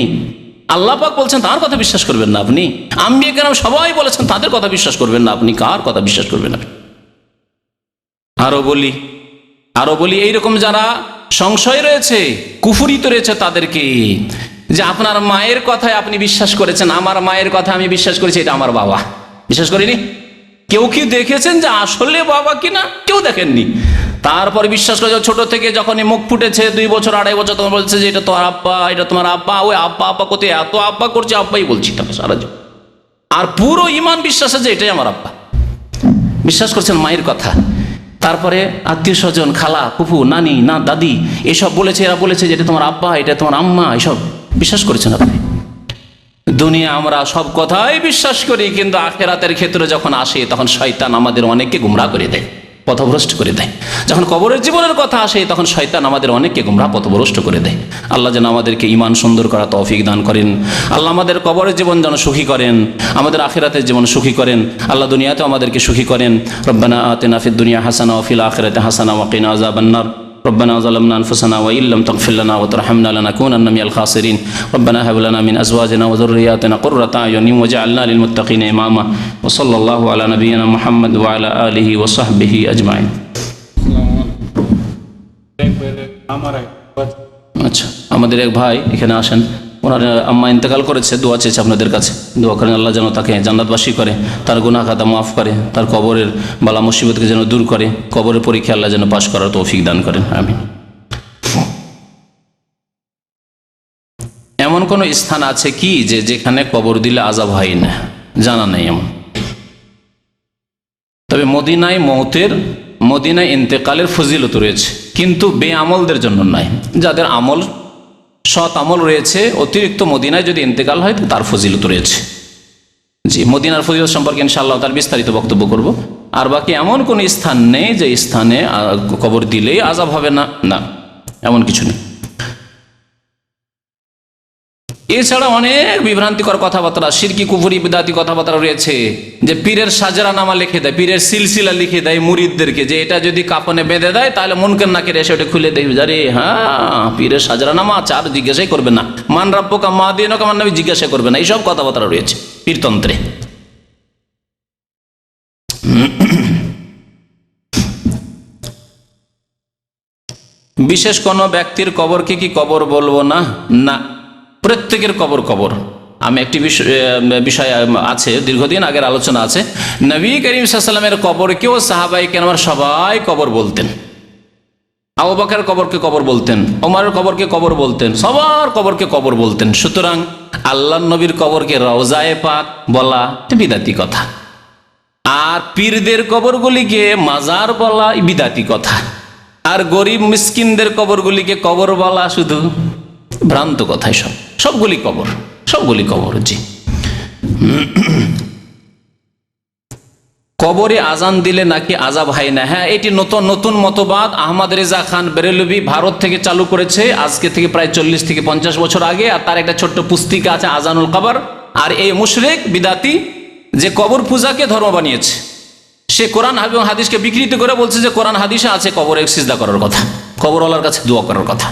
আল্লাহ পাক বলছেন, তার কথা বিশ্বাস করবেন না আপনি? আম্বিয়া কেরাম সবাই বলেছেন, তাদের কথা বিশ্বাস করবেন না আপনি? কার কথা বিশ্বাস করবেন আপনি? আরো বলি এইরকম যারা সংশয় রয়েছে, কুফরিত রয়েছে, তাদেরকে যে আপনার মায়ের কথায় আপনি বিশ্বাস করেছেন, আমার মায়ের কথা আমি বিশ্বাস করেছি, এটা আমার বাবা, বিশ্বাস করিনি। কেউ কি দেখেছেন যে আসলে বাবা কিনা? কেউ দেখেননি। তারপরে বিশ্বাস করে ছোট থেকে যখনই মুখ ফুটেছে 2 বছর 2.5 বছর, তখন বলছে যে এটা তোমার আব্বা, এটা তোমার আব্বা, ওই আব্বা আব্বা করতে এত আব্বা করছে, আব্বাই বলছি তাকে সারা জীবন। আর পুরো ইমান বিশ্বাস আছে এটাই আমার আব্বা, বিশ্বাস করছেন মায়ের কথা। তারপরে আত্মীয় স্বজন, খালা, ফুফু, নানি, না দাদি, এসব বলেছে, এরা বলেছে যে এটা তোমার আব্বা, এটা তোমার আম্মা, এসব বিশ্বাস করেছেন আপনি। দুনিয়া আমরা সব কথাই বিশ্বাস করি, কিন্তু আখিরাতের ক্ষেত্রে যখন আসে তখন শয়তান আমাদের অনেককে গুমরাহ করে দেয়, পথভ্রষ্ট করে দেয়। যখন কবরের জীবনের কথা আসে তখন শয়তান আমাদের অনেককে গুমরাহ, পথভ্রষ্ট করে দেয়। আল্লাহ যেন আমাদেরকে ঈমান সুন্দর করা তৌফিক দান করেন। আল্লাহ আমাদের কবরের জীবন যেন সুখী করেন, আমাদের আখিরাতের জীবন সুখী করেন। আল্লাহ দুনিয়াতেও আমাদেরকে সুখী করেন। রব্বানা আতিনা ফিদ দুনিয়া হাসানা ওয়া ফিল আখিরাতি হাসানা ওয়া কিনা আযাবান নার। ربنا ظلمنا أنفسنا وإن لم تغفر لنا وترحمنا لنكونن من الخاسرين ربنا هب لنا من أزواجنا وذرياتنا قرة أعين واجعلنا للمتقين إماما وصلى الله على نبينا محمد وعلى آله وصحبه أجمعين. আচ্ছা, আমাদের এক ভাই এখানে আসেন, ওনার আম্মা ইন্তেকাল করেছে, দোয়া চেয়েছে আপনাদের কাছে, দোয়া করেন আল্লাহ যেন তাকে জান্নাতবাসী করে, তার গুনাহ খাতা মাফ করে, তার কবরের বালা মুসিবতকে যেন দূর করে, কবরের পরীক্ষা আল্লাহ যেন পাশ করার তৌফিক দান করেন, আমিন। এমন কোনো স্থান আছে কি যেখানে কবর দিলে আযাব হয় না? জানা নেই এমন। তবে মদিনায় ইন্তেকালের ফজিলত রয়েছে, কিন্তু বেআমলদের জন্য নয়। যাদের আমল, সৎ আমল রয়েছে, অতিরিক্ত মদিনায় যদি ইন্তেকাল হয় তার ফজিলত রয়েছে। জি, মদিনার ফজিলত সম্পর্কে ইনশাআল্লাহ তার বিস্তারিত বক্তব্য করব। আর বাকি এমন কোন স্থান নেই যে স্থানে কবর দিলেই আযাব হবে না, না, এমন কিছু নেই। এছাড়া অনেক বিভ্রান্তিকর কথাবার্তা, শিরকি কুফরি বিদাতি কথাবার্তা রয়েছে, যে পীরের সাজরানামা লিখে দেয়, পীরের সিলসিলা লিখে দেয় মুরিদদেরকে, যে এটা যদি কাফনে বেঁধে দেয় তাহলে মুনকার নাকির এসে ওটা খুলে দেয়। আরে হ্যাঁ, পীরের সাজরানামা আছে, আর জিজ্ঞাসাই করবে না। মান রাব্বুকা মা দীনুকা, মান নবী জিজ্ঞাসা করবে না। এইসব কথাবার্তা রয়েছে পীরতন্ত্রে। বিশেষ কোনো ব্যক্তির কবরকে কি কবর বলবো না? না, প্রত্যেকের কবর কবর। আমি একটি বিষয় আছে, দীর্ঘদিন আগের আলোচনা আছে, নবী করিম সাল্লাল্লাহু আলাইহি ওয়াসাল্লামের কবরকেও সাহাবায়ে কেরাম সবাই কবর বলতেন। আবু বকরের কবরকে কবর বলতেন, ওমরের কবরকে কবর বলতেন, সবার কবরকে কবর বলতেন। সুতরাং আল্লাহর নবীর কবরকে রওজায়ে পাক বলা বিদাতি কথা, আর পীরদের কবরগুলিকে মাজার বলা বিদাতি কথা, আর গরিব মিসকিনদের কবরগুলিকে কবর বলা শুধু ভ্রান্ত কথাই। সবগুলি কবর, সবগুলি কবর। জি, কবরে আজান দিলে নাকি আযাব হয় না? হ্যাঁ, এটি নতুন মতবাদ আহমদ রেজা খান বেরেলভী ভারত থেকে চালু করেছে, আজকে থেকে প্রায় 40 থেকে 50 বছর আগে। আর তার একটা ছোট্ট পুস্তিকা আছে, আজানুল কবর। আর এই মুশরিক বিদাতি যে কবর পূজাকে ধর্ম বানিয়েছে, সে কোরআন এবং হাদিসকে বিকৃত করে বলছে যে কোরআন হাদিসে আছে কবরে সিজদা করার কথা, কবরওয়ালার কাছে দোয়া করার কথা।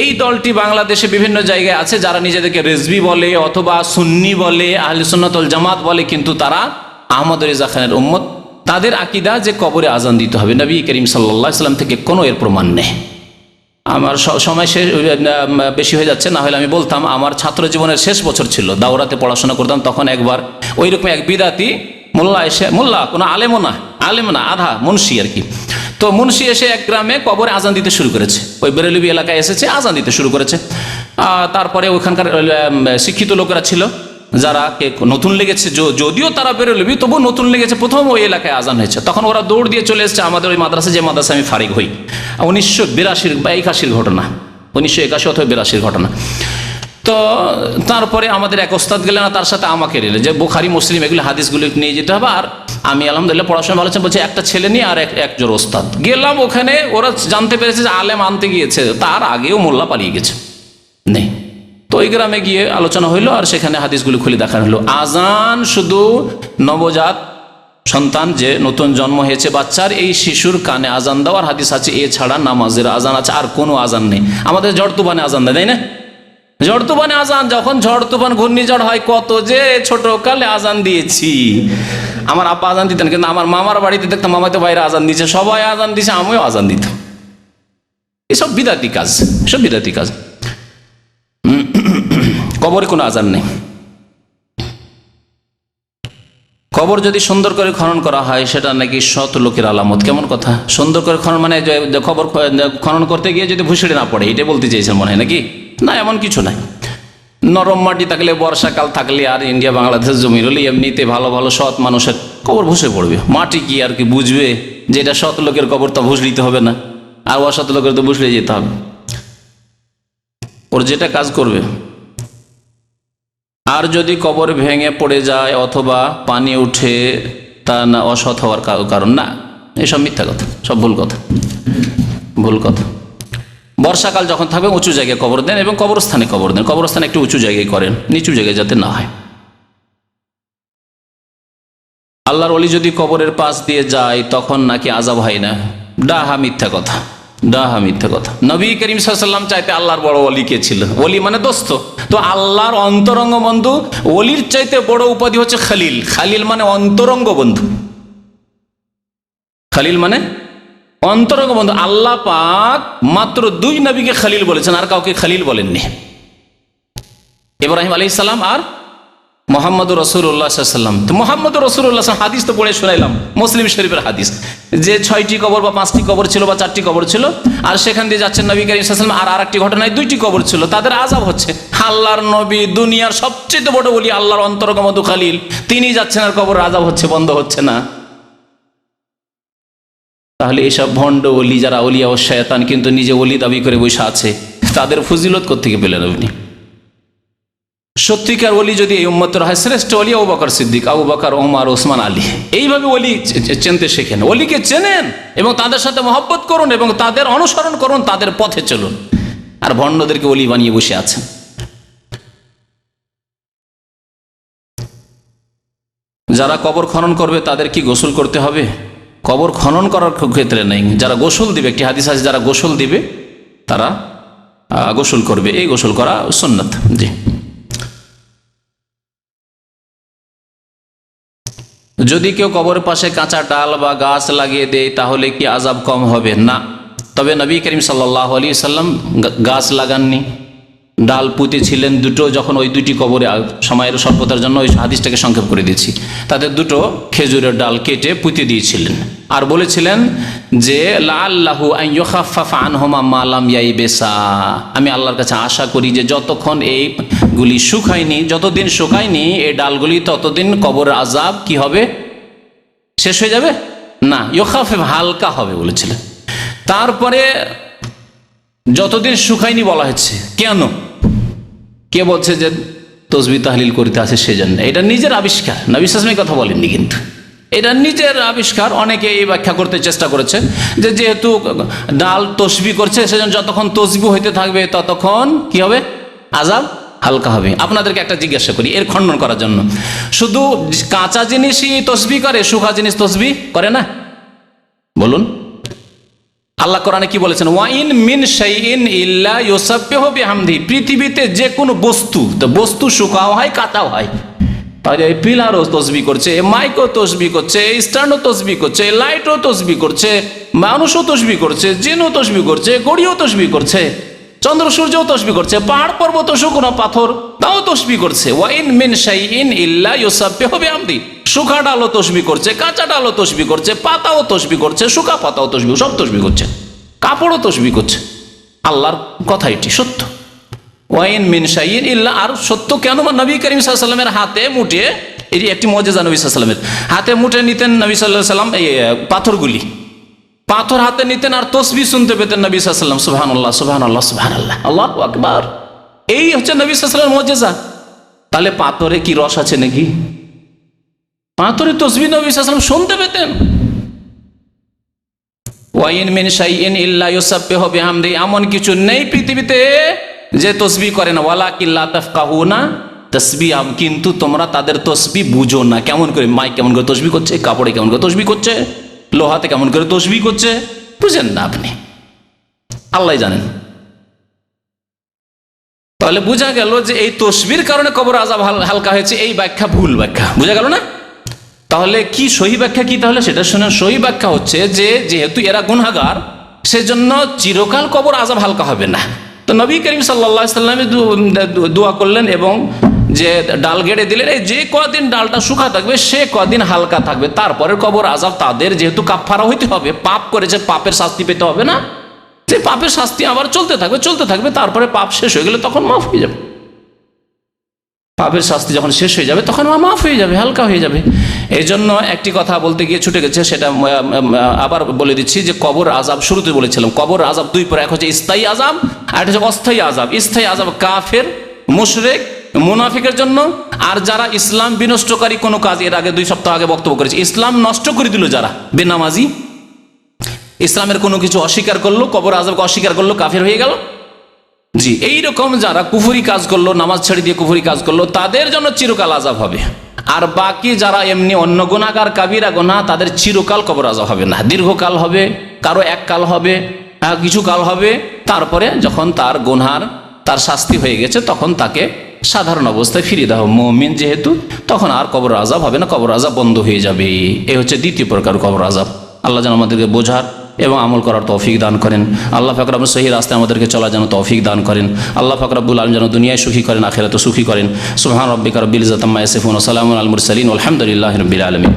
এই দলটি বাংলাদেশে বিভিন্ন জায়গায় আছে, যারা নিজেদেরকে রেজভি বলে অথবা সুন্নি বলে, আহলে সুন্নাত ওয়াল জামাত বলে, কিন্তু তারা আহমদ রেজা খানের উম্মত। তাদের আকীদা যে কবরে আজান দিতে হবে, নবী করিম সাল্লাল্লাহু আলাইহি ওয়াসাল্লাম থেকে কোনো এর প্রমাণ নেই। আমার সময় বেশি হয়ে যাচ্ছে, না হলে আমি বলতাম। আমার ছাত্র জীবনের শেষ বছর ছিল, দাওরাতে পড়াশোনা করতাম, তখন একবার ওইরকম এক বিদাতি মোল্লা, কোনো আলেম না, আধা মুন্সি আর কি। তো মুন্সি এসে এক গ্রামে কবরে আজান দিতে শুরু করেছে, ওই বেরেলভী এলাকায় এসেছে, আজান দিতে শুরু করেছে। তারপরে ওখানকার শিক্ষিত লোকেরা ছিল, যারা নতুন লেগেছে, যদিও তারা বেরেলভী তবু নতুন লেগেছে, প্রথম ওই এলাকায় আজান হয়েছে, তখন ওরা দৌড় দিয়ে চলে এসেছে আমাদের ওই মাদ্রাসা, যে মাদ্রাসা আমি ফারিগ হই। 1982 বা 81 ঘটনা, 1981 অথবা 82 ঘটনা। তো তারপরে আমাদের এক ওস্তাদ গেলেন, তার সাথে আমাকে নিলে, যে বুখারী মুসলিম এগুলো হাদিসগুলো নিয়ে যেতে হবে। আর আমি আলহামদুলিল্লাহ পড়াশোনা ভালো বলছে, একটা ছেলে নিয়ে আর একজন ওস্তাদ গেলাম ওখানে। ওরা জানতে পেরেছে যে আলেম আনতে গিয়েছে, তার আগেও মোল্লা পালিয়ে গেছে নেই। তো ওই গ্রামে গিয়ে আলোচনা হইলো, আর সেখানে হাদিসগুলো খুলে দেখানো হলো। আজান শুধু নবজাত সন্তান, যে নতুন জন্ম হয়েছে বাচ্চার, এই শিশুর কানে আজান দেওয়ার হাদিস আছে। এছাড়া নামাজের আজান আছে, আর কোনো আজান নেই। আমাদের ঝড় তুফানে আজান দেয়, তাই না? ঝড় তুফানে আজান, যখন ঝড় তুফান ঘূর্ণিঝড় হয়, কত যে ছোট কালে আজান দিয়েছি। আমার আব্বা আজান দিতেন, কিন্তু আমার মামার বাড়িতে দেখতাম মামাতো ভাইরা আজান দিচ্ছে, সবাই আজান দিচ্ছে, আমিও আজান দিতাম। এসব বিদাতি কাজ, সব বিদাতি কাজ। কবরে কোনো আজান নেই। কবর যদি সুন্দর করে খনন করা হয়, সেটা নাকি সৎ লোকের আলামত। কেমন কথা? সুন্দর করে খনন মানে কবর খনন করতে গিয়ে যদি ভুসড়ে না পড়ে, এটা বলতে চেয়েছেন মনে হয় নাকি? না, এমন কিছু নাই। নরম মাটি থাকলে, বর্ষাকাল থাকলে, আর ইন্ডিয়া বাংলাদেশের জমি হলে এমনিতে ভালো ভালো সৎ মানুষের কবর ভুসে পড়বে। মাটি কি আর কি বুঝবে যে এটা সৎ লোকের কবর? তো ভুসলিতে হবে না, আর অসৎ লোকের তো ভুসলে যেতে হবে। ওর যেটা কাজ করবে। আর যদি কবর ভেঙে পড়ে যায় অথবা পানি উঠে, তা না অসৎ হওয়ার কারণ না, এসব মিথ্যা কথা, সব ভুল কথা, ভুল কথা। বর্ষাকাল যখন থাকবে উঁচু জায়গায় কবর দেন, এবং কবরস্থানে কবর দেন। কবরস্থানে একটু উঁচু জায়গায় করেন, নিচু জায়গায় যাতে না হয়। আল্লাহর ওলি যদি কবরের পাশ দিয়ে যায়, তখন নাকি আযাব হয় না? ডাহা মিথ্যা কথা, ডাহা মিথ্যা কথা। নবী করিম সাল্লাল্লাহু আলাইহি ওয়াসাল্লাম চাইতে আল্লাহর বড় ওলি কে ছিল? ওলি মানে দোস্ত। তো আল্লাহর অন্তরঙ্গ বন্ধু, ওলির চাইতে বড় উপাধি হচ্ছে খালিল। খালিল মানে অন্তরঙ্গ বন্ধু, খালিল মানে অন্তরঙ্গ বন্ধু। আল্লাহ পাক মাত্র 2 নবীকে খালিল বলেছেন, আর কাউকে খালিল বলেননি। ইব্রাহিম আলাইহিস সালাম আর মোহাম্মদুর রাসূলুল্লাহ সাল্লাল্লাহু আলাইহি ওয়াসাল্লাম। তো মোহাম্মদুর রাসূলুল্লাহ হাদিস তো পড়ে শোনাইলাম, মুসলিম শরীফের হাদিস, যে 6টি কবর বা 5টি কবর ছিল বা 4টি কবর ছিল, আর সেখান দিয়ে যাচ্ছেন নবী করিম সাল্লাল্লাহু আলাইহি ওয়াসাল্লাম। আর আরেকটি ঘটনায় 2টি কবর ছিল, তাদের আযাব হচ্ছে। আল্লাহর নবী, দুনিয়ার সবচেয়ে বড় ওলি, আল্লাহর অন্তরঙ্গ খালিল, তিনি যাচ্ছেন আর কবর আযাব হচ্ছে, বন্ধ হচ্ছে না। তাহলে এসব ভণ্ড ওলি যারা ওলিয়া ও শয়তান কিন্তু নিজে ওলি দাবি করে বসে আছে, তাদের ফজিলত কোত্থেকে পেলেন আপনি? সত্যিকার ওলি যদি এই উম্মতের হয়, শ্রেষ্ঠ ওলি আবু বকর সিদ্দিক, আবু বকর, ওমর, ওসমান, আলী। এইভাবে ওলি চিনতে শেখেন, ওলিকে চেনেন এবং তাদের সাথে মহব্বত করুন এবং তাদের অনুসরণ করুন, তাদের পথে চলুন। আর ভণ্ডদেরকে ওলি বানিয়ে বসে আছেন। যারা কবর খনন করবে তাদের কি গোসল করতে হবে? কবর খনন করার ক্ষেত্রে নেই, যারা গোসল দিবে, একটি হাদিস আছে, যারা গোসল দিবে তারা গোসল করবে, এই গোসল করা সুন্নাত। জি। যদি কেউ কবরের পাশে কাঁচা ডাল বা গাছ লাগিয়ে দেয় তাহলে কি আযাব কম হবে? না। তবে নবী করিম সাল্লাল্লাহু আলাইহি সাল্লাম গাছ লাগাননি, ডাল পুঁতেছিলেন দুটো। যখন ওই 2টি কবরে, সময়ের স্বল্পতার জন্য ওই হাদিসটাকে সংক্ষেপ করে দিচ্ছি, তাদের 2টো খেজুরের ডাল কেটে পুঁতে দিয়েছিলেন আর বলেছিলেন যে লাআল্লাহু আন ইউখাফফাফা আনহুমা মা লাম ইয়াইবিসা, আমি আল্লাহর কাছে আশা করি যে যতক্ষণ এইগুলি শুকায়নি, যতদিন শুকায়নি এই ডালগুলি, ততদিন কবরের আযাব কি হবে? শেষ হয়ে যাবে না, ইউখাফফিফ, হালকা হবে বলেছিলেন। তারপরে যতদিন শুকায়নি বলা হচ্ছে, কেন? কে বলছে যে তসবিহ তাহলিল করতে আছে সেজন্য? এটা নিজের আবিষ্কার, নবী সাল্লাল্লাহু আলাইহি ওয়াসাল্লাম কথা বলেননি, কিন্তু এটা নিজের আবিষ্কার। অনেকে এই ব্যাখ্যা করতে চেষ্টা করেছে যে যেহেতু ডাল তসবিহ করছে সেজন্য যতক্ষণ তসবিহ হইতে থাকবে ততক্ষণ কি হবে? আযাব হালকা হবে। আপনাদেরকে একটা জিজ্ঞাসা করি এর খণ্ডন করার জন্য, শুধু কাঁচা জিনিসই তসবিহ করে, শুকা জিনিস তসবিহ করে না? বলুন। আল্লাহ কোরআনে কি বলেছেন? ওয়াইন মিন শাইইন ইল্লা ইউসাব্বিহু বিহামদি। পৃথিবীতে যে কোনো বস্তু, তো বস্তু শুকাও হয়, কাঁচাও হয়। তাহলে এই পিলারও তসবিহ করছে, মাইকও তসবিহ করছে, স্ট্যান্ডও তসবিহ করছে, লাইটও তসবিহ করছে, মানুষও তসবিহ করছে, জিনও তসবিহ করছে, ঘড়িও তসবিহ করছে, চন্দ্র সূর্যও তসবিহ করছে, পাহাড় পর্বত, শুকনো পাথর তাও তসবিহ করছে। ওয়াইন মিন শাইইন ইল্লা ইউসাব্বিহু বিহামদি। শুকা ডালও তসবিহ করছে, কাঁচা ডালও তসবিহ করছে, পাতাও তসবিহ করছে, শুকা পাতাও তসবিহ, সব তসবিহ করছে, কাপড়ও তসবিহ করছে। আল্লাহর কথা এটি সত্য। ওয়াইন মিন শাইইন ইল্লা, আর সত্য কেন? নবী করিম সাল্লাল্লাহু আলাইহি ওয়াসাল্লামের হাতে মুঠে, এটি একটি মুজিজা, নবী সাল্লাল্লাহু আলাইহি ওয়াসাল্লামের হাতে মুঠে নিতেন নবী সাল্লাল্লাহু আলাইহি ওয়াসাল্লাম এই পাথরগুলি, পাথর হাতে নিতেন আর তসবিহ শুনতে পেতেন নবী সাল্লাল্লাহু আলাইহি ওয়াসাল্লাম। সুবহানাল্লাহ, সুবহানাল্লাহ, সুবহানাল্লাহ, আল্লাহু আকবার। এই হচ্ছে নবী সাল্লাল্লাহু আলাইহি ওয়াসাল্লামের মুজিজা। তাহলে পাথরে কি রস আছে নাকি? পাথরে তসবিহ নবী সাল্লাল্লাহু আলাইহি ওয়াসাল্লাম শুনতে পেতেন। ওয়াইন মিন শাইইন ইল্লা ইউসাব্বিহু বিহামদি, এমন কিছু নেই পৃথিবীতে যে তসবিহ করে না। ওয়ালাকিন লা তাফকাহুনা তাসবিহাম, কিন্তু তোমরা তাদের তসবিহ বুঝো না। কেমন করে? মাইক কেমন করে তসবিহ করছে, কাপড়ে কেমন করে তসবিহ করছে, লোহাতে কেমন করে তসবিহ করছে, বুঝেন না আপনি, আল্লাহ জানেন। তাহলে বোঝা গেল যে এই তসবির কারণে কবর আযাব হালকা হয়েছে, এই ব্যাখ্যা ভুল ব্যাখ্যা। বোঝা গেল না? তাহলে কি সহি ব্যাখ্যা কি? তাহলে সেটা শুনেন। সহি ব্যাখ্যা হচ্ছে যে যেহেতু এরা গুনাহগার, সেজন্য চিরকাল কবর আযাব হালকা হবে না। তো নবী করিম সাল্লাল্লাহু আলাইহি ওয়াসাল্লাম দোয়া করলেন এবং যে ডাল গেড়ে দিলেন, এই যে কদিন ডালটা শুকা থাকবে সে কদিন হালকা থাকবে, তারপরে কবর আযাব তাদের যেহেতু কাফফারা হইতে হবে, পাপ করেছে, পাপের শাস্তি পেতে হবে না, যে পাপের শাস্তি আবার চলতে থাকবে, চলতে থাকবে, তারপরে পাপ শেষ হয়ে গেলে তখন মাফ হয়ে যাবে। পাপের শাস্তি যখন শেষ হয়ে যাবে তখন মাফ হয়ে যাবে, হালকা হয়ে যাবে। এই জন্য একটি কথা বলতে গিয়ে ছুটে গেছে, সেটা আবার বলে দিচ্ছি যে কবর আযাব, শুরুতে বলেছিলাম কবর আযাব 2 প্রকার, এক হচ্ছে স্থায়ী আযাব আর একটা হচ্ছে অস্থায়ী আযাব। স্থায়ী আযাব কাফের, মুশরিক, মুনাফিকের জন্য। আর যারা ইসলাম বিনষ্টকারী কোনো কাজ, এর আগে 2 সপ্তাহ আগে বক্তব্য করেছি, ইসলাম নষ্ট করে দিল যারা, বেনামাজি, ইসলামের কোনো কিছু অস্বীকার করলো, কবর আযাবকে অস্বীকার করলো, কাফের হয়ে গেল। জি, এইরকম যারা কুফরি কাজ করলো, নামাজ ছেড়ে দিয়ে কুফরি কাজ করলো, তাদের জন্য চিরকাল আযাব হবে। আর বাকি যারা এমনি অন্য গুনাহগার, কাবিরা গুনাহ, তাদের চিরকাল কবর আযাব হবে না, দীর্ঘকাল হবে, কারো এক কাল হবে, কিছু কাল হবে। তারপরে যখন তার গুনহার, তার শাস্তি হয়ে গেছে, তখন তাকে সাধারণ অবস্থায় ফিরিয়ে দেওয়া হবে। মুমিন যেহেতু, তখন আর কবর আযাব হবে না, কবর আযাব বন্ধ হয়ে যাবে। এই হচ্ছে দ্বিতীয় প্রকার কবর আযাব। আল্লাহ যেন আমাদেরকে বোঝার এবং আমল করার তৌফিক দান করেন। আল্লাহ পাক রব্বুল সহি রাস্তায় আমাদেরকে চলার যেন তৌফিক দান করেন। আল্লাহ পাক রব্বুল আলামিন যেন দুনিয়ায় সুখী করেন, আখিরাতে সুখী করেন। সুবহান রাব্বিকা রব্বিল ইজ্জাতি আম্মা ইয়াসিফুন ওয়া সালামুন আলাল মুরসালিন ওয়ালহামদুলিল্লাহি রাব্বিল আলামিন।